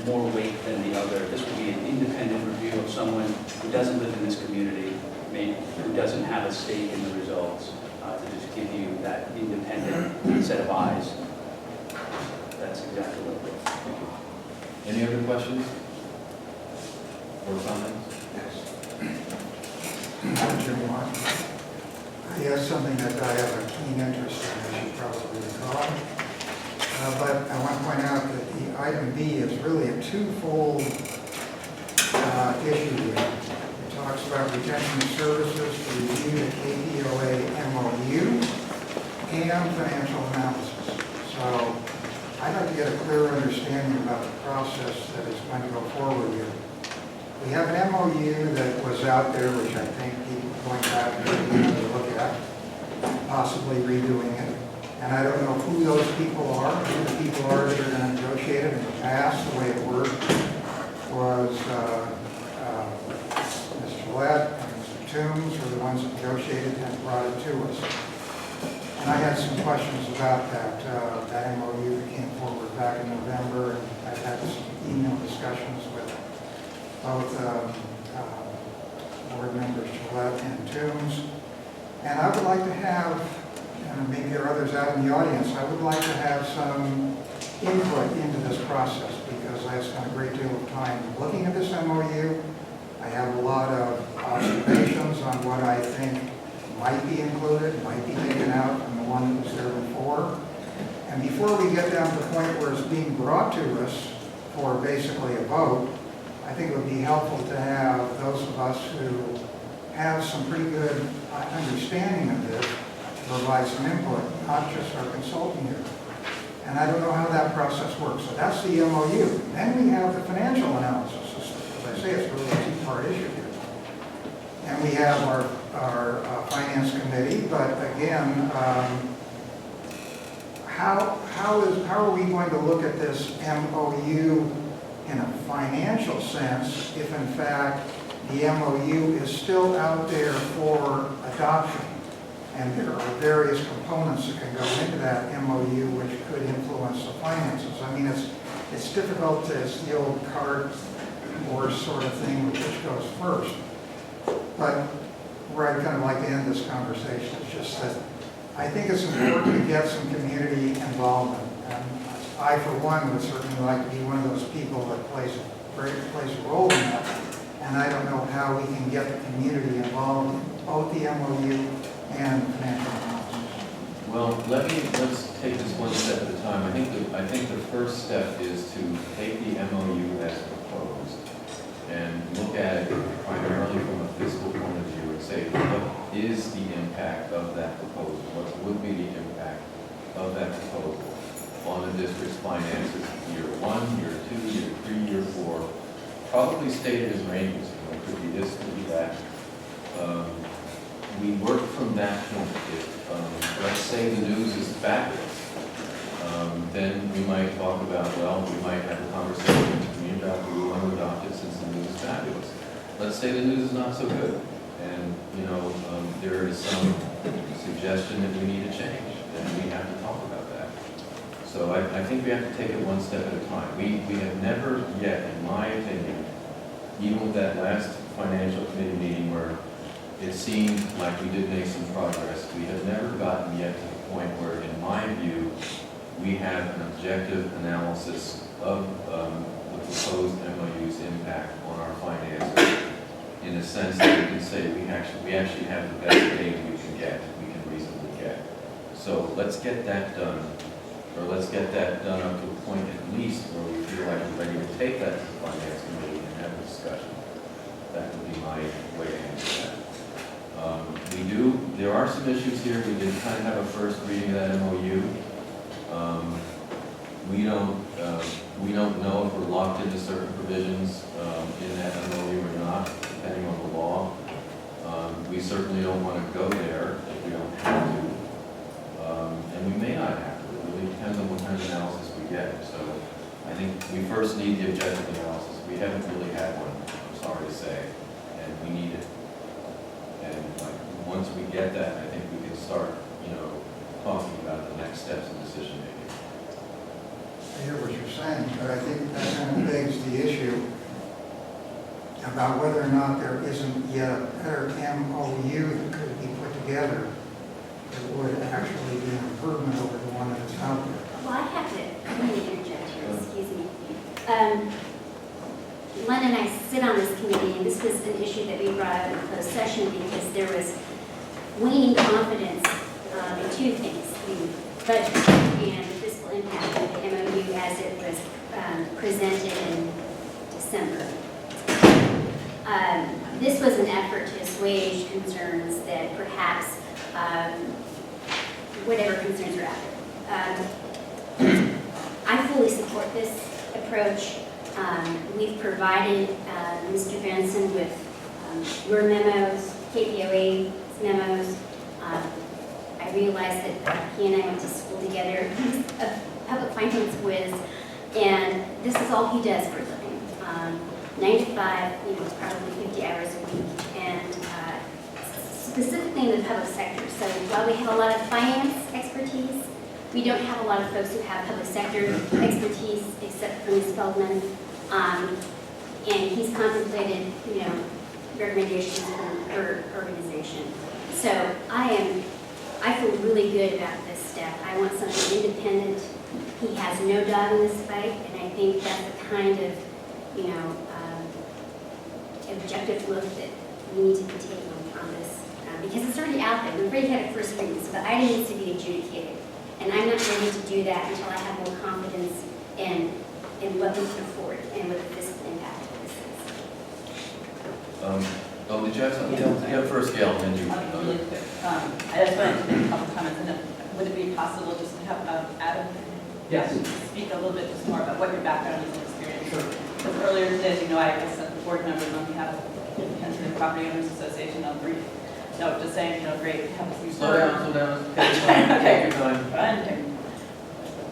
more weight than the other. This will be an independent review of someone who doesn't live in this community, who doesn't have a stake in the results, to just give you that independent set of eyes. That's exactly what it is. Thank you. Any other questions or comments? Yes. Jim Watt. I have something that I have a keen interest in, as you probably recall. But I want to point out that the item B is really a twofold issue here. It talks about retention of services to review the KPOA MOU and financial analysis. So I'd like to get a clearer understanding about the process that is going to go forward here. We have an MOU that was out there, which I think people are going back and look at, possibly redoing it. And I don't know who those people are, who the people are that are going to negotiate it. In the past, the way it worked was Ms. Gillette and Mr. Toombs were the ones that negotiated and brought it to us. And I had some questions about that MOU that came forward back in November, and I've had some email discussions with both board members Gillette and Toombs. And I would like to have, and maybe there are others out in the audience, I would like to have some input into this process because I have spent a great deal of time looking at this MOU. I have a lot of observations on what I think might be included, might be taken out from the one that was there before. And before we get down to the point where it's being brought to us for basically a vote, I think it would be helpful to have those of us who have some pretty good understanding of this provide some input, not just our consultant here. And I don't know how that process works. So that's the MOU. Then we have the financial analysis. As I say, it's really a two-part issue here. And we have our finance committee, but again, how are we going to look at this MOU in a financial sense if in fact the MOU is still out there for adoption and there are various components that can go into that MOU which could influence the finances? I mean, it's difficult to, it's the old cart horse sort of thing, which goes first. But where I'd kind of like to end this conversation is just that I think it's important to get some community involvement. And I, for one, would certainly like to be one of those people that plays a role in that. And I don't know how we can get the community involved in both the MOU and financial analysis. Well, let's take this one step at a time. I think the first step is to take the MOU as proposed and look at it primarily from a fiscal point of view and say, what is the impact of that proposal? What would be the impact of that proposal on the district's finances year 1, year 2, year 3, year 4? Probably stated as ranges. It could be this, could be that. We work from that point. If, let's say the news is fabulous, then we might talk about, well, we might have a conversation with the community about we want to adopt it since the news is fabulous. Let's say the news is not so good, and there is some suggestion that we need a change, then we have to talk about that. So I think we have to take it one step at a time. We have never yet, in my opinion, even with that last financial committee meeting where it seemed like we did make some progress, we have never gotten yet to the point where, in my view, we have an objective analysis of the proposed MOU's impact on our finances, in the sense that we can say we actually have the best data we can reasonably get. So let's get that done, or let's get that done up to a point at least where we feel like we're ready to take that to the finance committee and have a discussion. That would be my way to answer that. There are some issues here. We did kind of have a first reading of that MOU. We don't know if we're locked into certain provisions in that MOU or not, depending on the law. We certainly don't want to go there if we don't have to. And we may not have to. It really depends on what kind of analysis we get. So I think we first need the objective analysis. We haven't really had one, I'm sorry to say, and we need it. And once we get that, I think we can start, talking about the next steps in decision making. I hear what you're saying, but I think that kind of begs the issue about whether or not there isn't yet a better MOU that could be put together that would actually be an improvement over the one that's out there. Well, I have to interject here, excuse me. Len and I sit on this committee, and this was an issue that we brought up in closed session because there was waning confidence in two things: the budget and the fiscal impact of the MOU as it was presented in December. This was an effort to assuage concerns that perhaps whatever concerns are out there. I fully support this approach. We've provided Mr. Benson with your memos, KPOA's memos. I realized that he and I went to school together. He's a public finance whiz, and this is all he does for a living. 9 to 5, it's probably 50 hours a week, and specifically in the public sector. So while we have a lot of finance expertise, we don't have a lot of folks who have public sector expertise, except for Ms. Feldman. And he's contemplated, recommendations from her organization. So I feel really good about this step. I want something independent. He has no dog in this fight, and I think that's the kind of, objective look that we need to be taking on this, because it's already out there. We've already had a first reading, so the item needs to be adjudicated. And I'm not ready to do that until I have more confidence in what we can afford and what the fiscal impact of this is. Did you have something? Yeah, first, Gail, and then you. Really quick. I just wanted to make a couple comments, and then would it be possible just to have Adam speak a little bit just more about what your background is and experience? Because earlier today, as you know, I sent the board members on behalf of the Kensington Property Owners Association a brief note just saying, great, have a few. Slow down. Okay. Take your time. Fine.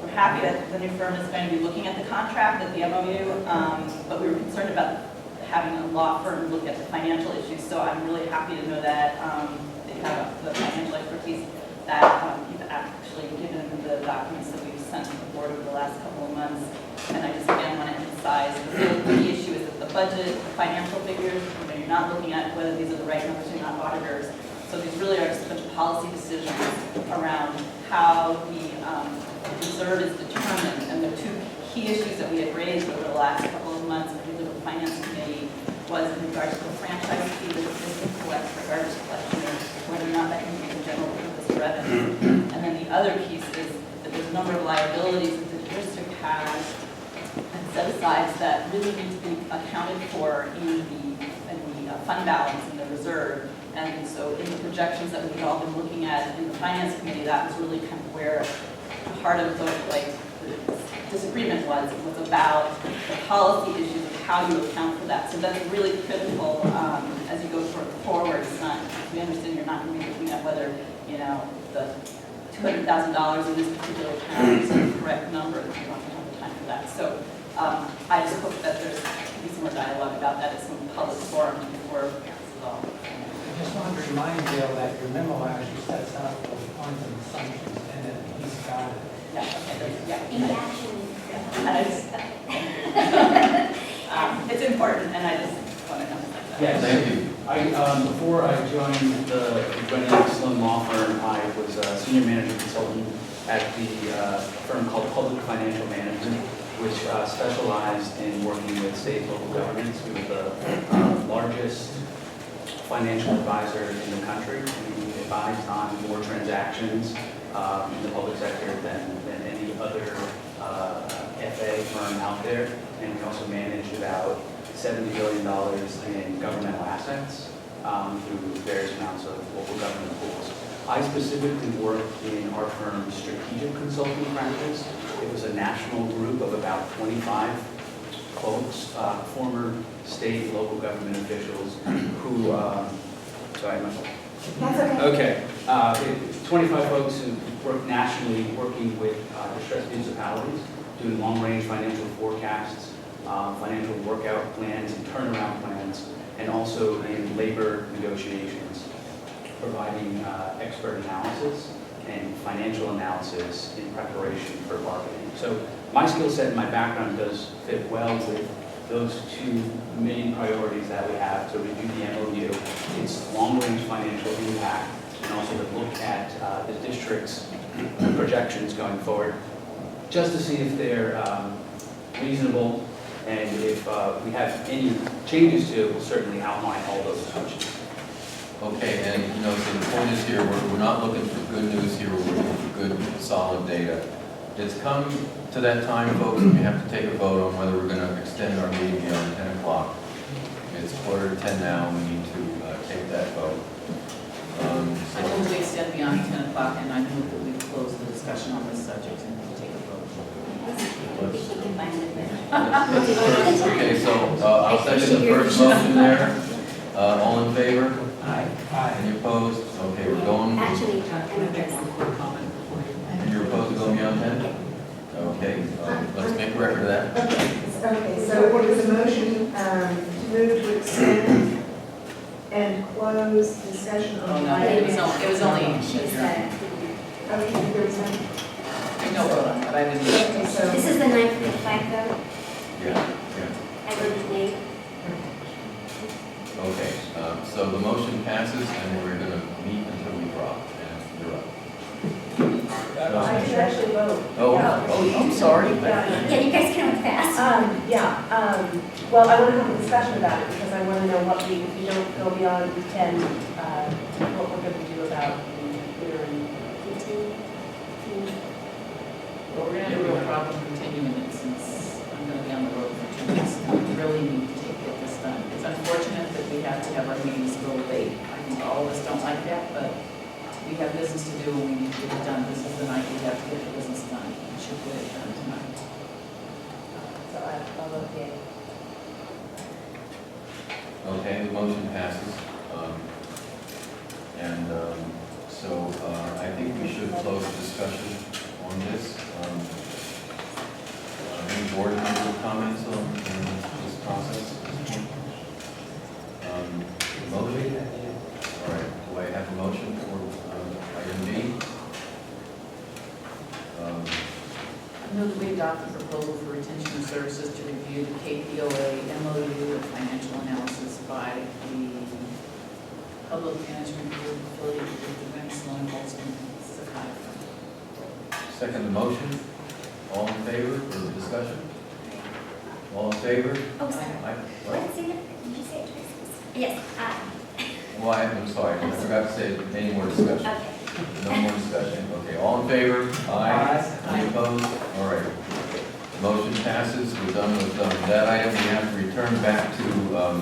We're happy that the new firm is going to be looking at the contract, at the MOU, but we were concerned about having a law firm look at the financial issues. So I'm really happy to know that they have the financial expertise, that you've actually given the documents that we've sent to the board over the last couple of months. And I just again want to emphasize the key issue is that the budget, the financial figures, you're not looking at whether these are the right numbers, you're not auditors. So these really are just a bunch of policy decisions around how the reserve is determined. And the two key issues that we had raised over the last couple of months, particularly with the finance committee, was in regards to the franchise fee that the district collects for garbage collection, whether or not that can be the general purpose revenue. And then the other piece is that there's a number of liabilities that the district has and set-asides that really need to be accounted for in the fund balance in the reserve. And so in the projections that we've all been looking at in the finance committee, that was really kind of where the heart of the disagreement was. It was about the policy issues of how you account for that. So that's really critical as you go forward. It's not, we understand you're not going to be looking at whether, you know, the $200,000 in this particular account is the correct number if you want to have the time for that. So I just hope that there's be some more dialogue about that at some public forum before this is all. I just wanted to remind Dale that your memo actually sets out the points and assumptions, and that he's got it. Yeah, okay, yeah. In action. And I just, it's important, and I just want to emphasize that. Yes, thank you. Before I joined the Brennan Sloan Law Firm, I was a senior manager consultant at the firm called Public Financial Management, which specialized in working with state and local governments. We were the largest financial advisor in the country. We advised on more transactions in the public sector than any other FA firm out there. And we also managed about $70 billion in governmental assets through various amounts of local government pools. I specifically worked in our firm's strategic consulting practice. It was a national group of about 25 folks, former state and local government officials who, sorry, That's okay. Okay, 25 folks who work nationally working with distressed municipalities, doing long-range financial forecasts, financial workout plans and turnaround plans, and also in labor negotiations, providing expert analysis and financial analysis in preparation for bargaining. So my skill set and my background does fit well with those two main priorities that we have to review the MOU. It's long-range financial impact, and also to look at the district's projections going forward, just to see if they're reasonable, and if we have any changes to it, we'll certainly outline all those assumptions. Okay, and you know, so the point is here, we're not looking for good news here, we're looking for good, solid data. It's come to that time, folks, we have to take a vote on whether we're going to extend our meeting beyond 10 o'clock. It's 9:45 now, we need to take that vote. I move we extend beyond 10 o'clock, and I move that we close the discussion on this subject and we'll take a vote. Okay, so I'll second the first motion there. All in favor? Aye. Any opposed? Okay, we're going. Actually, You're opposed to going beyond 10? Okay, let's make record of that. Okay, so there was a motion to move to extend and close discussion on. No, it was only. she said. Okay, there was no. No vote on it, but I was. Okay, so. This is the 9:45 vote. Yeah. I voted nay. Okay, so the motion passes and we're going to meet until we drop, and you're up. I should actually vote. Oh, Yeah. I'm sorry. Yeah, you guys can look fast. Well, I want to have a discussion about it because I want to know what we, if we don't go beyond 10, what we're going to do about clearing. Well, we're going to have a real problem continuing it since I'm going to be on the road for 2 weeks. We really need to get this done. It's unfortunate that we have to have our meetings a little late. I think all of us don't like that, but we have business to do and we need to get it done. This is the night we have to get the business done. We should get it done tonight. So I'll vote yea. Okay, the motion passes. So I think we should close the discussion on this. Any board member comments on this process? Motivated? All right, do I have a motion for item B? adopt the proposal for retention of services to review the KPOA MOU and financial analysis by the Public Management Group affiliated with the Rensselaer and Holston Sakai firm. Second the motion. All in favor for the discussion? All in favor? Oh, sorry. Aye. What, say that? Did you say it twice? Yes, Well, I'm sorry, I forgot to say any more discussion. okay. No more discussion, okay, all in favor? Aye. Any opposed? All right. Motion passes, we're done with that item, we have to return back to,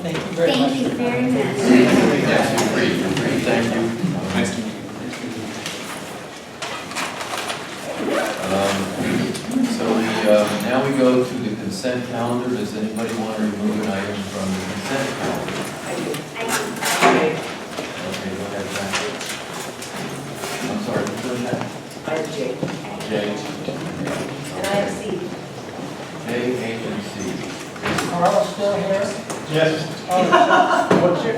Thank you very much. Thank you very much. yes, you're free, thank you. Nice to meet you. Now we go to the consent calendar, does anybody want to remove an item from the consent calendar? I do. Okay, go ahead, Zach. I'm sorry, who's doing that? I have J. J. And I have C. J, H, and C. Is Carl still here? Yes.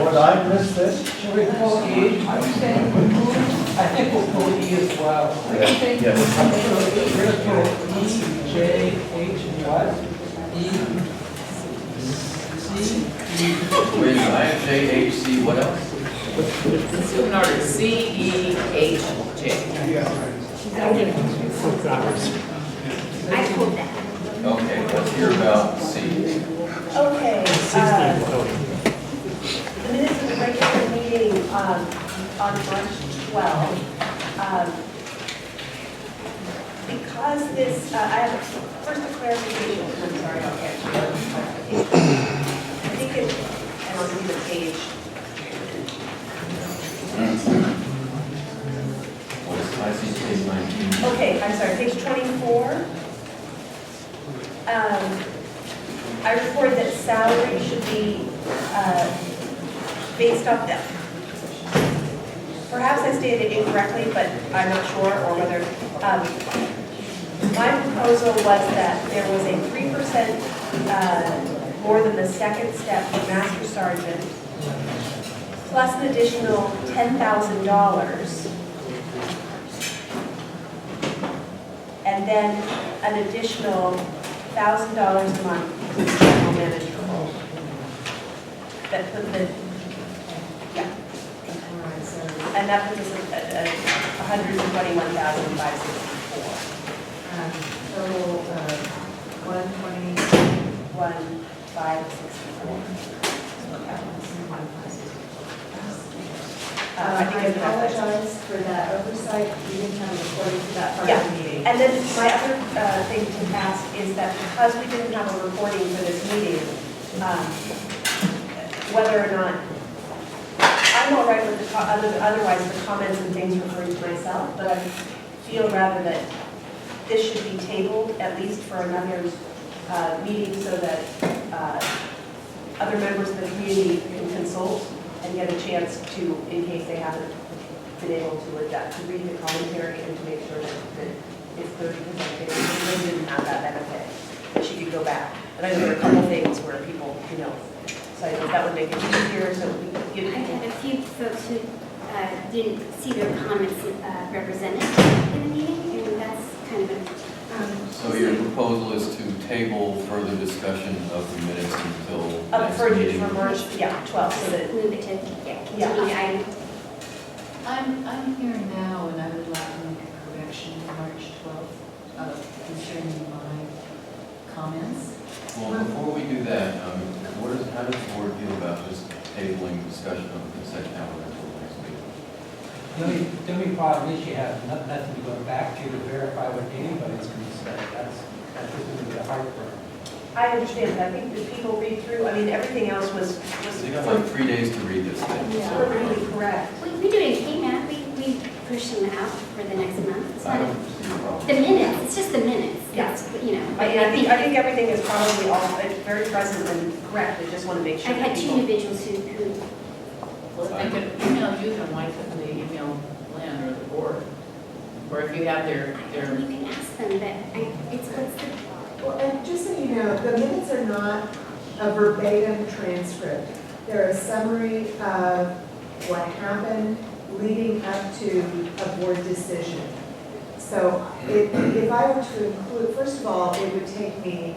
What I missed this? Should we pull E? I think we'll pull E as well. Yes. We're going to pull E, J, H, and what? E, C, E. Wait, I have J, H, C, what else? Let's do an order, C, E, H, J. I pulled that. Okay, let's hear about C. Okay, the minutes of the regular meeting on March 12. Because this, I have first a clarification, I'm sorry about that. I think it, I don't see the page. I see page 19. Okay, I'm sorry, page 24. I reported that salary should be based off that. Perhaps I stated it incorrectly, but I'm not sure, or whether, my proposal was that there was a 3% more than the second step for Master Sergeant, plus an additional $10,000, and then an additional $1,000 a month to the general manager role. That put the, yeah. And that puts us at $121,564. Total 121,564. I apologize for that oversight. We didn't have a recording for that part of the meeting. And then my other thing to ask is that because we didn't have a recording for this meeting, whether or not, I'm all right with the, otherwise the comments and things referring to myself, but I feel rather that this should be tabled at least for another meeting so that other members of the community can consult and get a chance to, in case they haven't been able to adapt, to read the commentary and to make sure that it's clear, because I think Lynn didn't have that benefit, that she could go back. And I know there are a couple things where people, so I think that would make it easier, so we could give I people. had a few folks who didn't see their comments represented in the meeting, and that's kind of a... So your proposal is to table further discussion of the minutes until next For meeting? March, 12, so that. Move it to, continue the item. I'm here now, and I would like to make a correction on March 12th concerning my comments. Well, before we do that, how does the board feel about just tabling discussion of the consent calendar until next meeting? The only problem is you have nothing to go back to verify what anybody's going to say. That's just going to be a hard part. I understand, but I think that people read through, I mean, everything else was. So you got like 3 days to read this thing. Yeah, so- really correct. We do it in KMAP, we push them out for the next month. It's I not don't see a problem. the minutes, it's just the minutes. Yeah. It's, I think everything is probably all very present and correct, I just want to make sure. I've had that two people- individuals who Well, if they could email you, then why couldn't they email Lynn or the board? Or if you have their you can ask them, but it's what's the... Well, and just so you know, the minutes are not a verbatim transcript. They're a summary of what happened leading up to a board decision. So if I were to include, first of all, it would take me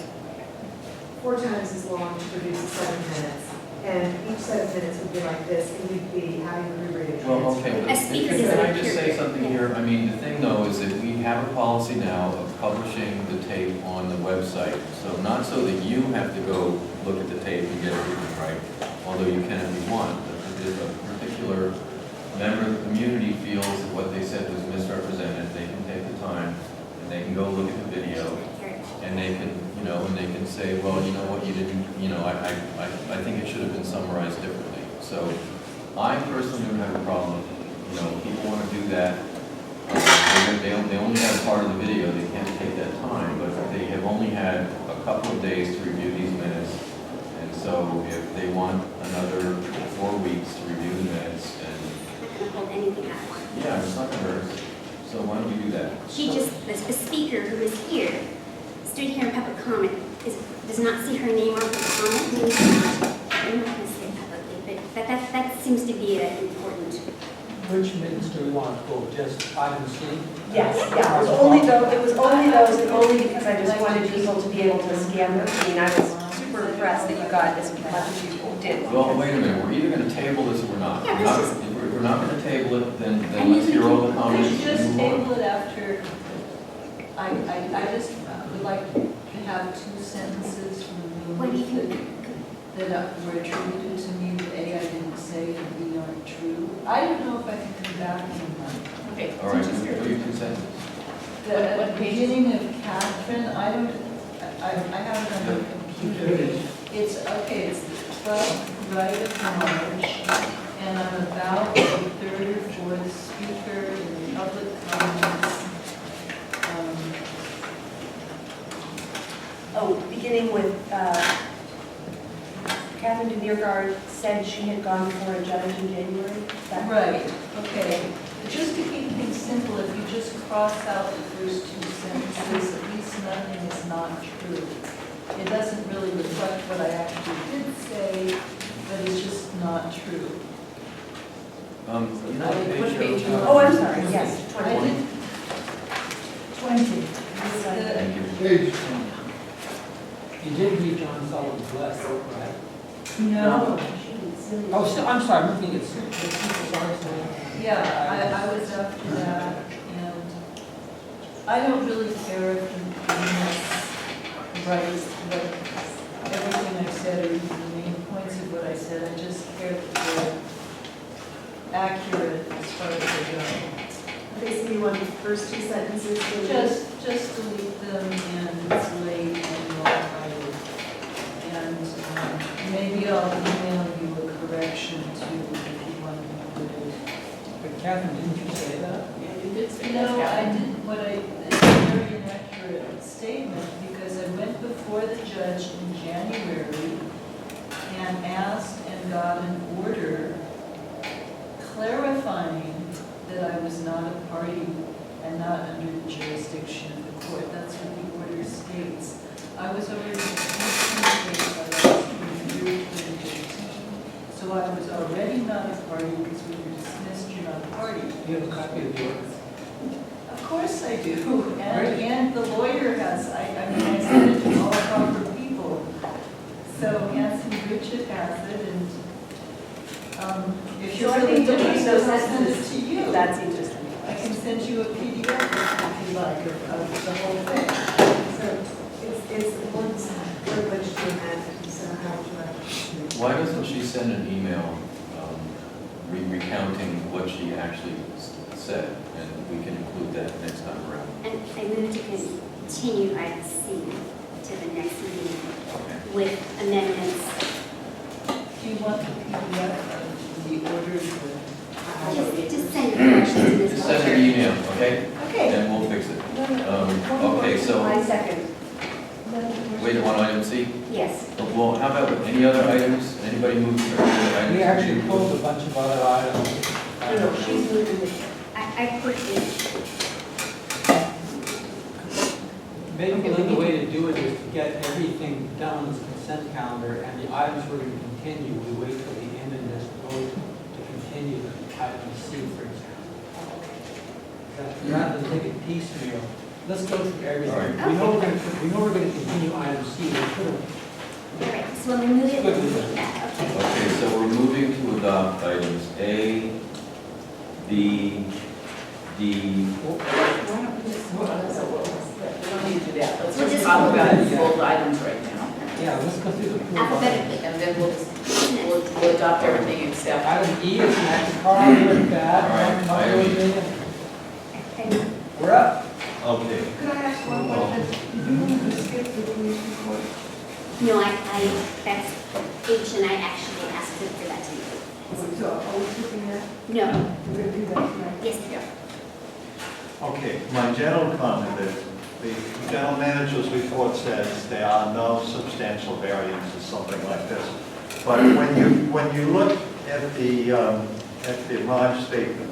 4 times as long to produce a set of minutes. And each set of minutes would be like this, and we'd be having to reread a Well, transcript. okay, but can I just say something here? I mean, the thing though is that we have a policy now of publishing the tape on the website. So not so that you have to go look at the tape and get everything right, although you can if you want. But if a particular member of the community feels that what they said was misrepresented, they can take the time and they can go look at the video and they can, you know, and they can say, well, you know what, you didn't, you know, I think it should have been summarized differently. So I personally don't have a problem, you know, people want to do that. They only have part of the video, they can't take that time, but they have only had a couple of days to review these minutes. And so if they want another 4 weeks to review the minutes and Hold anything up. yeah, it's not gonna hurt. So why don't we do that? The speaker who is here, stood here in public comment, does not see her name on the comment. I'm not going to say it publicly, but that seems to be an important. Which minutes do we want to pull? Just item C? Yes, yeah, it was only those, and only because I just wanted people to be able to scan them. I mean, I was super impressed that you got as much as you did. Well, wait a minute, we're either gonna table this or we're not. Yeah, If we're not gonna table it, then let's hear all the comments. Could you just and move on. table it after, I just would like to have 2 sentences What do you removed think? that were attributed to me that A, I didn't say, and B, aren't true. I don't know if I can come back in a month. Okay. All right, what do you consent? The beginning of Catherine, I have it on the computer. It's, okay, it's the 12th right of March, and I'm about the 3rd or 4th speaker in the public comments. Beginning with, Catherine DeNeergaard said she had gone before a judge in January. Is that Right, okay. Just to keep things simple, if you just cross out the first 2 sentences, at least nothing is not true. It doesn't really reflect what I actually did say, but it's just not true. You know what page you're on? Oh, I'm sorry, yes, I 20. did 20. Thank you. Page You did read John Sullivan's list, right? No. Oh, so, I'm sorry, I'm looking at sorry. Yeah, I was after that, and I don't really care if the minutes writes what everything I said or even the main points of what I said. I just care that they're accurate as far as they go. Okay, so you want the first 2 sentences to Just delete them, and it's late and you're all tired. And maybe I'll email you a correction too if you want to include it. But Catherine, didn't you say that? Yeah, you did say that. No, I didn't, it's a very inaccurate statement because I went before the judge in January and asked and got an order clarifying that I was not a party and not under the jurisdiction of the court. That's what the order states. I was already dismissed from the case by last year, 2015. So I was already not a party because we were dismissed, you're not a party. Do you have a copy of the order? Of course I do, and the lawyer has, I mean, I sent it to all proper people. So Nancy Richard has it, and if you're So I really think delete interested, those I'll send it sentences. to you. That's interesting. I can send you a PDF if you like of the whole thing. So it's the board's privilege to amend, so how would you like to? Why doesn't she send an email recounting what she actually said, and we can include that next time around? And I move to continue item C to the next meeting with amendments. Do you want the PDF of the order? Just send corrections to this. Just send an email, okay? Okay. And we'll fix it. Okay, so, My second. wait, on item C? Yes. Well, how about any other items? Anybody move to any other items? We actually pulled a bunch of other items. No, she's moving it. I put it. Maybe the way to do it is to get everything done on the consent calendar, and the items we're going to continue, we wait till the end of this vote to continue item C, for example. Rather than take a peek piecemeal. Let's go through everything. All right. We know we're gonna continue item C. We could've- All right, so when we move it, we'll move that, okay. Okay, so we're moving to adopt items A, B, D. We don't need to do that. Let's We'll just just talk pull about those. the old items right now. Yeah, let's go through the pool. Alphabetically. And then we'll adopt everything except. Item E is next, Carl, you're bad. All right, Not item E. really. We're up. Okay. Could I ask one question? Did you move to skip the police report? No, that's H, and I actually asked him for that tonight. So are we skipping that? No, We're going to do that tonight? yes, no. Okay, my general comment is, the general manager's report says there are no substantial variances, something like this. But when you look at the March statement,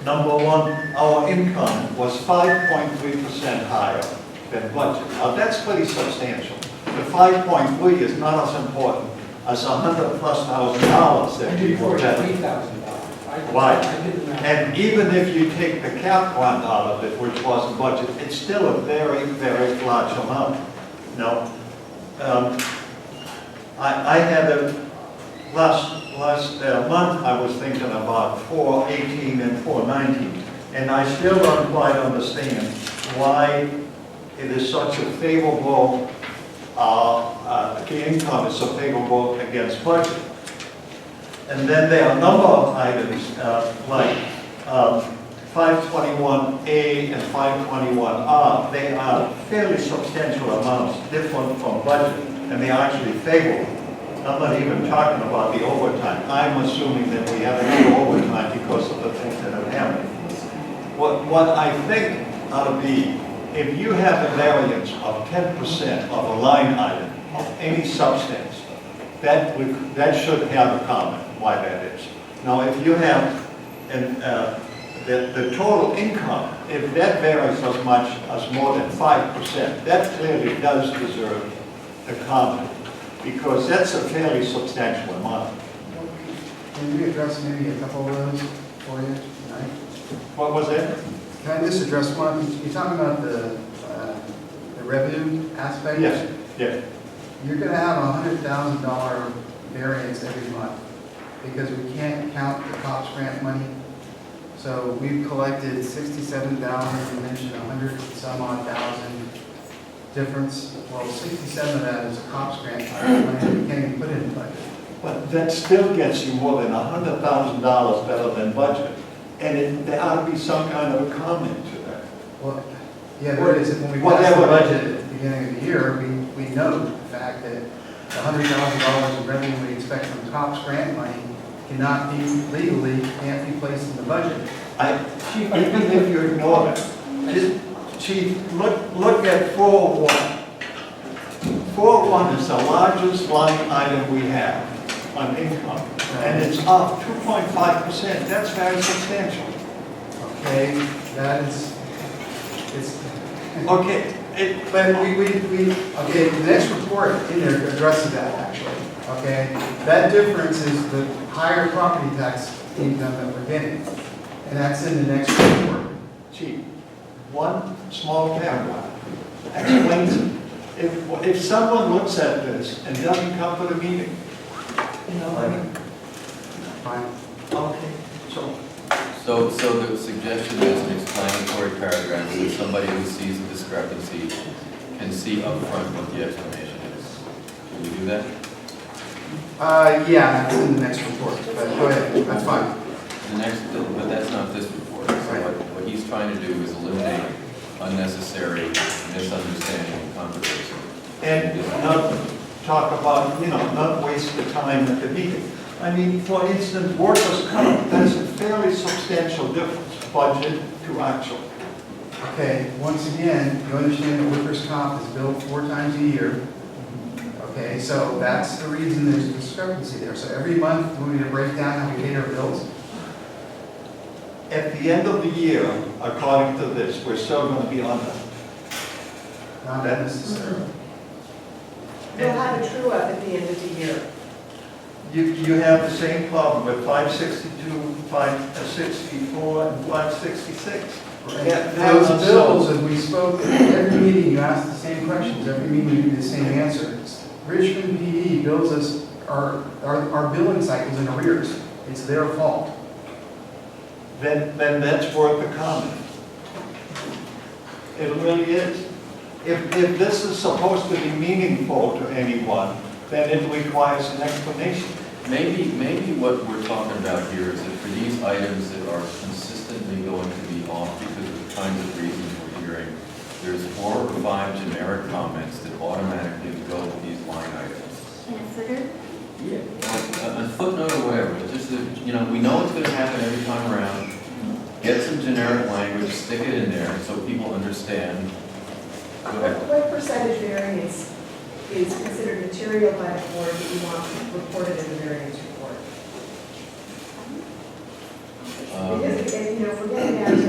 number one, our income was 5.3% higher than budget. Now, that's pretty substantial. The 5.3 is not as important as $100,000+ that we were getting. $143,000. Right. I did the math. And even if you take the cap grant out of it, which wasn't budget, it's still a very, very large amount. Now, I had last month, I was thinking about 418 and 419, and I still don't quite understand why it is such a favorable, the income is so favorable against budget. And then there are a number of items like 521A and 521R. They are fairly substantial amounts different from budget, and they are actually favorable. I'm not even talking about the overtime. I'm assuming that we have a little overtime because of the things that have happened. What I think ought to be, if you have a variance of 10% of a line item of any substance, that should have a comment why that is. Now, if you have the total income, if that varies as much as more than 5%, that clearly does deserve a comment, because that's a fairly substantial amount. Can we address maybe a couple of those for you tonight? What was it? Can I just address one? You're talking about the revenue aspect? Yes, yes. You're going to have a $100,000 variance every month because we can't count the COPS grant money. So we've collected $67,000, you mentioned 100 some odd thousand difference. Well, 67 of that is a COPS grant money we can't even put in the budget. But that still gets you more than $100,000 better than budget. And there ought to be some kind of a comment to that. Well, yeah, there is. When we pass the budget at the beginning of the year, we note the fact that the $100,000 in revenue we expect from COPS grant money cannot be legally, can't be placed in the budget. Even if you ignore it, Chief, look at 401. 401 is the largest line item we have on income, and it's up 2.5%. That's very substantial. Okay, that is, it's. Okay. But okay, the next report in there addresses that actually, okay? That difference is the higher property tax income that we're getting, and that's in the next report. Chief, one small paragraph explains it. If someone looks at this and doesn't come to the meeting, you know, I mean. Fine. Okay, So the suggestion is an explanatory paragraph so that somebody who sees a discrepancy can see up front what the explanation is. Can we do that? Yeah, that's in the next report, but go ahead, that's fine. But that's not this report. So what he's trying to do is eliminate unnecessary misunderstanding and conversation. and not talk about, not waste the time at the meeting. I mean, for instance, workers' comp, that's a fairly substantial difference, budget to actual. Okay, once again, you understand that workers' comp is billed 4 times a year. Okay, so that's the reason there's a discrepancy there. So every month, we need to break down how we pay our bills. At the end of the year, according to this, we're still going to be under. Not necessarily. You'll have a true up at the end of the year. You have the same problem with 562, 564, and 566. Those bills, as we spoke, every meeting you ask the same questions, every meeting you get the same answers. Richmond PD bills us, our billing cycle's in arrears. It's their fault. Then that's worth a comment. It really is. If this is supposed to be meaningful to anyone, then it requires an explanation. Maybe what we're talking about here is that for these items that are consistently going to be off because of the kinds of reasons we're hearing, there's 4 or 5 generic comments that automatically go with these line items. In a footer? A footnote or whatever, but just that, you know, we know it's going to happen every time around. Get some generic language, stick it in there so people understand. Go ahead. What percentage variance is considered material by the board that you want reported in the variance report? Because, if we're getting down to,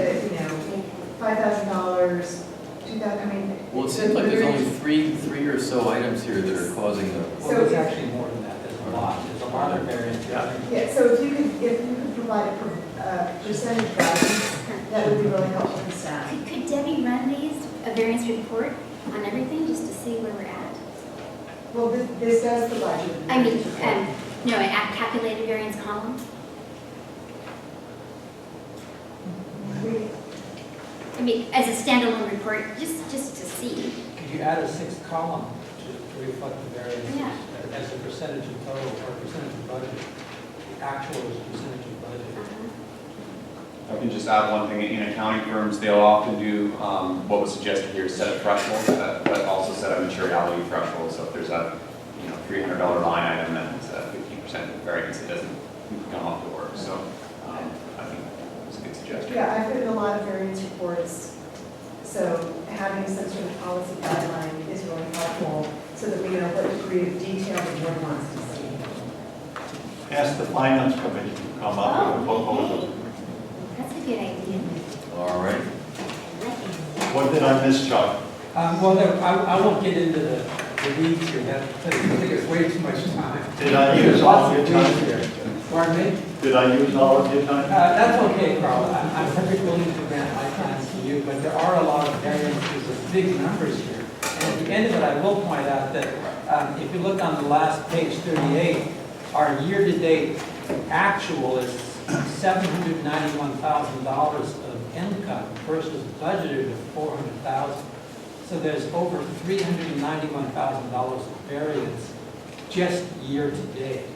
$5,000, $2,000, I mean. Well, it seems like there's only three or so items here that are causing the. Well, there's actually more than that, there's a lot, there's a lot of variance. Yeah, so if you could provide a percentage guidance, that would be really helpful for staff. Could Debbie run a variance report on everything, just to see where we're at? Well, this does the budget. I mean, a calculated variance column? I mean, as a standalone report, just to see. Could you add a 6th column to reflect the variance Yeah. as a percentage of total or percentage of budget? The actual is percentage of budget. I can just add one thing, in accounting firms, they'll often do what was suggested here, set a threshold, but also set a materiality threshold. So if there's a $300 line item and it's a 15% variance, it doesn't come off the work. So I think it's a good suggestion. Yeah, I've written a lot of variance reports, so having some sort of policy guideline is really helpful so that we know what degree of detail the board wants to see. Ask the finance committee to come up with a proposal. That's a good idea. All right. What did I miss, Chuck? Well, I won't get into the weeds here, I think it's way too much time. Did I use all of your time? Pardon me? Did I use all of your time? That's okay, Carl. I'm perfectly willing to grant my time to you, but there are a lot of variances of big numbers here. And at the end of it, I will point out that if you look on the last page, 38, our year-to-date actual is $791,000 of income versus budgeted of $400,000. So there's over $391,000 of variance just year-to-date.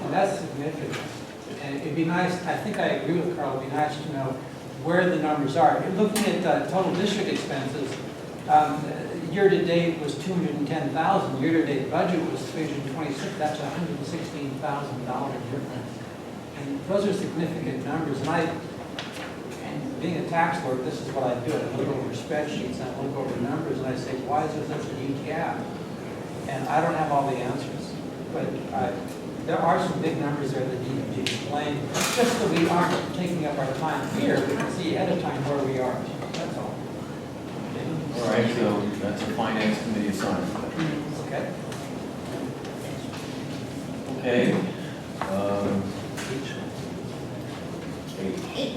And that's significant. And it'd be nice, I think I agree with Carl, it'd be nice to know where the numbers are. If you're looking at total district expenses, year-to-date was $210,000, year-to-date budget was $326,000, that's a $116,000 difference. And those are significant numbers, and being a tax lawyer, this is what I do. I look over spreadsheets, and I look over numbers, and I say, why is there such a huge gap? And I don't have all the answers, but there are some big numbers there that need to be explained, just so we aren't taking up our time here. We can see ahead of time where we are. That's all. All right, so that's a finance committee assignment. Okay. Okay. H.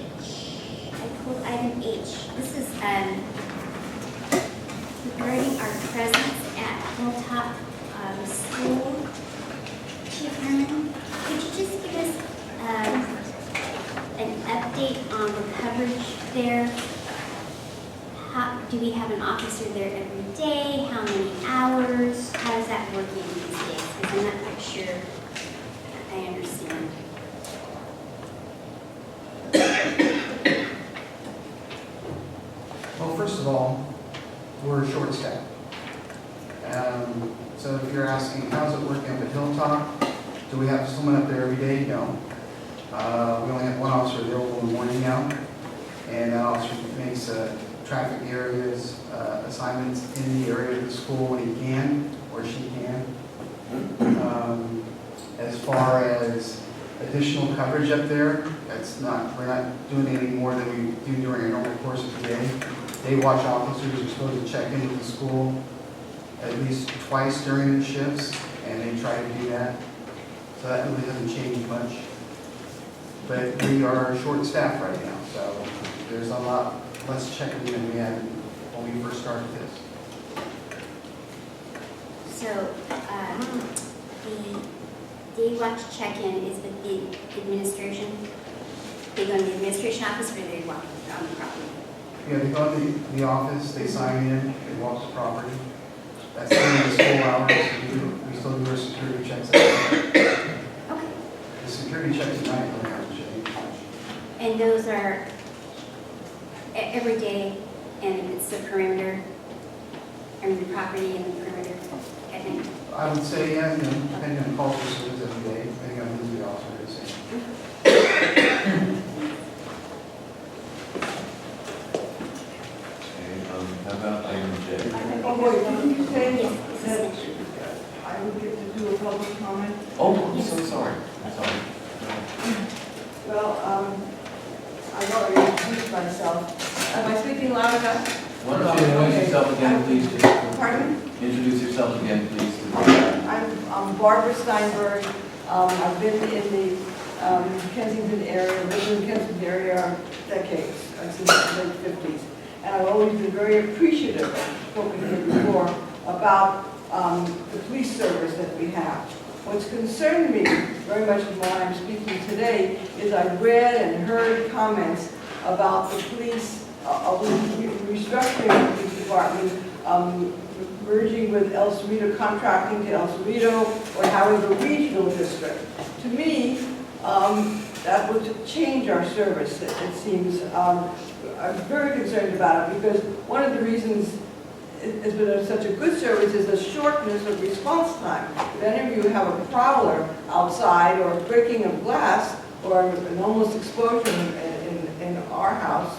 I pulled item H. This is regarding our presence at Hilltop School. Chief Herman, could you just give us an update on the coverage there? Do we have an officer there every day? How many hours? How is that working these days? Because I'm not quite sure I understand. Well, first of all, we're short-staffed. So if you're asking, how's it working up at Hilltop? Do we have someone up there every day? No. We only have one officer available in the morning now, and that officer makes traffic areas, assignments in the area of the school when he can, or she can. As far as additional coverage up there, we're not doing anything more than we do during a normal course of the day. Day watch officers are supposed to check in with the school at least twice during the shifts, and they try to do that. So that really doesn't change much. But we are short-staffed right now, so there's a lot less check-in than we had when we first started this. So, the day watch check-in is with the administration? They go to the administration office or they walk on the property? Yeah, they go to the office, they sign in, they walk the property. That's during the school hours, we still do our security checks at night. Okay. The security checks at night don't have to change. And those are every day, and it's the perimeter, I mean, the property and the perimeter at night? I would say, yeah, depending on call for service every day, depending on who's the officer is. How about item J? Oh, wait, didn't you say that I would get to do a public comment? Oh, I'm so sorry. I'm sorry. Well, I've already introduced myself. Am I speaking loud enough? Why don't you introduce yourself again, please? Pardon? Introduce yourself again, please. I'm Barbara Steinberg. I've been in the Kensington area, lived in the Kensington area decades, since the late 50s. And I've always been very appreciative, I've spoken here before, about the police service that we have. What's concerned me very much in why I'm speaking today is I've read and heard comments about the police, restructuring the police department, merging with El Cerrito, contracting to El Cerrito, or having a regional district. To me, that would change our service, it seems. I'm very concerned about it because one of the reasons it's been such a good service is the shortness of response time. If any of you have a prowler outside or breaking of glass or an almost explosion in our house,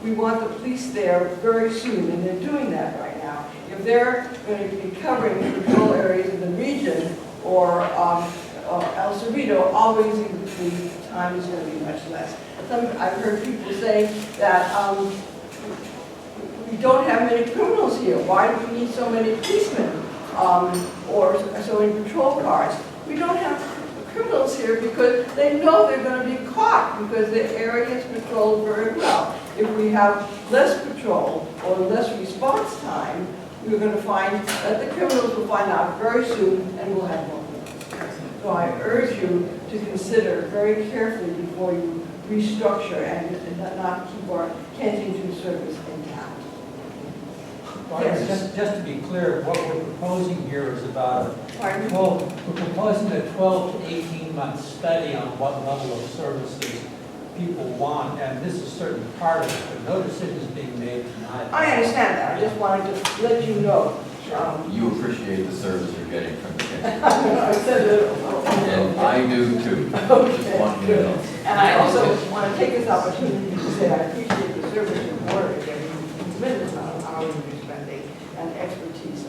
we want the police there very soon, and they're doing that right now. If they're going to be covering patrol areas in the region or El Cerrito, obviously the time is going to be much less. I've heard people say that we don't have many criminals here. Why do we need so many policemen or so many patrol cars? We don't have criminals here because they know they're going to be caught because the area is patrolled very well. If we have less patrol or less response time, we're going to find that the criminals will find out very soon and we'll have more criminals. So I urge you to consider very carefully before you restructure and not keep our Kensington service intact. Well, Yes. just to be clear, what we're proposing here is about Pardon? we're proposing a 12 to 18 month study on what level of services people want, and this is certainly part of it, but no decision is being made tonight. I understand that. I just wanted to let you know. You appreciate the service you're getting from the Kensington. I said it. And I do too. Just want you to know. And I also want to take this opportunity to say I appreciate the service your board is getting, a tremendous amount of hours you're spending and expertise.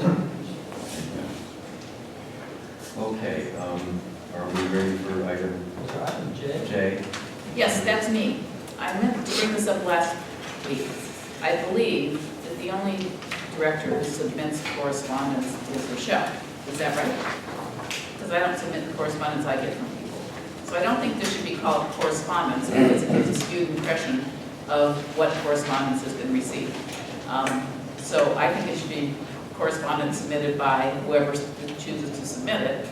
Okay, are we ready for item J? Yes, that's me. I meant to bring this up last week. I believe that the only director who submits correspondence is Rochelle. Is that right? Because I don't submit the correspondence I get from people. So I don't think this should be called correspondence because it gives a skewed impression of what correspondence has been received. So I think it should be correspondence submitted by whoever chooses to submit it,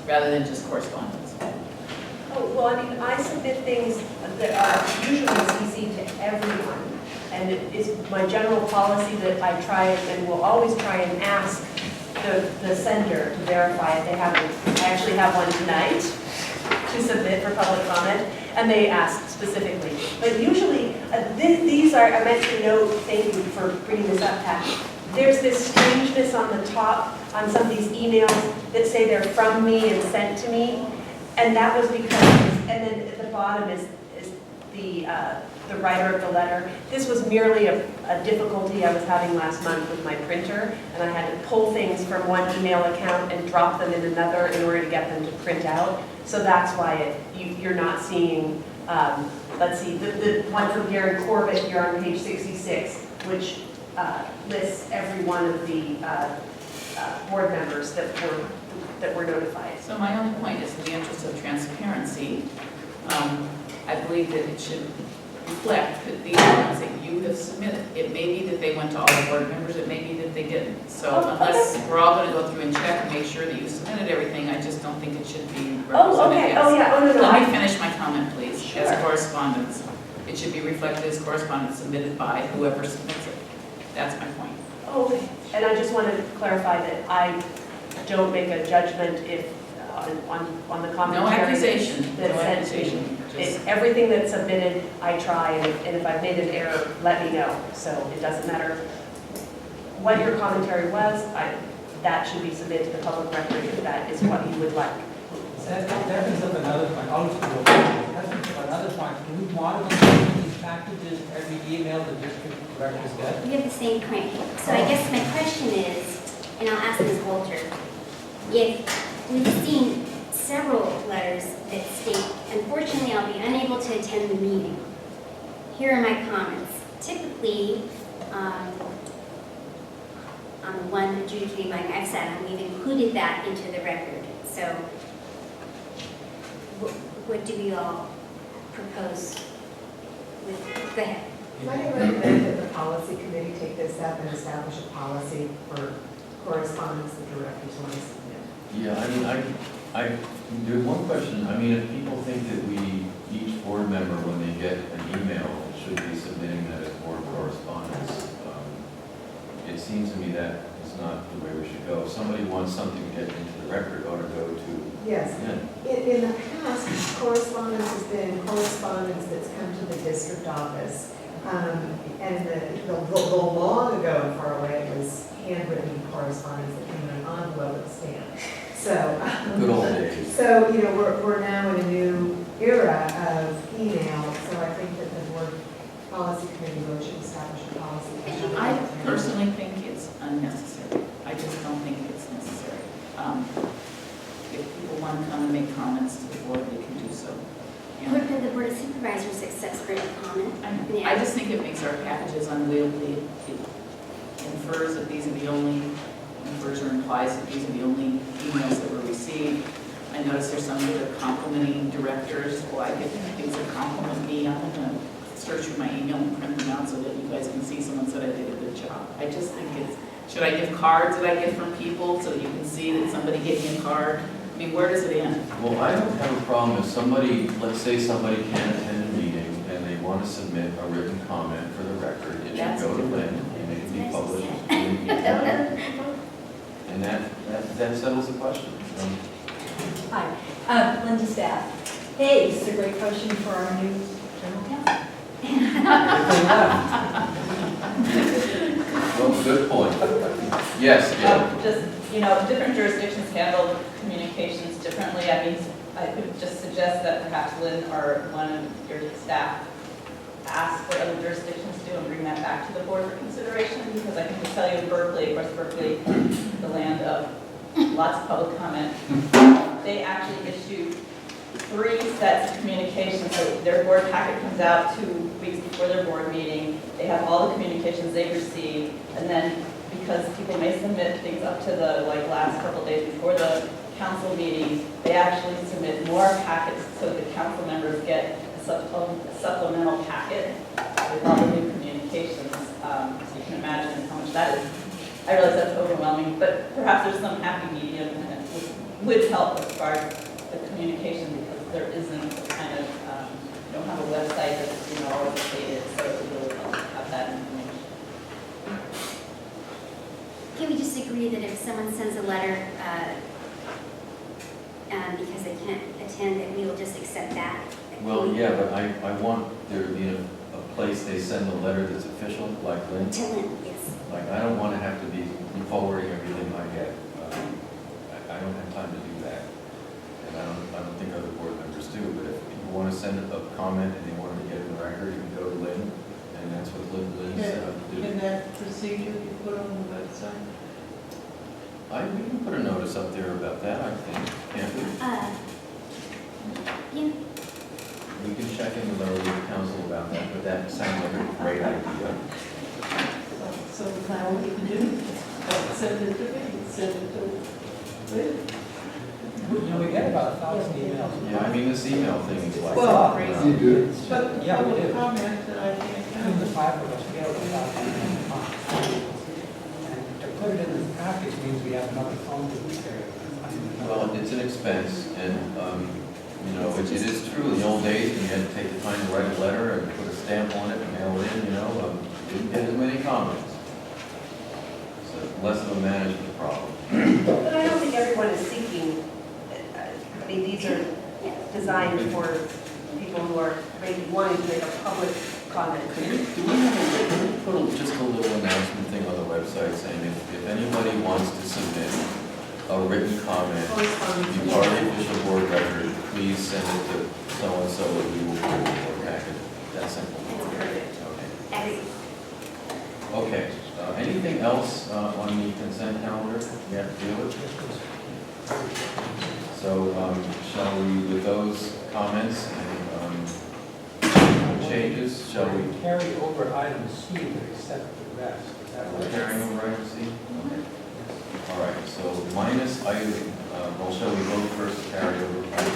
rather than just correspondence. Oh, well, I mean, I submit things that are usually CC to everyone. And it is my general policy that I try and will always try and ask the sender to verify if they have it. I actually have one tonight to submit for public comment, and they ask specifically. But usually, these are, I meant to note, thank you for bringing this up, Pat. There's this strangeness on the top on some of these emails that say they're from me and sent to me. And that was because, and then at the bottom is the writer of the letter. This was merely a difficulty I was having last month with my printer, and I had to pull things from one email account and drop them in another in order to get them to print out. So that's why you're not seeing, let's see, the one from Gary Corbett here on page 66, which lists every one of the board members that were notified. So my only point is, in the interest of transparency, I believe that it should reflect could be the ones that you have submitted. It may be that they went to all the board members, it may be that they didn't. So Oh, unless we're all gonna go through and check and make sure that you submitted everything, I just don't think it should be Oh, represented okay, as. oh, yeah, oh, no, no. Let me I- finish my comment, please. Sure. As correspondence. It should be reflected as correspondence submitted by whoever submits it. That's my point. Oh, okay. And I just wanted to clarify that I don't make a judgment if, on the commentary. No accusation, That's no sent to me. accusation. Just, Everything that's submitted, I try, and if I've made an error, let me know. So it doesn't matter what your commentary was, that should be submitted to the public record if that is what you would like. That brings up another point. I'll just go back. That brings up another point. Can we monitor these packages every email the district directors get? We have the same point. So I guess my question is, and I'll ask Ms. Walter, if we've seen several letters that state, unfortunately, I'll be unable to attend the meeting. Here are my comments. Typically, on the one adjudicating by I've sat on, we've included that into the record. So what do we all propose with, go ahead. Might I recommend that the policy committee take this up and establish a policy for correspondence that directors want to submit? Yeah, I mean, there's one question. I mean, if people think that each board member, when they get an email, should be submitting that as board correspondence, it seems to me that is not the way we should go. If somebody wants something to get into the record, it ought to go to. Yes. Yeah. In the past, correspondence has been correspondence that's come to the district office. And the long ago and far away was handwritten correspondence that came in an envelope with a stamp. So, Good old days. So, you know, we're now in a new era of email, so I think that the board policy committee really should establish a policy. I personally think it's unnecessary. I just don't think it's necessary. If people want to come and make comments to the board, they can do so. What about the Board of Supervisors accepts written comment? I just think it makes our packages unwieldy. It infers that these are the only, infers or implies that these are the only emails that were received. I notice there's some that are complimenting directors. Well, I get things that compliment me. I'm going to search through my email and print them out so that you guys can see someone said I did a good job. I just think it's, should I give cards that I get from people so that you can see that somebody gave me a card? I mean, where does it end? Well, I don't have a problem if somebody, let's say somebody can't attend a meeting and they want to submit a written comment for the record, it should go to Lynn and it can be published. And that settles the question. Hi, Linda Staff. Hey, this is a great question for our new general counsel. Well, good point. Yes, Gail. Just, different jurisdictions handle communications differently. I mean, I could just suggest that perhaps Lynn or one of your staff ask what other jurisdictions do and bring that back to the board for consideration, because I can just tell you in Berkeley, of course, Berkeley, the land of lots of public comment, they actually issue 3 sets of communications. So their board packet comes out 2 weeks before their board meeting. They have all the communications they've received, and then because people may submit things up to the last couple days before the council meeting, they actually submit more packets so the council members get a supplemental packet with all the new communications. So you can imagine how much that is. I realize that's overwhelming, but perhaps there's some happy medium and it would help as far as the communication, because there isn't a kind of, you don't have a website that's always updated, so it would really help to have that information. Can we just agree that if someone sends a letter because they can't attend, that we will just accept that? Well, yeah, but I want there to be a place they send a letter that's official, like Lynn. To Lynn, yes. Like, I don't want to have to be forwarding everything I get. I don't have time to do that. And I don't think other board members do, but if people want to send a comment and they want to get in the record, you can go to Lynn, and that's what Lynn set up to do. Can that procedure be put on the website? We can put a notice up there about that, I think, can't we? Yeah. We can check in with our legal counsel about that, but that sounds like a great idea. So now what you can do, send it to me, send it to Lynn. We get about 1,000 emails. Yeah, I mean, this email thing is like. Well, You do. But Yeah, we public do. comment that I can't Between the count. 5 of us, we have 1,000 emails a month. And to put it in the package means we have another phone to carry. Well, it's an expense, and, you know, it is true, in the old days, when you had to take the time to write a letter and put a stamp on it and mail it in, you know, didn't get as many comments. So less of a management problem. But I don't think everyone is seeking, I mean, these are designed for people who are maybe wanting to make a public comment. Do we have a, put just a little announcement thing on the website saying if anybody wants to submit a written comment, be part of the official board record, please send it to so-and-so and we will put it in the board packet. That's simple. Okay. Okay, anything else on the consent calendar we have to deal with? So shall we, with those comments and changes, shall we? Carry over item C, but accept the rest. Is that We're right? carrying over item C? Okay. All right, so minus item, well, shall we vote first, carry over item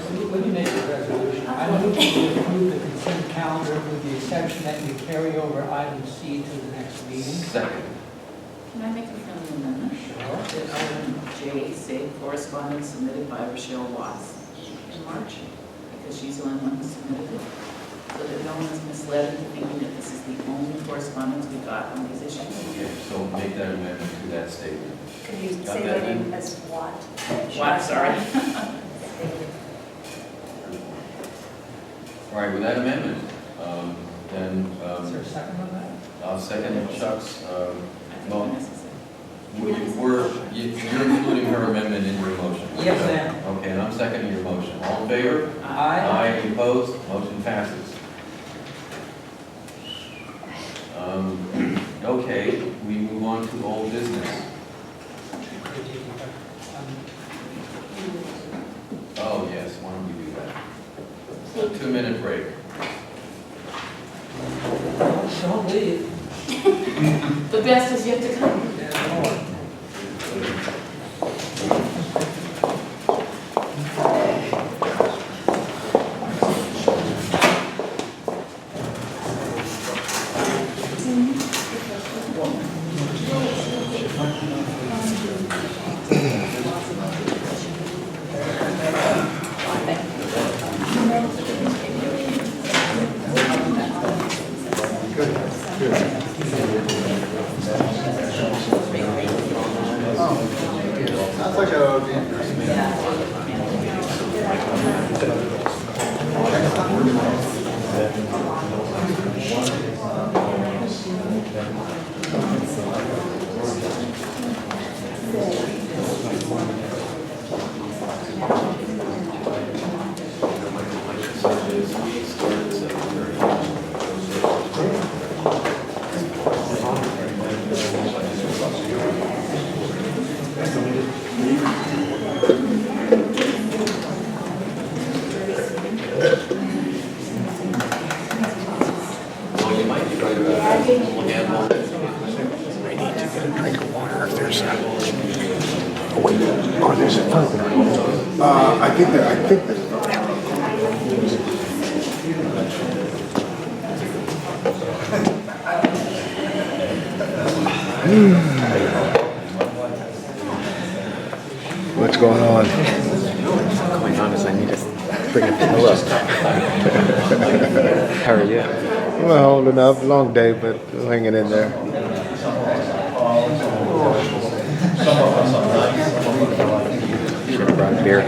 C? Let me make a resolution. I move to approve the consent calendar with the exception that you carry over item C to the next meeting. Second. Can I make a friendly amendment? Sure. That item J, say correspondence submitted by Rochelle Watts in March, because she's the only one who submitted it, so that no one's misled into thinking that this is the only correspondence we got on these issues. Okay, so make that amendment to that statement. Can you Got say that my in? name as Watt? Watt, sorry. All right, with that amendment, then Is there a second on that? I'll second Chuck's, I think well, it's necessary. you're including her amendment in your motion. Yes, ma'am. Okay, and I'm seconding your motion. All in favor? Aye. Aye, any opposed? Motion passes. Okay, we move on to old business. Oh, yes, why don't we do that? A 2-minute break. Don't leave. The best is yet to come. Sounds like a would be interesting. Well, you might be right about that. We'll handle it. I think that. What's going on? What's going on is I need to bring a pillow. How are you? Well, holding up. Long day, but hanging in there. Should have brought beer.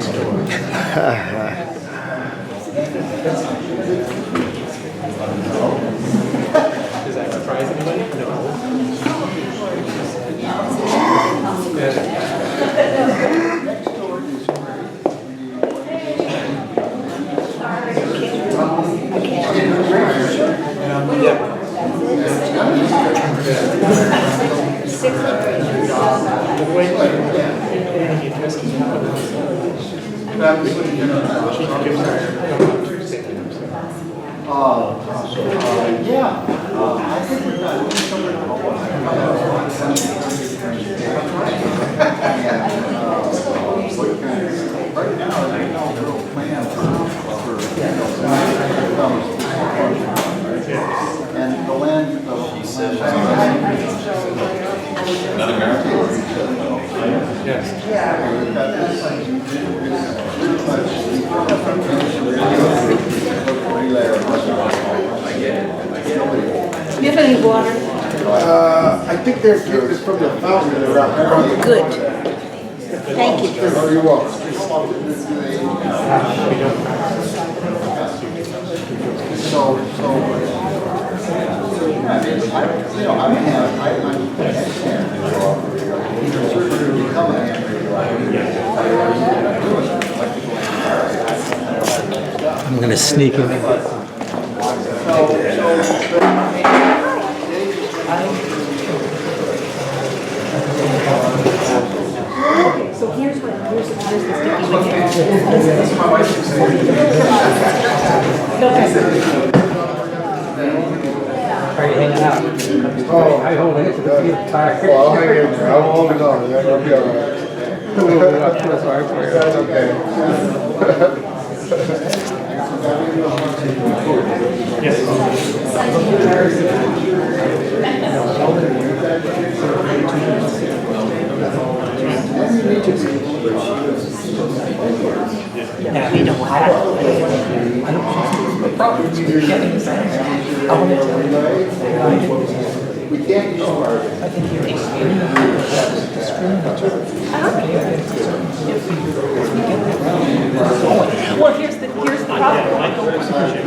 Does that surprise anybody? No. Yeah. I think we're not. Right now. And the land of. Another marathon? Yes. Do you have any water? I think they're getting it from the fountain around there. Good. Thank you. Oh, you're welcome. So, I'm gonna sneak him in. So here's the sticky wicket. That's my wife. Are you hanging out? Oh, I hold it to the feet tired. well, I'll hang in there. I'm holding on. That'll be all right. I feel sorry for you. That's okay. Yeah, we don't want that. I don't the problem is you're getting I want to tell you. We can't use our. I think you're discriminatory. Well, here's the problem.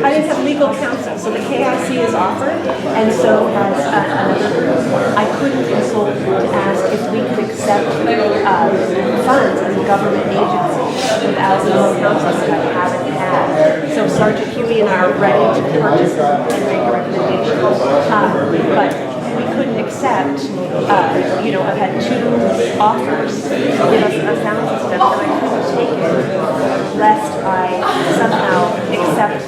I didn't have legal counsel, so the KIC is offered, and so as I couldn't consult to ask if we could accept funds as a government agency without legal counsel that I haven't had. So Sergeant Huey and I are ready to purchase and make a recommendation. But we couldn't accept, I've had 2 offers to give us a sound system, and I couldn't take it lest I somehow accept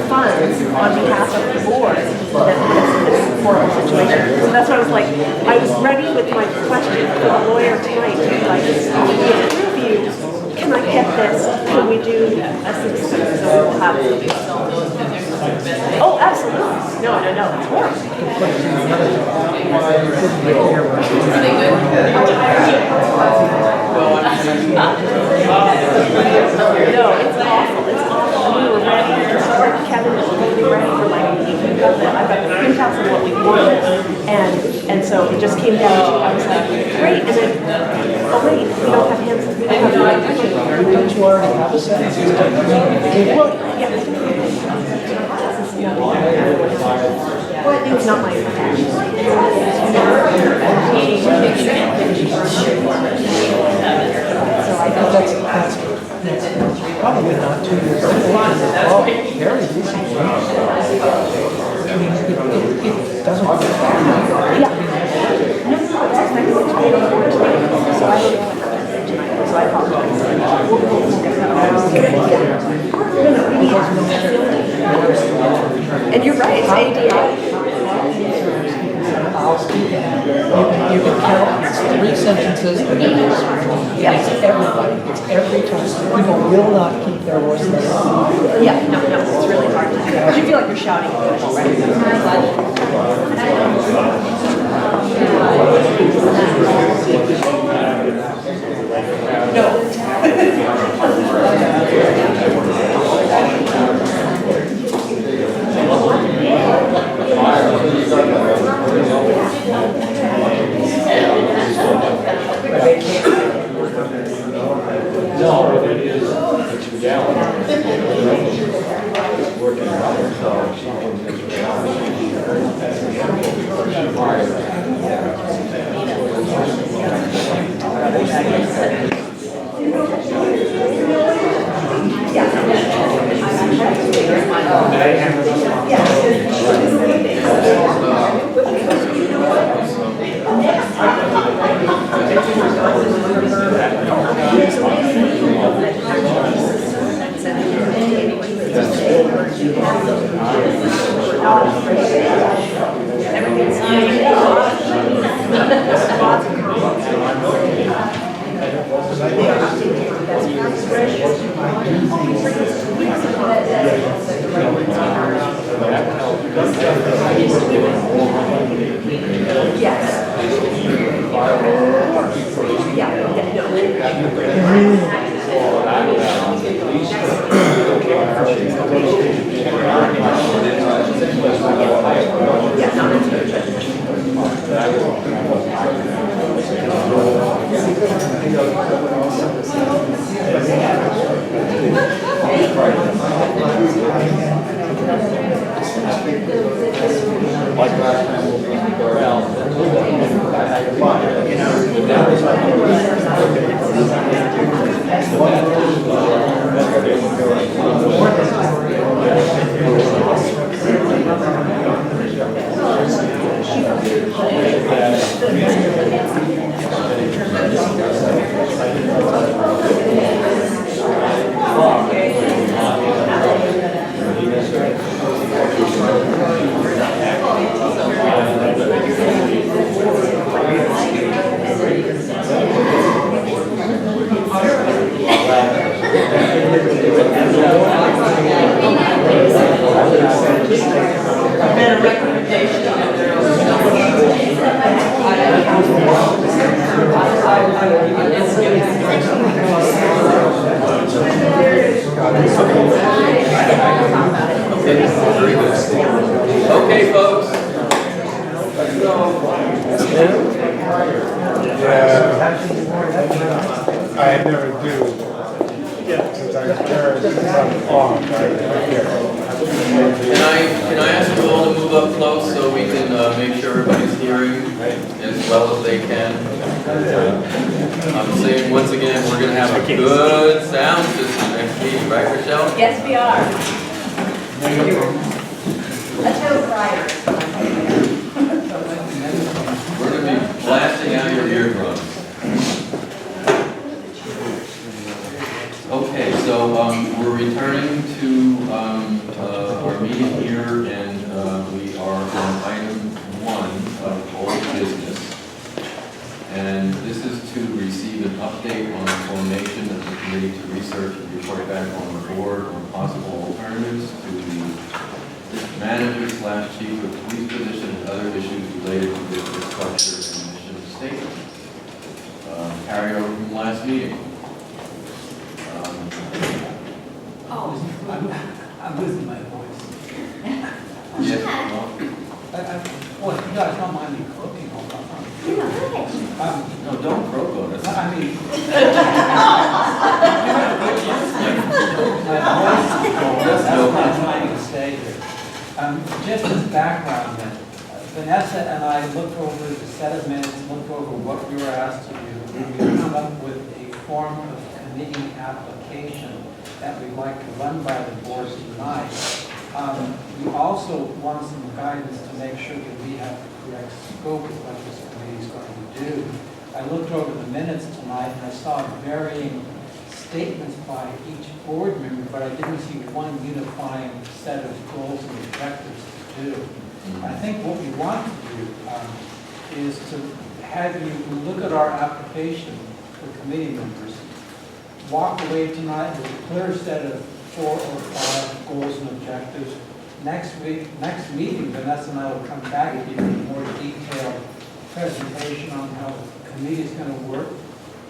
funds on behalf of the board that this horrible situation. So that's why I was like, I was ready with my question for the lawyer tonight to be like, review, can I get this? Can we do a system? So we'll have Oh, absolutely. No, it's horrible. No, it's awful. It's awful. We were ready. Kevin was totally ready. We're like, I've got the printouts of what we wanted. And so it just came down to, I was like, great. And then, oh wait, we don't have hands. We don't have Don't you already have a set? Well, yeah. It's not my intention. So I think that's probably not 2 years old. Oh, very recent. I mean, it doesn't. Yeah. No, it's expected to be on board today. So I don't know what happened tonight. So I apologize. We'll get that. And you're right, it's ADA. You can count, it's 3 sentences, and it's everybody, it's every time. People will not keep their voices. Yeah, no, it's really hard to do. Because you feel like you're shouting at people, right? No. Like last time, Okay, folks. I never do. Since I was there, on. Can I ask you all to move up close so we can make sure everybody's hearing as well as they can? I'm saying once again, we're going to have a good sound system next meeting, right, Rochelle? Yes, we are. Until Friday. We're going to be blasting out your eardrums. Okay, so we're returning to our meeting here, and we are on item 1 of old business. And this is to receive an update on the formation of the committee to research and report back on the board on possible alternatives to the manager/chief of police position and other issues related to district structure and mission statement. Carry over from last meeting. I'm losing my voice. Yes, Well, you guys don't mind me croaking all the time. no, don't croak on us. I mean, my voice, that's not trying to stay here. Just as background, then, Vanessa and I looked over the set of minutes, looked over what we were asked to do, and we come up with a form of committee application that we'd like to run by the board tonight. We also want some guidance to make sure that we have the correct scope of what this committee is going to do. I looked over the minutes tonight and I saw varying statements by each board member, but I didn't see one unifying set of goals and objectives to do. I think what we want to do is to have you look at our application for committee members, walk away tonight with a clear set of 4 or 5 goals and objectives. Next meeting, Vanessa and I will come back and give you a more detailed presentation on how the committee is going to work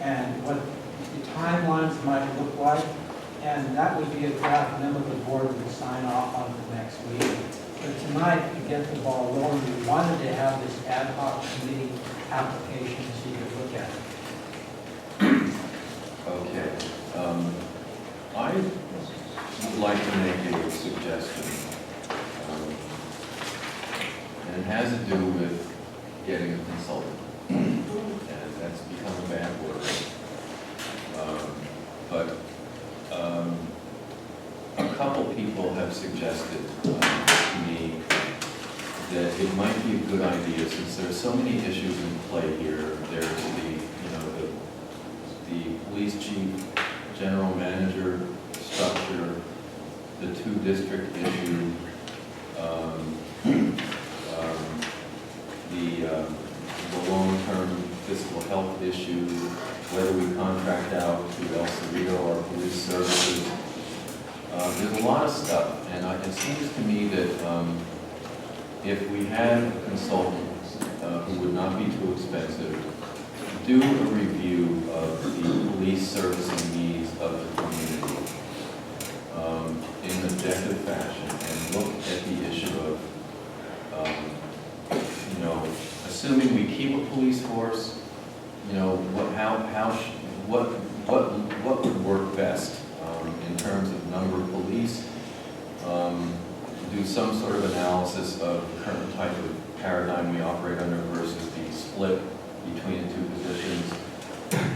and what the timelines might look like. And that would be a draft memo the board would sign off on the next meeting. But tonight, to get the ball rolling, we wanted to have this ad hoc committee application so you could look at it. Okay. I would like to make a suggestion. And it has to do with getting a consultant. And that's become a bad word. But a couple people have suggested to me that it might be a good idea, since there are so many issues in play here. There's the police chief, general manager structure, the 2 district issue, the long-term fiscal health issue, whether we contract out to El Cerrito or police services. There's a lot of stuff, and it seems to me that if we had a consultant who would not be too expensive, do a review of the police servicing needs of the community in an objective fashion, and look at the issue of, assuming we keep a police force, what would work best in terms of number of police some sort of analysis of the current type of paradigm we operate under versus the split between the two positions.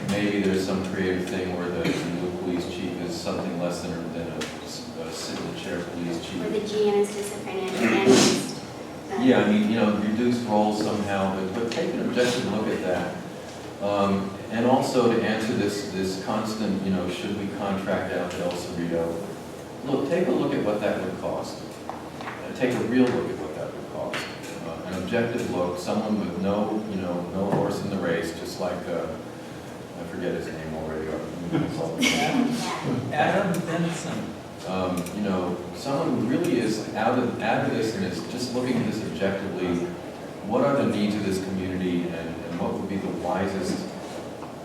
Maybe there's some creative thing where the new police chief is something less than a sit-in-the-chair police chief. Or the GM is just a financial analyst. Yeah, I mean, reduced roles somehow, but take an objective look at that. And also to answer this constant, should we contract out to El Cerrito? Look, take a look at what that would cost. Take a real look at what that would cost. An objective look, someone with no horse in the race, just like, I forget his name already. Adam Benson. Someone who really is out of this and is just looking at this objectively. What are the needs of this community, and what would be the wisest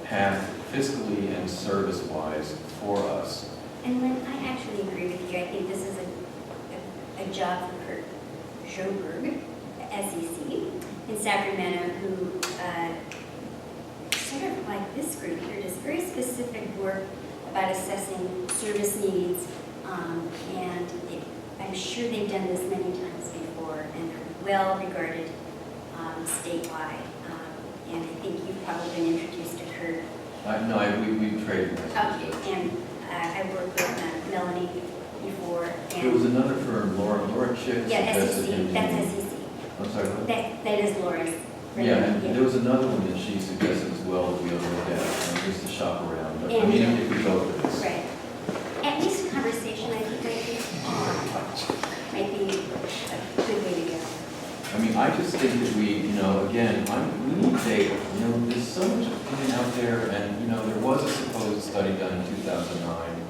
path fiscally and service-wise for us? And Lynn, I actually agree with you. I think this is a job for Kurt Schoberg, SEC, in Sacramento, who sort of like this group here does very specific work about assessing service needs, and I'm sure they've done this many times before and are well regarded statewide. And I think you've probably been introduced to Kurt. No, we've traded messages. Okay, and I worked with Melanie before. There was another firm, Laura Chick. Yeah, suggested SEC, him. that's SEC. I'm sorry, what? That is Laura's. Yeah, and there was another one that she suggested as well that we ought to look at, just to shop around. But, I mean, if we go for this. Right. At least a conversation, I think, might be a good way to go. I mean, I just think that we, again, we need data. There's so much opinion out there, and, there was a supposed study done in 2009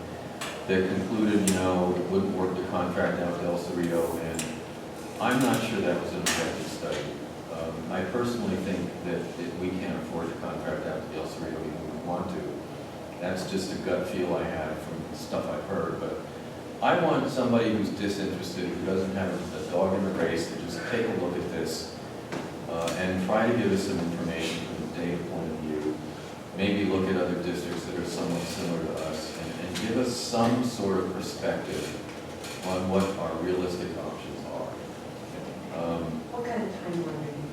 that concluded, it wouldn't work to contract out to El Cerrito, and I'm not sure that was an objective study. I personally think that we can't afford to contract out to El Cerrito even if we want to. That's just a gut feel I have from stuff I've heard, but I want somebody who's disinterested, who doesn't have a dog in the race, to just take a look at this and try to give us some information from a data point of view. Maybe look at other districts that are somewhat similar to us and give us some sort of perspective on what our realistic options are. What kind of timeline are you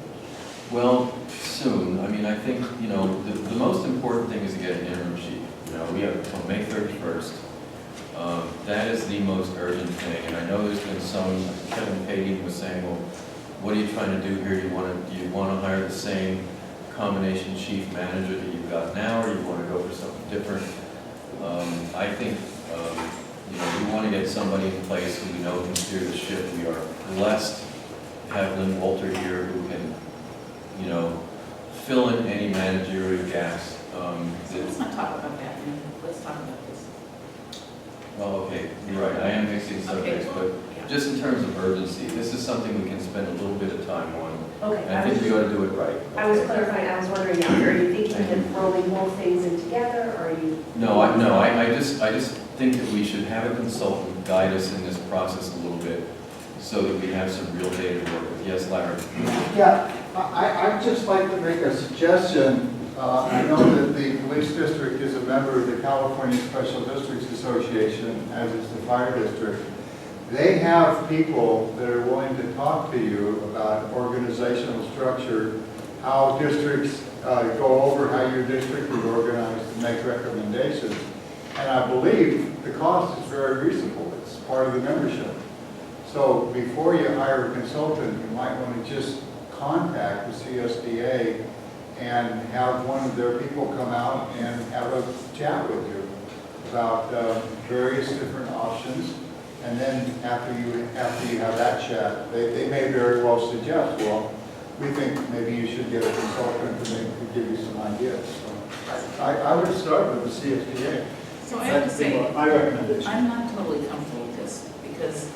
Well, soon. I mean, I think, the most important thing is to get an interim chief. We have until May 31st. That is the most urgent thing, and I know there's been some, Kevin Payton was saying, well, what are you trying to do here? Do you want to hire the same combination chief manager that you've got now, or you want to go for something different? I think, we want to get somebody in place who we know can steer the ship. We are blessed to have Lynn Walter here who can, fill in any managerial gaps. Let's not talk about that, let's talk about this. Well, okay, you're right, I am mixing subjects, but just in terms of urgency, this is something we can spend a little bit of time on. Okay. And I think we ought to do it right. I was clarifying, I was wondering, are you thinking of rolling both things in together, or are you? No, I just think that we should have a consultant guide us in this process a little bit so that we have some real data to work with. Yes, Larry? Yeah, I'd just like to make a suggestion. I know that the police district is a member of the California Special Districts Association, as is the fire district. They have people that are willing to talk to you about organizational structure, how districts go over how your district is organized and make recommendations. And I believe the cost is very reasonable. It's part of the membership. So before you hire a consultant, you might want to just contact the CSDA and have one of their people come out and have a chat with you about various different options. And then after you have that chat, they may very well suggest, well, we think maybe you should get a consultant and they could give you some ideas. So I would start with the CSDA. So I have to say, my recommendation. I'm not totally comfortable with this, because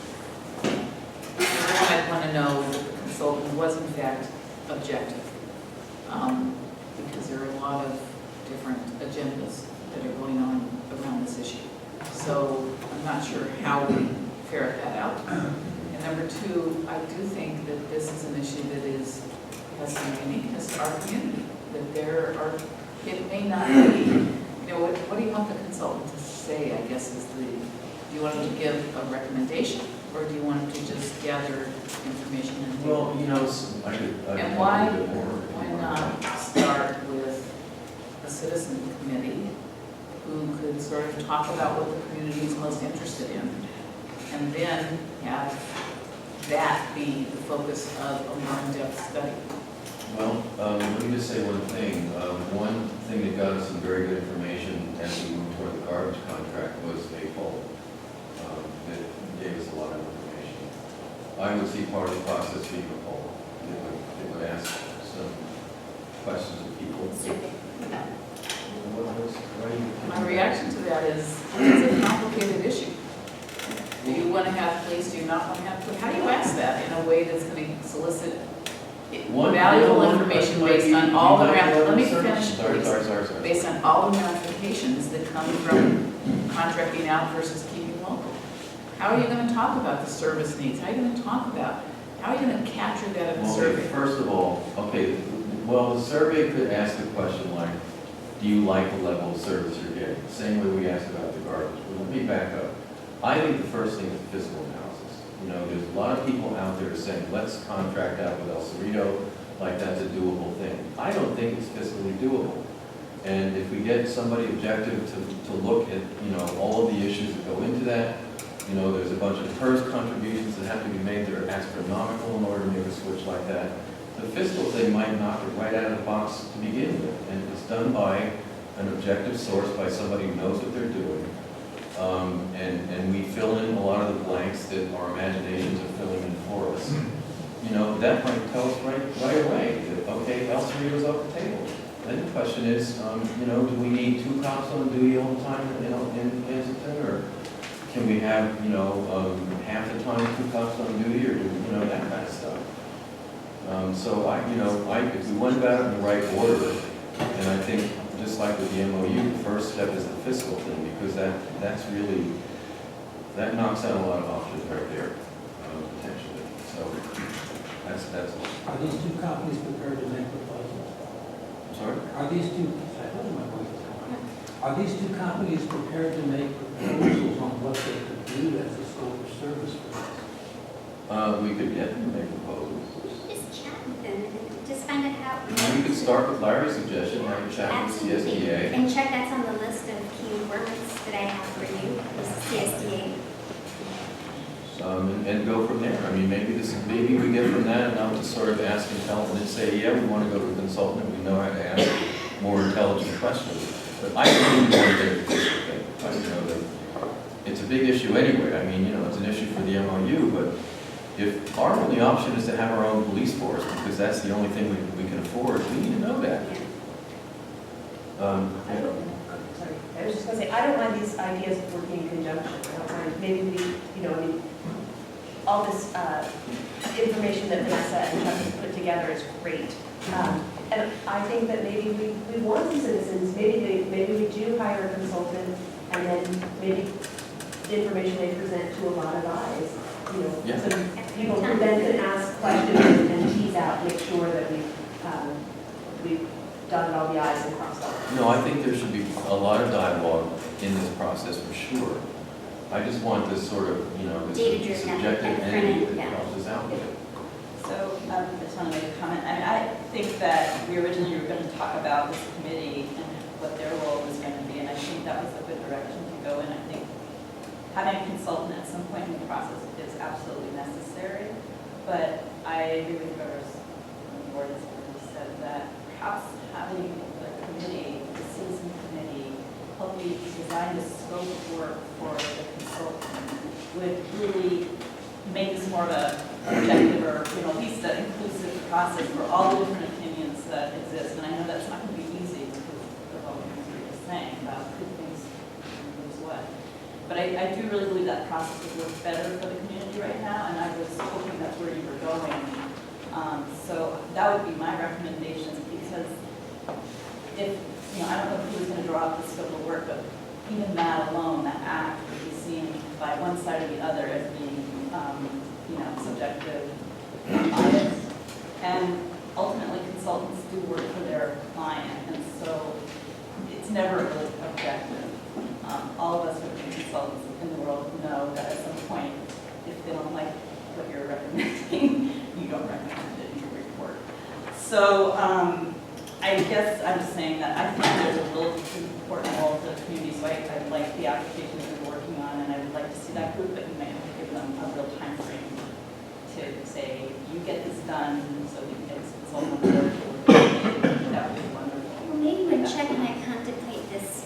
I'd want to know that the consultant was in fact objective. Because there are a lot of different agendas that are going on around this issue. So I'm not sure how we ferret that out. And number two, I do think that this is an issue that has some uniqueness to our community. That there are, it may not be, what do you want the consultant to say, I guess is the Do you want him to give a recommendation, or do you want him to just gather information and? Well, you know, I could. And why not start with a citizen committee who could sort of talk about what the community is most interested in, and then have that be the focus of a more in-depth study? Well, let me just say one thing. One thing that got us some very good information as we moved toward the garbage contract was a poll that gave us a lot of information. I would see part of the process being a poll. It would ask some questions of people. My reaction to that is, it's a complicated issue. Do you want to have police, do you not want to have police? How do you ask that in a way that's going to solicit valuable information based on all the, let me finish, please. Based on all the ramifications that come from contracting out versus keeping local? How are you going to talk about the service needs? How are you going to talk about, how are you going to capture that in the survey? First of all, okay, well, the survey could ask a question like, do you like the level of service you're getting? Same way we asked about the garbage. But let me back up. I think the first thing is fiscal analysis. You know, there's a lot of people out there saying, let's contract out with El Cerrito, like that's a doable thing. I don't think it's fiscally doable. And if we get somebody objective to look at, you know, all of the issues that go into that, you know, there's a bunch of PERS contributions that have to be made that are astronomical in order to make a switch like that. The fiscal thing might knock it right out of the box to begin with, and it's done by an objective source, by somebody who knows what they're doing. And we fill in a lot of the blanks that our imaginations are filling in for us. You know, that might tell us right away that, okay, El Cerrito's off the table. Then the question is, you know, do we need 2 cops on duty all the time, you know, in Kensington, or can we have, you know, half the time 2 cops on duty, or do, you know, that kind of stuff. So if we went about it in the right order, and I think just like with the MOU, the first step is the fiscal thing, because that knocks out a lot of options right there, potentially. So that's all. Are these 2 companies prepared to make proposals? I'm sorry? Are these 2, I told you my voice was going. Are these 2 companies prepared to make proposals on what they could do as a scope of service for us? We could get them to make proposals. Just chat with them and just find out how. We could start with Larry's suggestion, have a chat with the Absolutely. CSDA. And check that's on the list of key words that I have for you, is CSDA. And go from there. I mean, maybe we get from that enough to sort of ask and tell, and then say, yeah, we want to go to a consultant, we know how to ask more intelligent questions. But I think we want to get this thing. You know, it's a big issue anyway. I mean, you know, it's an issue for the MOU, but if our only option is to have our own police force, because that's the only thing we can afford, we need to know that. I was just going to say, I don't mind these ideas of working in conjunction. I don't mind, maybe we, you know, I mean, all this information that Vanessa and Chuck have put together is great. And I think that maybe we want some citizens, maybe we do hire a consultant, and then maybe the information they present to a lot of eyes, you know, Yeah. so people who then can ask questions and tease out, make sure that we've dotted all the i's and crossed all the t's. No, I think there should be a lot of dialogue in this process for sure. I just want this sort of, you know, this Data-driven subjective and entity that yeah. helps us out with it. So I just want to make a comment. I mean, I think that we originally were going to talk about this committee and what their role was going to be, and I think that was a good direction to go in. I think having a consultant at some point in the process is absolutely necessary, but I agree with yours, the board has already said that perhaps having the committee, the citizen committee, help you design the scope of work for the consultant would really make this more of a objective or, you know, at least an inclusive process for all the different opinions that exist. And I know that's not going to be easy because of all the things we were saying about who thinks who's what. But I do really believe that process would work better for the community right now, and I was hoping that's where you were going. So that would be my recommendations, because if, you know, I don't know who's going to draw up the scope of work, but even that alone, that act would be seen by one side or the other as being, you know, subjective bias. And ultimately, consultants do work for their client, and so it's never really objective. All of us who have been consultants in the world know that at some point, if they don't like what you're recommending, you don't recommend it in your report. So I guess I'm just saying that I think there's a real important role for the community, so I like the applications we're working on, and I would like to see that group, but you might have to give them a real time frame to say, you get this done, so we can get this consultant on board. That would be wonderful. Well, maybe when Chuck and I contemplate this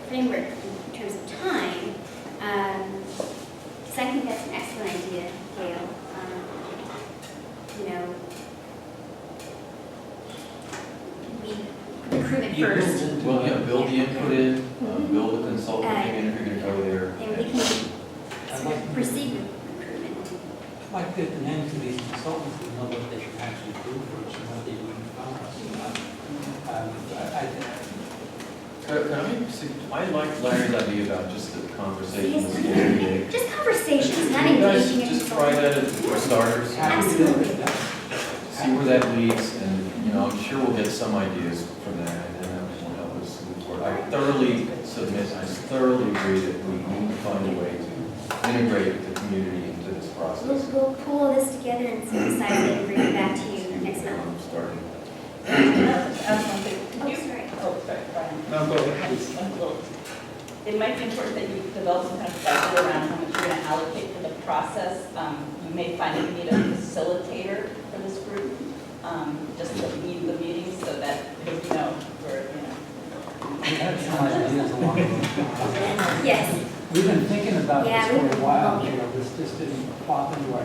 framework in terms of time, because I think that's an excellent idea, Gail. You know, we approve it first. Well, yeah, build the input in, build the consultant thing in if you're gonna go there. And we can sort of proceed with improvement. I'd like to get the names of these consultants and know what they can actually do for us and what they need from us. I like Larry's idea about just the conversations. Just conversations, not You guys engaging in just try that for starters. Absolutely. See where that leads, and, you know, I'm sure we'll get some ideas from that, and then that will help us move forward. I thoroughly agree that we need to find a way to integrate the community into this process. We'll pull all this together and synthesize it and bring it back to you next month. Starting. Oh, sorry. Oh, sorry, Brian. No, go ahead, please. It might be important that you develop some kind of budget around how much you're going to allocate for the process. You may find that you need a facilitator for this group, just to lead the meeting so that, you know, We had some ideas along those lines. Yes. We've been thinking about Yeah, this for a while, you know, this just didn't pop into our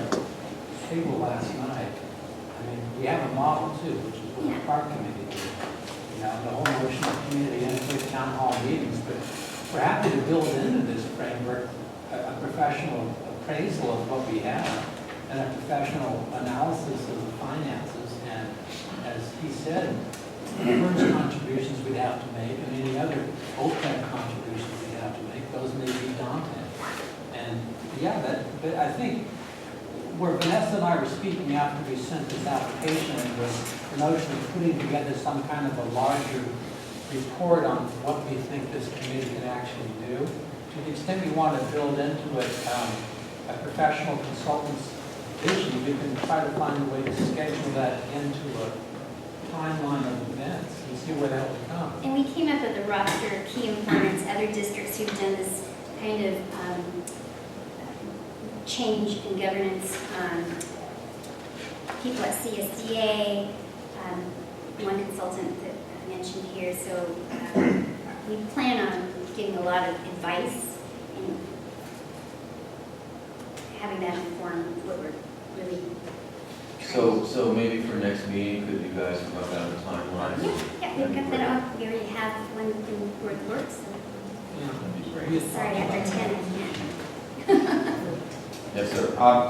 table last night. I mean, we have a model too, which is what the park committee did. You know, the whole notion of community input, town hall meetings, but we're happy to build into this framework a professional appraisal of what we have and a professional analysis of the finances. And as he said, the first contributions we'd have to make and any other OPEB contributions we'd have to make, those may be daunting. And yeah, but I think where Vanessa and I were speaking after we sent this application was the notion of putting together some kind of a larger report on what we think this committee can actually do. To the extent we want to build into it a professional consultant's vision, we can try to find a way to schedule that into a timeline of events and see where that will come. And we came up with a roster of key informants, other districts who've done this kind of change in governance. People at CSDA, one consultant that I mentioned here. So we plan on giving a lot of advice and having that inform what we're really. So maybe for next meeting, could you guys come up with a timeline? Yeah, we've got that up. We already have one in word works. Sorry, after 10 I can't. Yes, sir.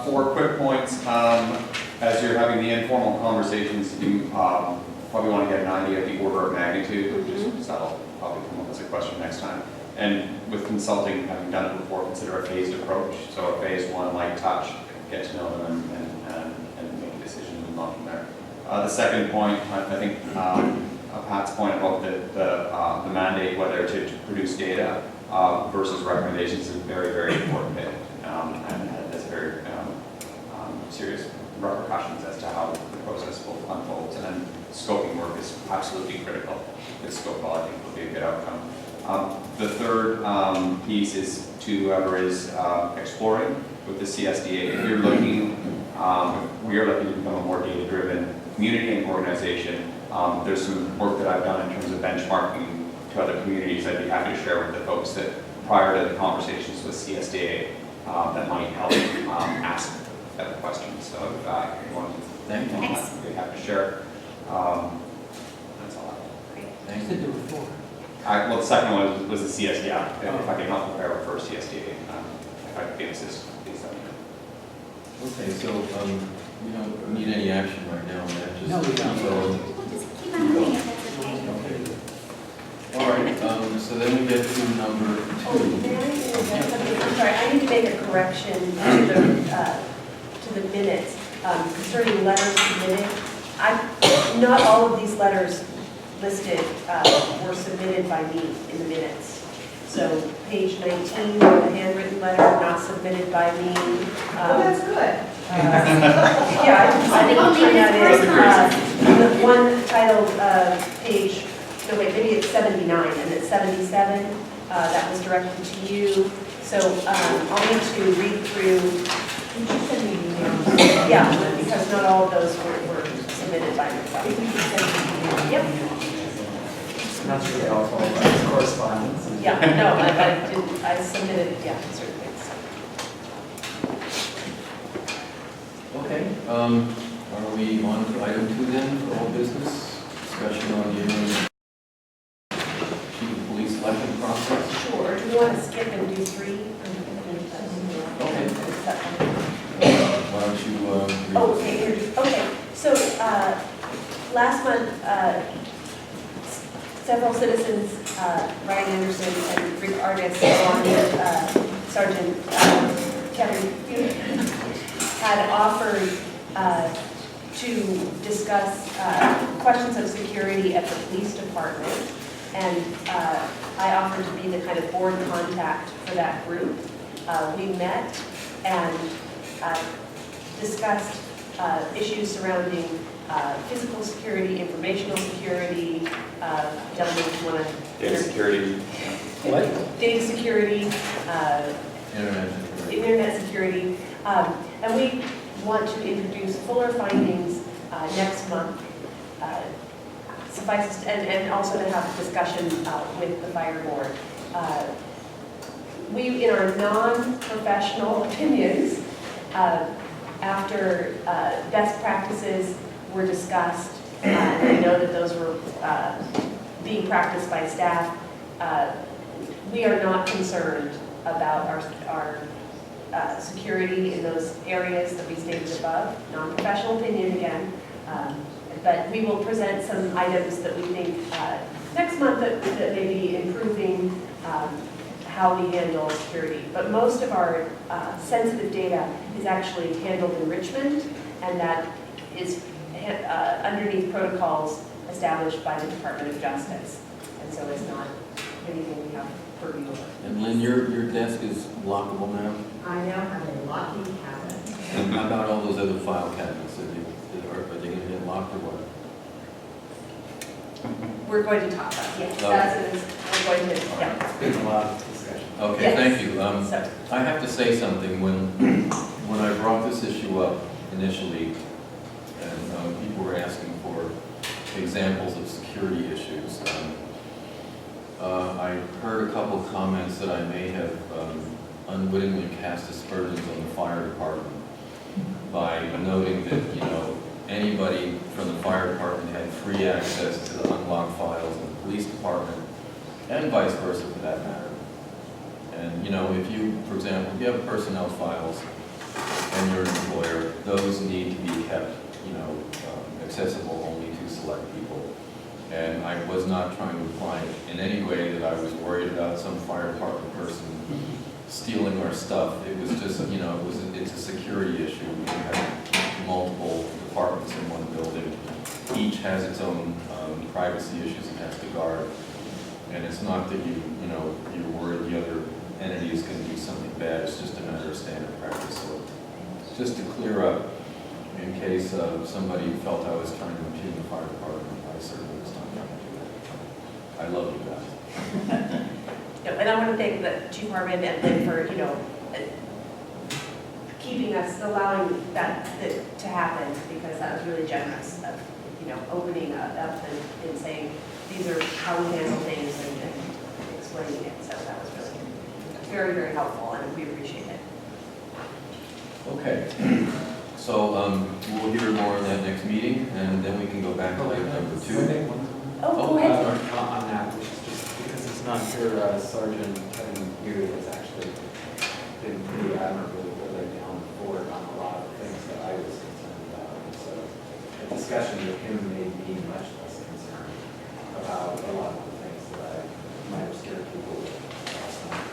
4 quick points. As you're having the informal conversations, you probably want to get an idea of the order of magnitude, just that'll probably come up as a question next time. And with consulting, having done it before, consider a phased approach. So a phase 1, light touch, get to know them and make a decision and move on from there. The second point, I think Pat's point about the mandate, whether to produce data versus recommendations is a very, very important bit. And has very serious repercussions as to how the process will unfold. And then scoping work is absolutely critical. This scope, I think, will be a good outcome. The third piece is to whoever is exploring with the CSDA. If you're looking, we are looking to become a more data-driven community and organization. There's some work that I've done in terms of benchmarking to other communities I'd be happy to share with the folks that prior to the conversations with CSDA that might help ask better questions. So if you want to, I'd be happy to share. That's all I have. Thanks. Did there were 4. Well, the second one was the CSDA. If I can help prepare with first CSDA, if I could be assist, please let me know. Okay, so we don't need any action right now on that. Just No, we don't. We'll just keep on moving if that's okay. Okay. All right, so then we get to number 2. I'm sorry, I need to make a correction to the minutes concerning letters submitted. Not all of these letters listed were submitted by me in the minutes. So page 19, the handwritten letter not submitted by me. Oh, that's good. Yeah, I think I'll turn that in. The one titled page, no wait, maybe it's 79 and it's 77, that was directed to you. So I'll need to read through. Did you send me an email? Yeah, because not all of those were submitted by myself. Yep. Not sure they all fall by correspondence. Yeah, no, I submitted, yeah, certain things. Okay, are we on to item 2 then, for all business? Discussion on the interim chief of police election process? Sure, do you want to skip and do 3? Okay. Why don't you read Oh, this? okay, here, okay. So, last month, several citizens, Ryan Anderson and Rick Artis, along with Sergeant Kevin Buick, had offered to discuss questions of security at the police department. And I offered to be the kind of board contact for that group. We met and discussed issues surrounding physical security, informational security, gentlemen, if you want to... Data security. What? Data security. Internet security. Internet security. And we want to introduce fuller findings next month. Suffices, and also to have a discussion with the fire board. We, in our non-professional opinions, after best practices were discussed, and I know that those were being practiced by staff, we are not concerned about our security in those areas that we stated above. Non-professional opinion again, but we will present some items that we think next month that may be improving how we handle security. But most of our sensitive data is actually handled in Richmond, and that is underneath protocols established by the Department of Justice. And so it's not anything we have purview over. And Lynn, your desk is lockable now? I now have a locking cabinet. And how about all those other file cabinets? Are they going to get locked or what? We're going to talk about, yes, Okay. we're going to, yeah. It's been a lot of discussion. Okay, Yes. thank you. So, I have to say something. When I brought this issue up initially, and people were asking for examples of security issues, I heard a couple of comments that I may have unwittingly cast aspersions on the fire department by noting that, anybody from the fire department had free access to the unlocked files in the police department, and vice versa for that matter. And, if you, for example, if you have personnel files and you're an employer, those need to be kept, accessible only to select people. And I was not trying to imply in any way that I was worried about some fire department person stealing our stuff. It was just, it's a security issue. We have multiple departments in one building. Each has its own privacy issues it has to guard. And it's not that you're worried the other entity is going to do something bad. It's just a matter of standard practice. So just to clear up, in case somebody felt I was trying to impugn the fire department, I certainly was not trying to do that. I love you guys. And I want to thank the Chief Harmon and Lynn for, keeping us, allowing that to happen, because that was really generous of, opening up and saying, these are how we handle things and explaining it. So that was really very, very helpful, and we appreciate it. Okay. So we'll hear more on that next meeting, and then we can go back to item number 2. Oh, go ahead. On that, which is just because it's not here, Sergeant Kevin Buick has actually been pretty admirably really down forward on a lot of things that I was concerned about. And so a discussion with him made me much less concerned about a lot of the things that I might have scared people with last night.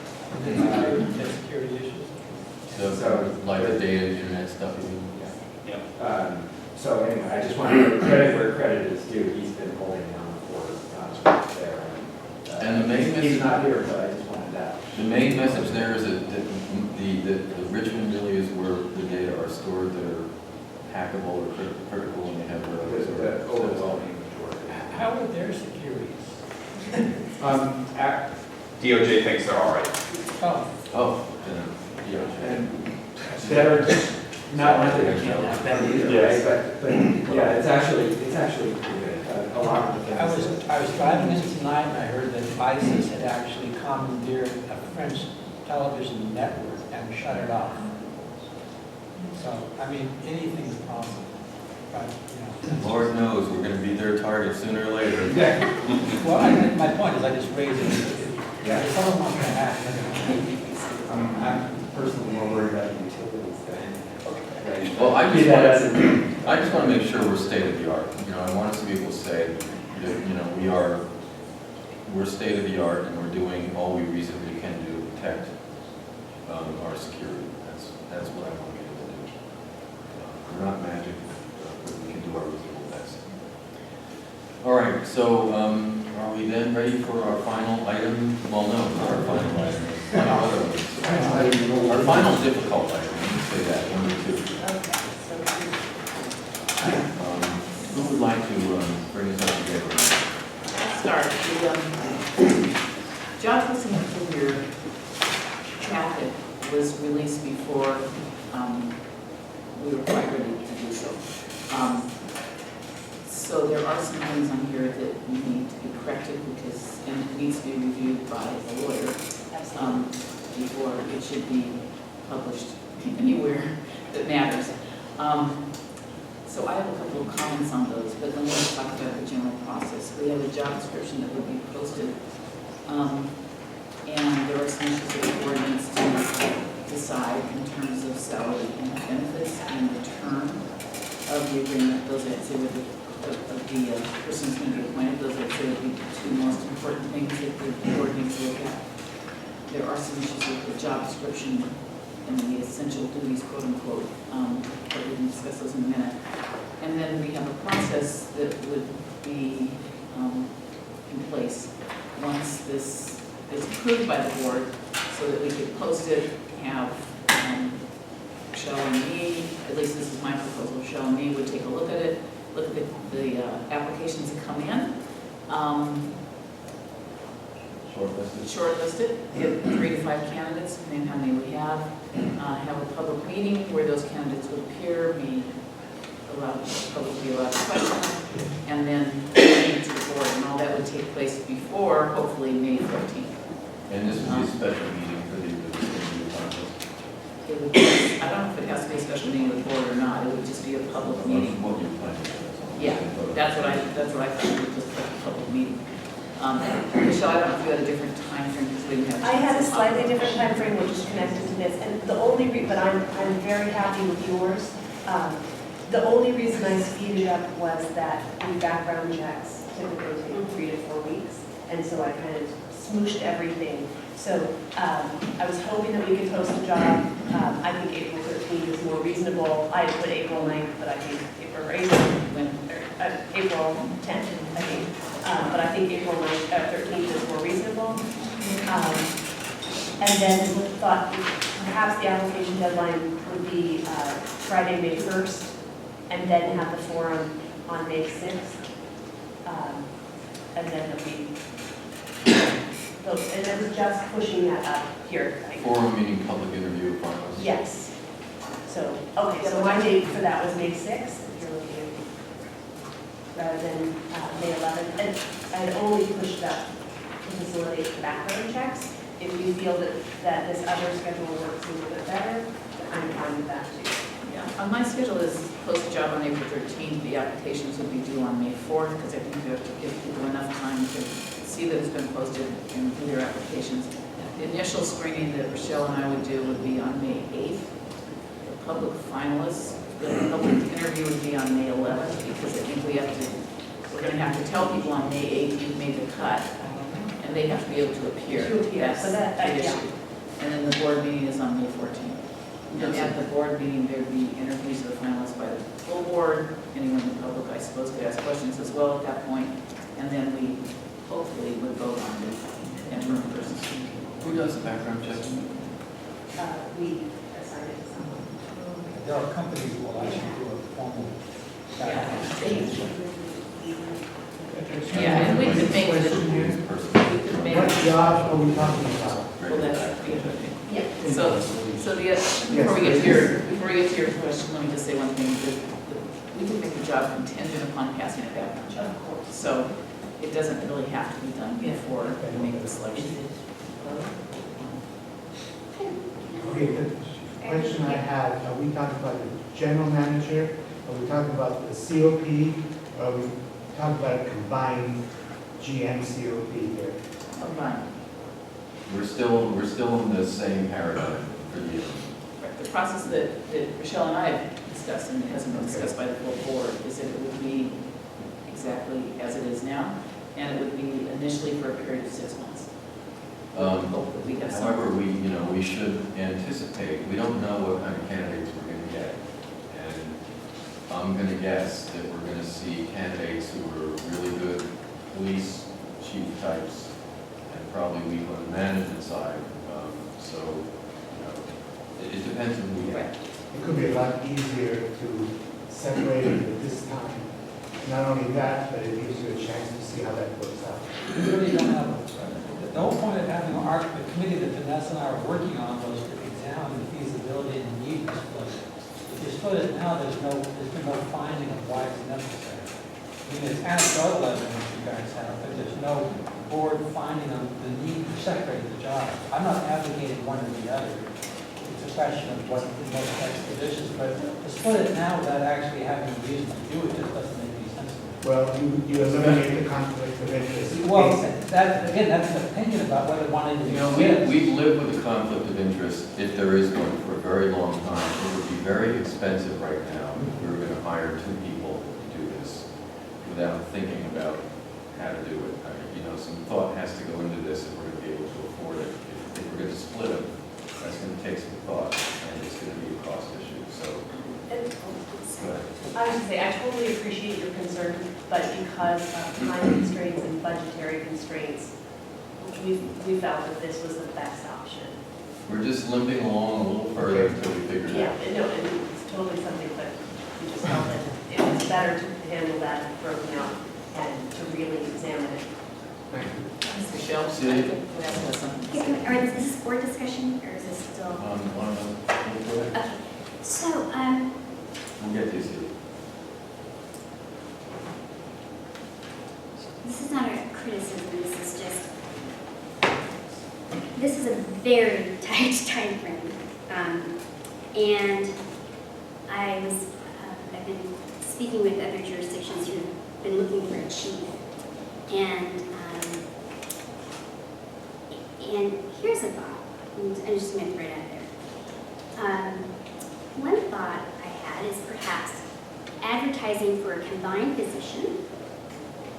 Security issues. So like the data, internet stuff, you mean? So anyway, I just want to give credit where credit is due. He's been holding down the fort the main He's message, not here, but I just wanted that. the main message there is that the Richmond really is where the data are stored that are hackable or critical, and they have The overwhelming majority. How are their securities? DOJ thinks they're all right. Oh, And Better, not that we can't have that either, Yes. right? But yeah, it's actually pretty good. A lot of the I things. was driving in tonight and I heard that ISIS had actually commandeered a French television network and shut it off. So, I mean, anything is possible, but, you know. Lord knows, we're gonna be their target sooner or later. Well, my point is I just raised it. Yeah. If someone wants to hack, I'm personally more worried about the utilities than. Well, I Be that as it may. just want to make sure we're state of the art. You know, I want us to be able to say that, you know, we're state of the art and we're doing all we reasonably can do to protect our security. That's what I want to be able to do. We're not magic, but we can do our reasonable best. All right, so are we then ready for our final item? Well, no, not our final item. Final other ones. Our final difficult item, let me say that, number 2. Who would like to bring us up together? I'll start. The job posting for your packet was released before we were quite ready to do so. So there are some things on here that need to be corrected because, and it needs to be reviewed by a lawyer before it should be published anywhere that matters. So I have a couple of comments on those, but then let's talk about the general process. We have a job description that will be posted, and there are some issues that the board needs to decide in terms of salary and benefits and the term of the agreement. Those I'd say would be of the person who's going to be appointed. Those I'd say would be the 2 most important things that the board needs to look at. There are some issues with the job description and the essential duties, quote unquote, but we can discuss those in a minute. And then we have a process that would be in place once this is approved by the board so that we could post it, have Michelle and me, at least this is my proposal, Michelle and me would take a look at it, look at the applications that come in, shortlisted, get 3 to 5 candidates, depending on how many we have a public meeting where those candidates would appear, be allowed, public to be allowed to question, and then meet to the board, and all that would take place before, hopefully, May 15th. And this would be a special meeting for the review process. It would be, I don't know if it has to be a special meeting of the board or not, it would just be a public meeting. What you're planning. Yeah, that's what I thought, it was just a public meeting. Michelle, I don't know if you had a different time frame because we didn't have. I had a slightly different time frame, which is connected to this, and the only but I'm very happy with yours. The only reason I speeded up was that the background checks typically take 3 to 4 weeks, and so I kind of smooshed everything. So I was hoping that we could post a job. I think April 13th is more reasonable. I put April 9th, but I think April 10th, I think. But I think April 13th is more reasonable. And then thought perhaps the application deadline would be Friday, May 1st, and then have the forum on May 6th. And then it'll be, and then we're just pushing that up here. Forum meaning public interview of finalists. Yes. So, okay, so my date for that was May 6th, if you're looking at, rather than May 11th. And I had only pushed up to facilitate the background checks. If you feel that this other schedule works a little bit better, I'm fine with that too. Yeah, my schedule is post a job on April 13th. The applications would be due on May 4th because I think we have to give people enough time to see that it's been posted and do their applications. The initial screening that Rochelle and I would do would be on May 8th. The public finalists, the public interview would be on May 11th because I think we're going to have to tell people on May 8th you've made the cut and they have to be able to appear. That's so that the issue. yeah. And then the board meeting is on May 14th. And at the board meeting, there'd be interviews of the finalists by the full board. Anyone in the public, I suppose, could ask questions as well at that point. And then we hopefully would vote on and one person's going to. Who does the background checking? We assigned it to someone. There are companies who will actually do a formal background. Yeah, and we could make it, we could make What it. job are we talking about? Well, that's the other thing. Yeah. So before we get to your question, let me just say one thing. We can make the job contingent upon passing a background check. Of course. So it doesn't really have to be done before we make the selection. Okay, the question I had, are we talking about the general manager? Are we talking about the COP? Or are we talking about a combined GM COP here? Combined. We're still in the same paradigm for you. Right. The process that Michelle and I have discussed, and it hasn't been discussed by the full board, is that it would be exactly as it is now, and it would be initially for a period of 6 months. Hope that we have some. However, we should anticipate, we don't know what kind of candidates we're going to get. And I'm going to guess that we're going to see candidates who are really good police chief types and probably weak on the management side. It depends on who we get. It could be a lot easier to separate it at this time. Not only that, but it gives you a chance to see how that works out. We really don't have, the whole point of having the committee that Vanessa and I are working on was to examine the feasibility and the need to split it. If you split it now, there's been no finding of why it's necessary. I mean, it's anecdotal evidence you guys have, but there's no board finding of the need to separate the jobs. I'm not advocating one or the other. It's a question of what's the most expeditious, but to split it now without actually having a reason to do it just doesn't make any sense to me. Well, you eliminate the conflict of interest. Well, that's an opinion about whether one individual is. We've lived with a conflict of interest, if there is one, for a very long time. It would be very expensive right now if we were going to hire 2 people to do this without thinking about how to do it. Some thought has to go into this if we're going to be able to afford it. If we're going to split them, that's going to take some thought, and it's going to be a cost issue, so. And Go ahead. I was going to say, I totally appreciate your concern, but because of time constraints and budgetary constraints, we felt that this was the best option. We're just limping along a little further until we figure it Yeah, out. no, and it's totally something, but we just felt that it was better to handle that broken out and to really examine it. Thank you. Michelle, I See? think Vanessa has something to say. Or is this board discussion, or is this still? One of them, go ahead. Okay, so, We'll get this here. this is not a criticism, this is a very tight timeframe. And I've been speaking with other jurisdictions who've been looking for a chief. And here's a thought, I'm just going to throw it out there. One thought I had is perhaps advertising for a combined position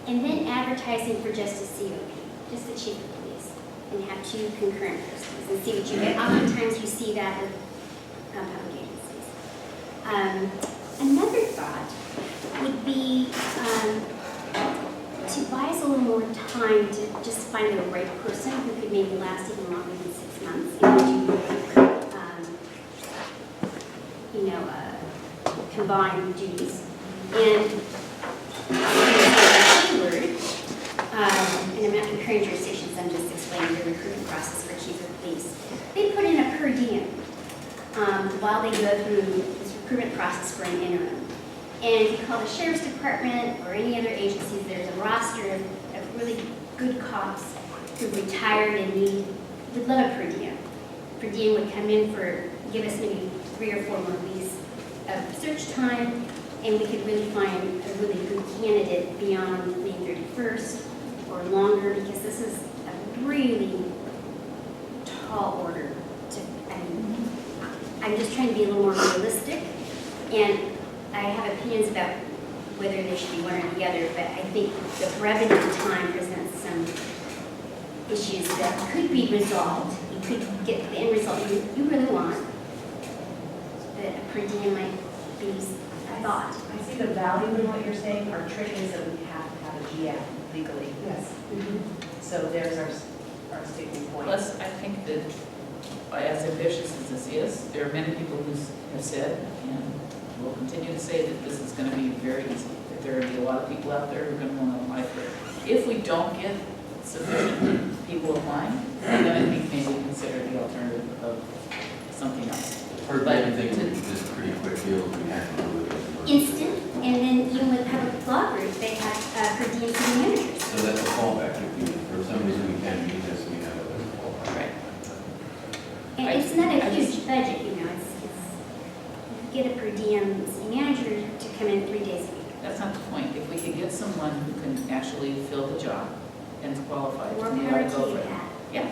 and then advertising for just a COP, just the chief of police, and have 2 concurrent postings and see what you get. Oftentimes you see that with public agencies. Another thought would be to buy us a little more time to just find the right person who could maybe last even longer than 6 months and combine duties. And tailored, and I'm not comparing jurisdictions, I'm just explaining the recruitment process for chief of police. They put in a per diem while they go through this recruitment process for an interim. And if you call the sheriff's department or any other agencies, there's a roster of really good cops who retired and would love a per diem. Per diem would come in give us maybe 3 or 4 more weeks of search time, and we could really find a really good candidate beyond May 31st or longer, because this is a really tall order. I'm just trying to be a little more realistic, and I have opinions about whether there should be one or the other, but I think the brevity of time presents some issues that could be resolved. You could get the end result you really want, but a per diem might be a thought. I see the value in what you're saying. Our trick is that we have to have a GM legally. Yes. So there's our our sticking point. Plus, I think that as ambitious as this is, there are many people who have said, and will continue to say, that this is going to be very easy, that there are going to be a lot of people out there who are going to want to apply for it. If we don't get sufficient people applying, then I think maybe consider the alternative of something else. For anything, just pretty quick deal, we have to do it. Instant, and then even with public law group, they have per diem city managers. So that's a fallback. If for some reason we can't do this, we have it as a fallback. Right. And it's not a huge budget, you know, it's, you get a per diem city manager to come in 3 days a week. That's not the point. If we could get someone who can actually fill the job and is qualified, More then we power ought to to go you, for it. Pat. Yeah.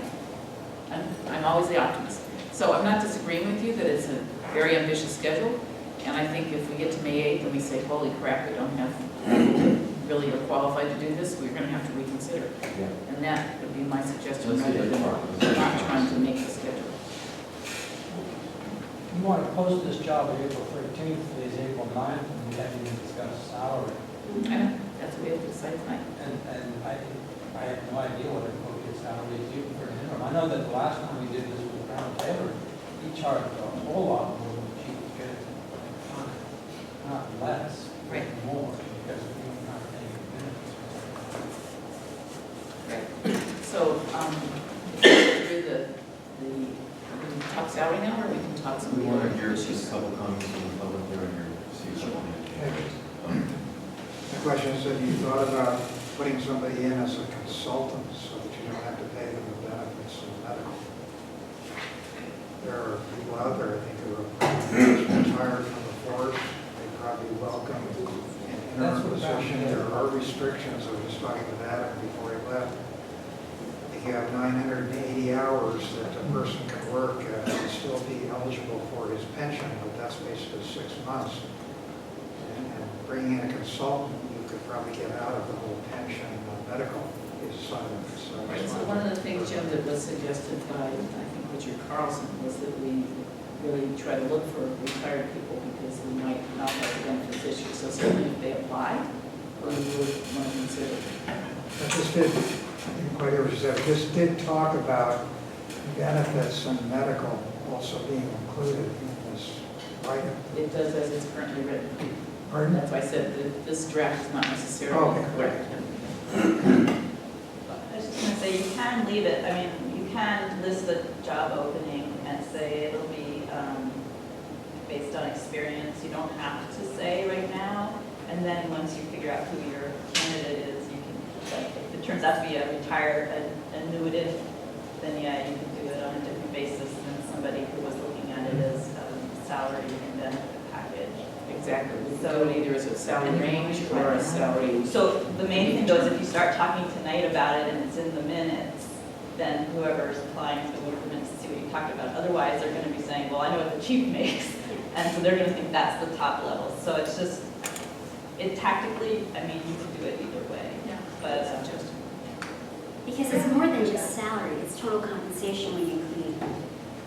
I'm always the optimist. So I'm not disagreeing with you that it's a very ambitious schedule, and I think if we get to May 8th and we say, holy crap, we don't have people who really are qualified to do this, we're going to have to reconsider. Yeah. And that would be my suggestion, Let's rather see than that far. not trying to make the schedule. You want to post this job on April 13th, today's April 9th, and we haven't even discussed salary. I know, that's what we have to decide tonight. And I have no idea what a appropriate salary is even for an interim. I know that the last time we did this with Brown Taylor, he charged a whole lot more than the chief was getting. Not less, Right. more, because we were not paying benefits. Right. So, through we can talk salary now, or we can talk some We of the want other to hear issues? just a couple comments from the public here and here, see if someone The question is, have you thought about putting somebody in as a consultant so that you don't have to pay them the benefits of medical? There are people out there, I think, who are retired from the force. They probably welcome an That's interim what Brown position. Taylor There are restrictions. I was just talking to Adam before he left. If you have 980 hours that a person can work and still be eligible for his pension, but that's basically 6 months. And bringing in a consultant, you could probably get out of the whole pension medical side of it. Right, so one of the things, Jim, that was suggested by, I think, Richard Carlson, was that we really try to look for retired people because we might not have the benefits issue. So certainly if they apply, we would want to consider. I just did, I didn't quite hear what you said, I just did talk about benefits and medical also being included in this item. It does as it's currently written. Pardon? That's why I said that this draft is not necessarily Okay. correct. I was just going to say, you can leave it, I mean, you can list the job opening and say it'll be based on experience. You don't have to say right now. And then once you figure out who your candidate is, you can, like, if it turns out to be a retired annuitant, then yeah, you can do it on a different basis than somebody who was looking at it as salary and benefit package. Exactly. So- So either as a salary range or a salary. So the main thing though is if you start talking tonight about it and it's in the minutes, then whoever's applying to look at the minutes to see what you talked about. Otherwise, they're going to be saying, well, I know what the chief makes. And so they're going to think that's the top level. So it's just, it tactically, I mean, you can do it either way. Yeah. But Because it's more than just salary, it's total compensation when you include,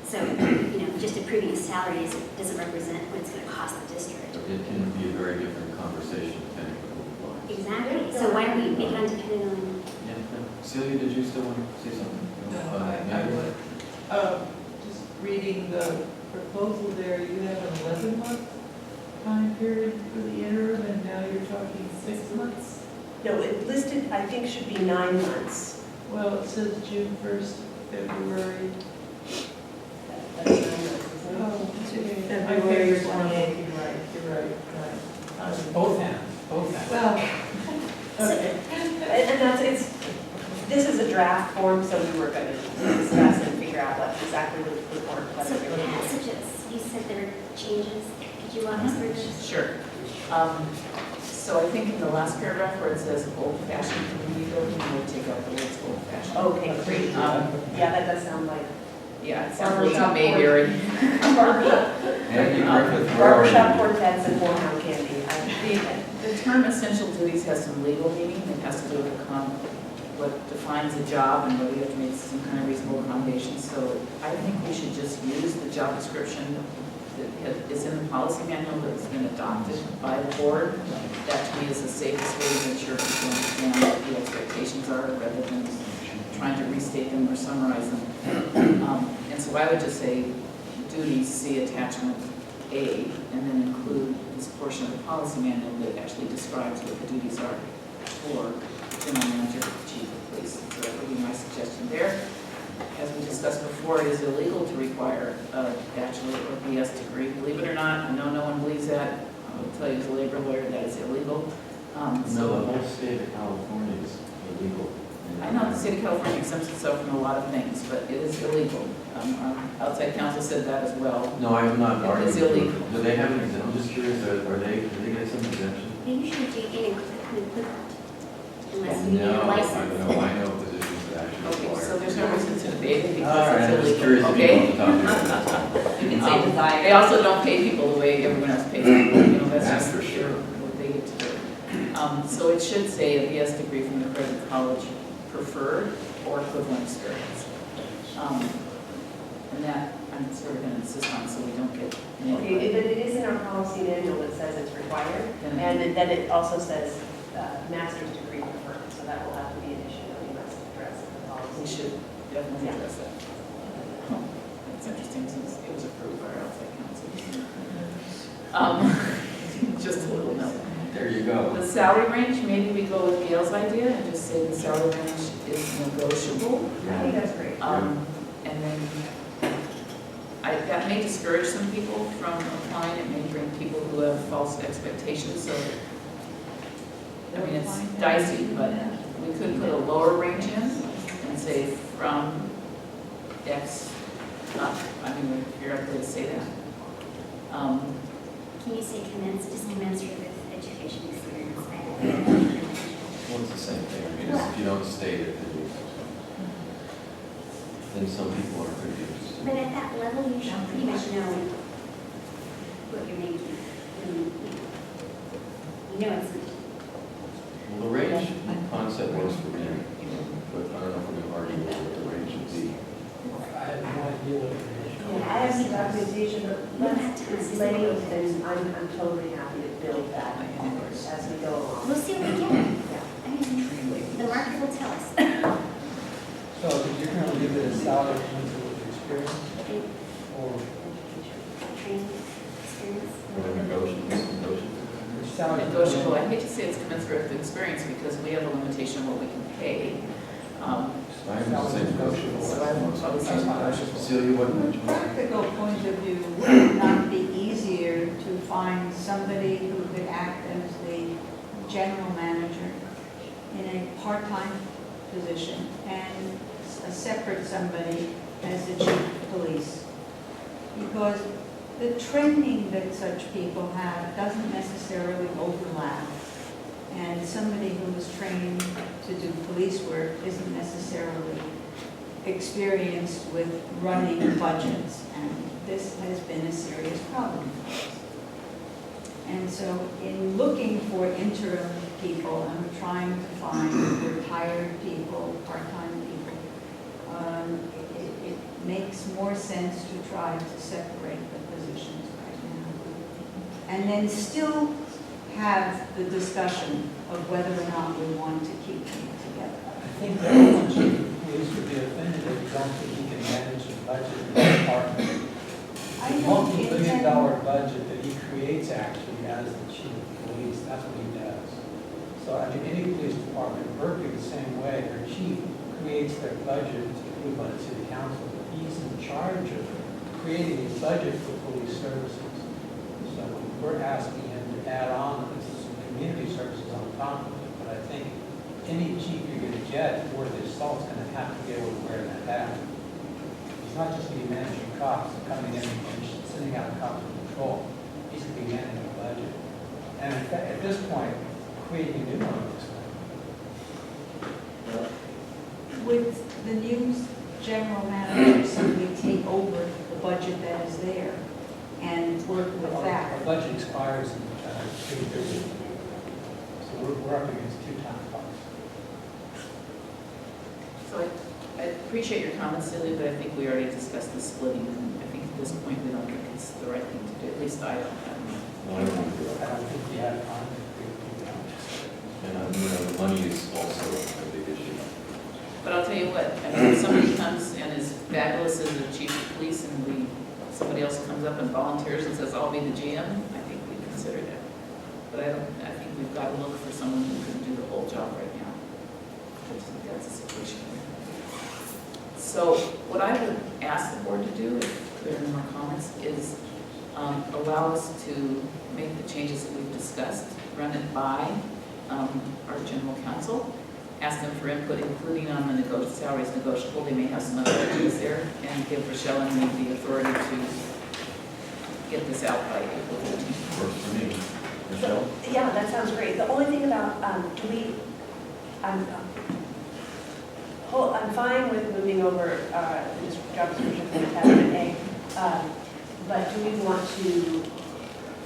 so, you know, just approving a salary doesn't represent what it's going to cost the district. It can be a very different conversation depending on who applies. Exactly, so why don't we make it undependent on, Yeah, Celia, did you still want to say something? I would. Just reading the proposal there, you have an 11-month time period for the interim, and now you're talking 6 months? No, it listed, I think, should be 9 months. Well, it says June 1st, February. That's 9 months, isn't it? Oh, February 28th. You're right. Both hands. Well, okay. And that's, this is a draft form, so we were going to discuss and figure out what exactly would work. so the passages, you said there were changes, could you walk us through this? Sure. So I think in the last paragraph where it says old-fashioned community building, we'll take out the words old-fashioned. Okay, great. Yeah, that does sound like. Yeah, it sounds a little Mayberry. Andy Griffith, Barbershop quartets and warm candy. The term essential duties has some legal meaning. It has to do with what defines a job and whether you have to make some kind of reasonable accommodation. So I think we should just use the job description that is in the policy manual that's been adopted by the board. That to me is the safest way to make sure people understand what the expectations are rather than trying to restate them or summarize them. And so I would just say duties, see attachment A, and then include this portion of the policy manual that actually describes what the duties are for general manager, chief of police. So that would be my suggestion there. As we discussed before, it is illegal to require a bachelor or BS degree. Believe it or not, I know no one believes that. I will tell you as a labor lawyer that is illegal. No, the whole state of California is illegal. I know the state of California exempts itself from a lot of things, but it is illegal. Our outside counsel said that as well. No, I am not arguing. It is illegal. Do they have an exemption? I'm just curious, do they get some exemption? They usually do in equipment, unless you need No, a license. I know positions that actually Okay, require. so there's no reason to debate it All because right, I'm it's just curious illegal, if you okay? want to talk to You can say desire. They also don't pay people the way everyone else pays people, you know, that's That's just for sure. what they get to do. So it should say a BS degree from the present college preferred or equivalent experience. And that I'm sort of going to insist on so we don't get. Okay, but it is in our policy manual that says it's required, and then it also says master's degree preferred, so that will have to be an issue that we must address in the policy. We should definitely address that. It's interesting since it was approved by our outside council. Just a little note. There you go. The salary range, maybe we go with Gail's idea and just say the salary range is negotiable. I think that's great. And then that may discourage some people from applying. It may bring people who have false expectations. So, I mean, it's dicey, but we could put a lower range in and say from X up. I mean, we figure out a way to say that. Can you say just commensurate with education experience? Well, it's the same thing. I mean, if you don't state it, then some people are confused. But at that level, you should pretty much know what you're making. You know it's. Well, the range concept works for me, but I don't know if we're going to argue what the range should be. I have no idea what it is. Yeah, I have some documentation, but let's lay it, and I'm totally happy to build that as we go along. We'll see what we get. I mean, the market will tell us. So you're going to leave it as salary commensurate with experience? Or Training experience. Or negotiable. salary? Negotiable. I hate to say it's commensurate with experience because we have a limitation on what we can pay. I would say negotiable. So I would probably say negotiable. Celia, what From a practical point of view, would it not be easier to find somebody who could act as the general manager in a part-time position and a separate somebody as the chief of police? Because the training that such people have doesn't necessarily overlap. And somebody who was trained to do police work isn't necessarily experienced with running budgets. And this has been a serious problem for us. And so in looking for interim people, and we're trying to find retired people, part-time people, it makes more sense to try to separate the positions right now. And then still have the discussion of whether or not we want to keep them together. I think that the chief of police would be offended if you don't think he can manage the budget of the department. The multi-billion-dollar budget that he creates actually as the chief of police, that's what he does. So I mean, any police department, Berkeley the same way, their chief creates their budget, it's approved by the city council, but he's in charge of creating a budget for police services. So we're asking him to add on some community services on top of it, but I think any chief you're going to get worth his salt's going to have to be able to wear that hat. He's not just going to be managing cops, coming in and sending out cops on patrol. He's going to be managing the budget. And in fact, at this point, creating a new one looks like. With the new general manager, simply take over the budget that is there and work with that. Our budget expires in 2030. So we're up against 2 times costs. So I appreciate your comments, Celia, but I think we already discussed the splitting. And I think at this point, we don't think it's the right thing to do. At least I don't. I don't think we have time. And the money is also a big issue. But I'll tell you what, I mean, if somebody comes and is fabulous as the chief of police and somebody else comes up and volunteers and says, I'll be the GM, I think we'd consider that. But I think we've got to look for someone who can do the whole job right now. I think that's the situation. So what I would ask the board to do, if there are no more comments, is allow us to make the changes that we've discussed, run it by our general counsel, ask them for input, including on the salaries negotiable. They may have some other ideas there, and give Rochelle and me the authority to get this out by April 15th. Works for me. Michelle? Yeah, that sounds great. The only thing about, I'm fine with moving over the job description from attachment A, but do we want to,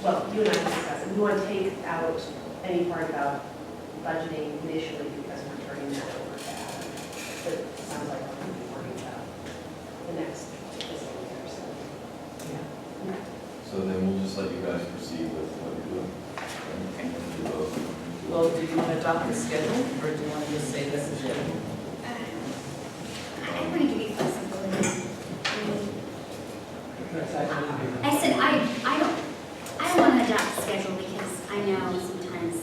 well, you and I can discuss it, we want to take out any part about budgeting initially because we're turning that over to Adam. But it sounds like we're going to be worrying about the next fiscal year, so. Yeah. So then we'll just let you guys proceed with what you're doing. Okay. And we'll do both. Well, do you want to adopt the schedule, or do you want to just say this is it? I want to give you flexibility. I said, I don't want to adopt the schedule because I know sometimes,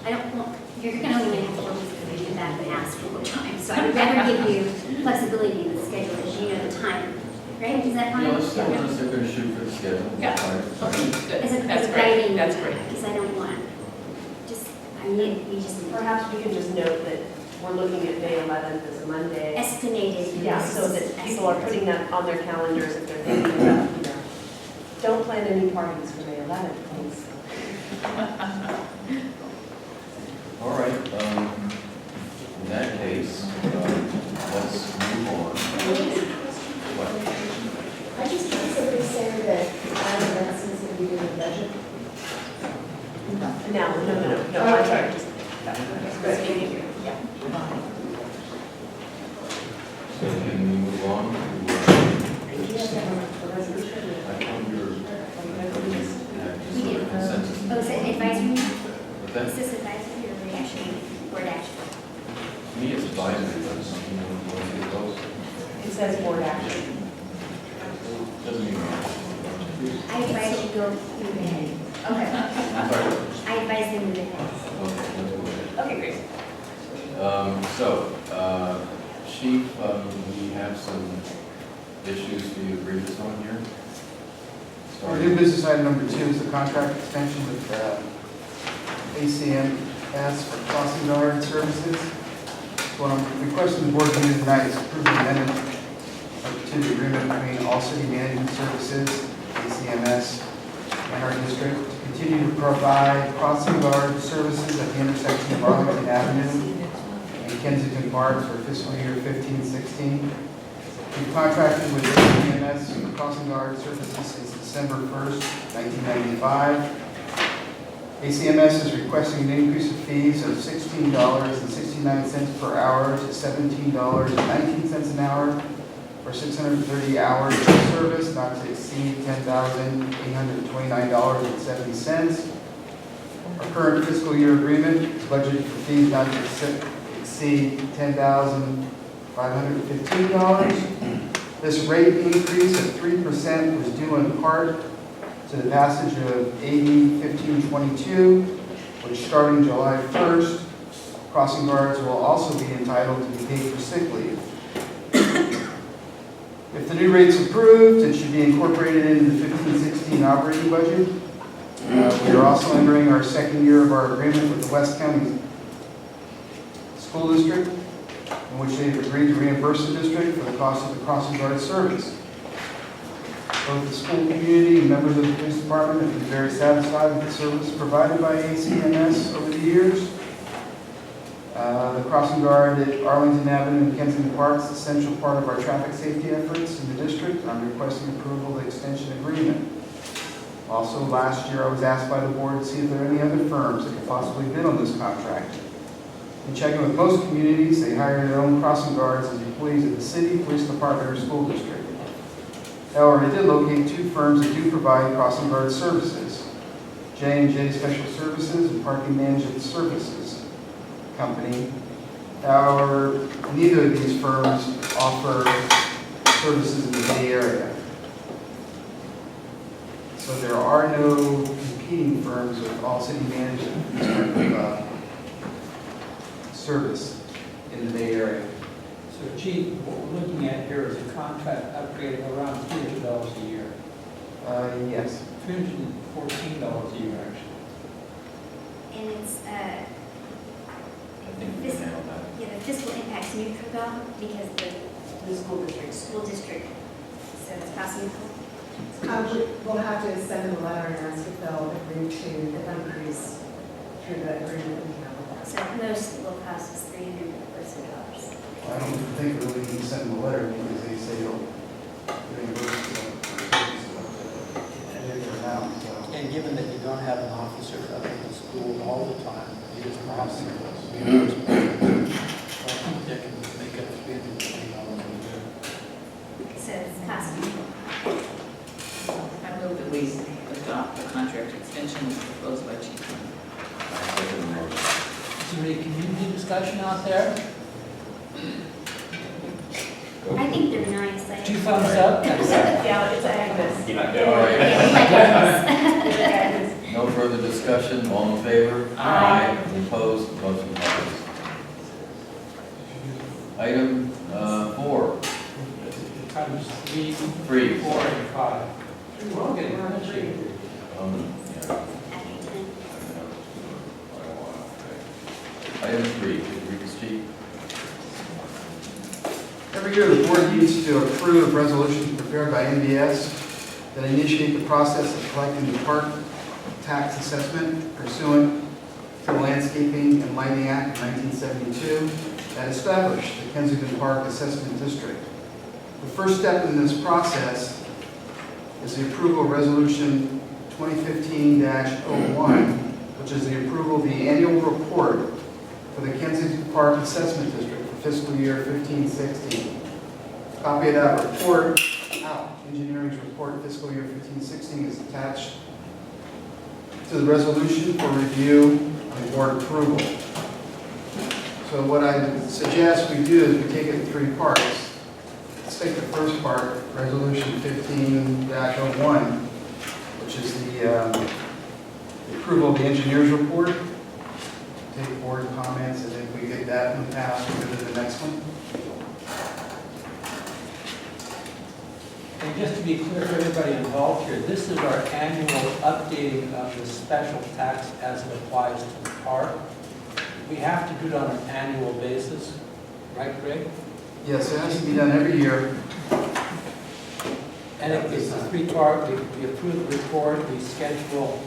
I don't want, you're going to only have 4 weeks to do that and ask for more time. So I would rather give you flexibility in the schedule because you know the time, right? Is that fine? Yeah, let's still they're going to shoot for the schedule. Yeah. Fine. Okay, good. As a That's guiding, great. That's great. because I don't want, just, I need, we just need Perhaps we can just note that we're looking at May 11th as a Monday. estimated. Yeah, so that people are putting that on their calendars if they're thinking about, don't plan any parties for May 11th, please. All right, in that case, let's move on. What? I just simply say that Adam Benson's going to be doing the budget. No, I'm sorry, just, yeah. So can we move on to, I thought we were, just sort of consensus. Oh, is it advisory? What's that? Is this advisory or reaction, board action? To me, it's advisory, but it's something you want to get close. It says board action. Doesn't mean. I advise you go move ahead. Okay. I'm sorry? I advise them move ahead. Okay, let's go ahead. Okay, great. Chief, we have some issues for you to brief us on here. Our new business item number 2 is the contract extension with ACMS for crossing guard services. What I'm requesting the board to do tonight is approve the amendment to the agreement between All City Management Services, ACMS, and our district to continue to provide crossing guard services at the intersection of Arlington Avenue and Kensington Park for fiscal year 15-16. We've contracted with ACMS for crossing guard services since December 1st, 1995. ACMS is requesting an increase of fees of $16.69 per hour to $17.19 an hour for 630 hours of service, not to exceed $10,829.70. Our current fiscal year agreement is budgeted for fees not to exceed $10,515. This rate increase of 3% was due in part to the passage of AB 1522, which starting July 1st, crossing guards will also be entitled to be paid for sick leave. If the new rate's approved, it should be incorporated into the 15-16 operating budget. We are also entering our second year of our agreement with the West County School District, in which they've agreed to reimburse the district for the cost of the crossing guard service. Both the school community and members of the police department have been very satisfied with the service provided by ACMS over the years. The crossing guard at Arlington Avenue and Kensington Park is an essential part of our traffic safety efforts in the district. I'm requesting approval of the extension agreement. Also, last year I was asked by the board to see if there are any other firms that could possibly bid on this contract. In checking with most communities, they hire their own crossing guards as employees of the city, police department, or school district. However, I did locate 2 firms that do provide crossing guard services: J&J Special Services and Parking Management Services Company. Neither of these firms offer services in the Bay Area. So there are no competing firms with all city management service in the Bay Area. So Chief, what we're looking at here is a contract upgrade of around $300 a year. Yes. $314 a year, actually. And it's, I think we can handle that. yeah, the fiscal impact's neutral though, because the school district, so it's cost neutral. We'll have to send them a letter and ask if they'll agree to the increase through the agreement we have with them. So most will cost us $300. I don't think we really need to send them a letter because they say they'll reimburse the amount, so. And given that you don't have an officer up at the school all the time, you just process those. So I think they can make up $320 a year. So it's cost neutral. I move that we adopt the contract extension as proposed by Chief. Is there any community discussion out there? I think they're nice. Like, 2 thumbs up? Yeah, it's Agnes. You're not All right. Agnes. No further discussion, all in favor? Aye. Opposed, motion passes. Item 4. Times 3, 3. 4, and 5. We're all getting pretty. Yeah. Item 3, could you read this, Chief? Every year, the board needs to approve resolutions prepared by NBS that initiate the process of collecting the park tax assessment pursuant to the Landscaping and Lighting Act of 1972 that established the Kensington Park Assessment District. The first step in this process is the approval of Resolution 2015-01, which is the approval of the annual report for the Kensington Park Assessment District for fiscal year 15-16. Copy of that report, engineering's report fiscal year 15-16 is attached to the resolution for review and board approval. So what I suggest we do is we take it in 3 parts. Let's take the first part, Resolution 15-01, which is the approval of the engineer's report. Take board comments, and if we get that one passed, we'll go to the next one. And just to be clear for everybody involved here, this is our annual updating of the special tax as it applies to the park. We have to do it on an annual basis, right, Greg? Yes, it has to be done every year. And it's a 3-part, we approve the report, we schedule,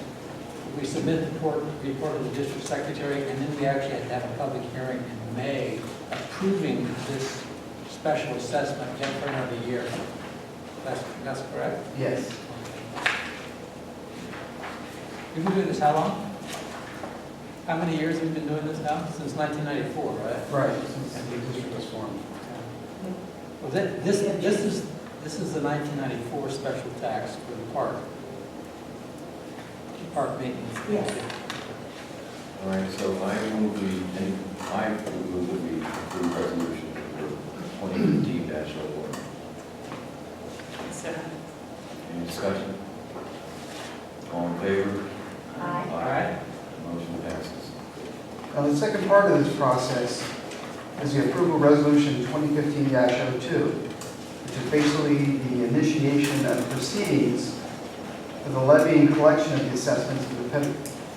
we submit the report to the district secretary, and then we actually have to have a public hearing in May approving this special assessment again for another year. That's correct? Yes. We've been doing this how long? How many years have we been doing this now? Since 1994, right? Right, since the district was formed. Well, this is the 1994 special tax for the park. Park maintenance. Yes. All right, so I move that we approve resolution for 2015-01. Any discussion? All in favor? Aye. Motion passes. Now, the second part of this process is the approval resolution 2015-02, which is basically the initiation of proceedings for the levy and collection of the assessments of the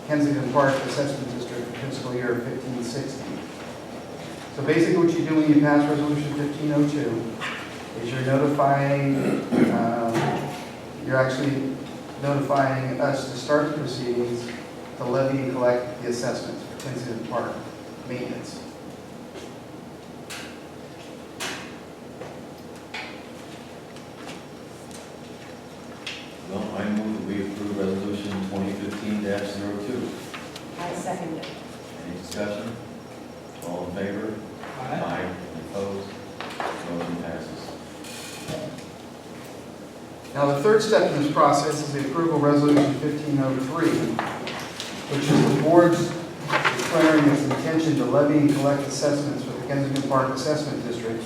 Kensington Park Assessment District for fiscal year 15-16. So basically what you do when you pass resolution 1502 is you're actually notifying us to start the proceedings to levy and collect the assessments for Kensington Park maintenance. Well, I move that we approve resolution 2015-02. I second it. Any discussion? All in favor? Aye. Any opposed? Motion passes. Now, the third step in this process is the approval of resolution 1503, which is the board's declaring its intention to levy and collect assessments for the the Kensington Park Assessment District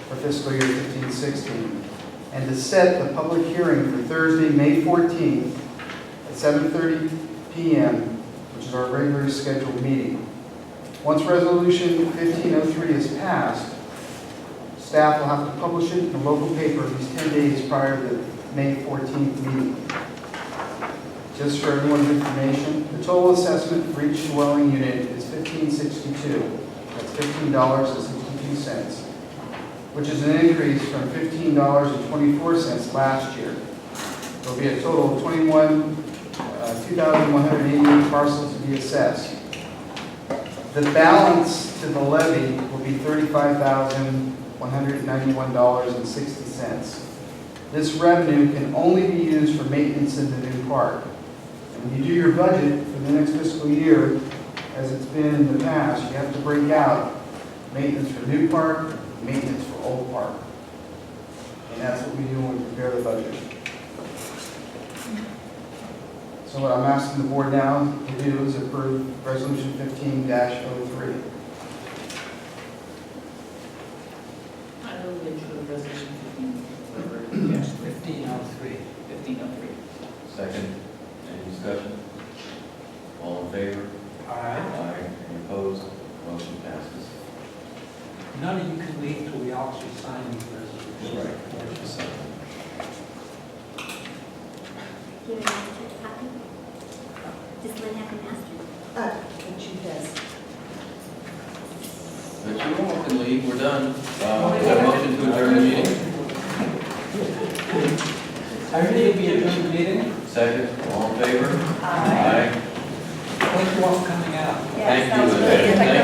for fiscal year 15-16, and to set the public hearing for Thursday, May 14th at 7:30 p.m., which is our regularly scheduled meeting. Once Resolution 1503 is passed, staff will have to publish it in the local paper at least 10 days prior to the May 14th meeting. Just for everyone's information, the total assessment for each dwelling unit is $15.62. That's $15.62, which is an increase from $15.24 last year. There will be a total of 2,188 parcels to be assessed. The balance to the levy will be $35,191.60. This revenue can only be used for maintenance in the new park. And when you do your budget for the next fiscal year, as it's been in the past, you have to break out maintenance for new park, maintenance for old park. And that's what we do when we prepare the budget. So what I'm asking the board now to do is approve Resolution 15-03. I will approve resolution 1503. 1503. Second, any discussion? All in favor? Aye. Aye. Any opposed? Motion passes. None of you can leave till we actually sign these resolutions. Right. Do you want to take a copy? Does Lynn have a master? And she does. But you all can leave, we're done. We have a motion to adjourn the meeting. I really be adjourned the meeting. Second, all in favor? Aye. Thank you all for coming out. Thank you, Lynn. Thank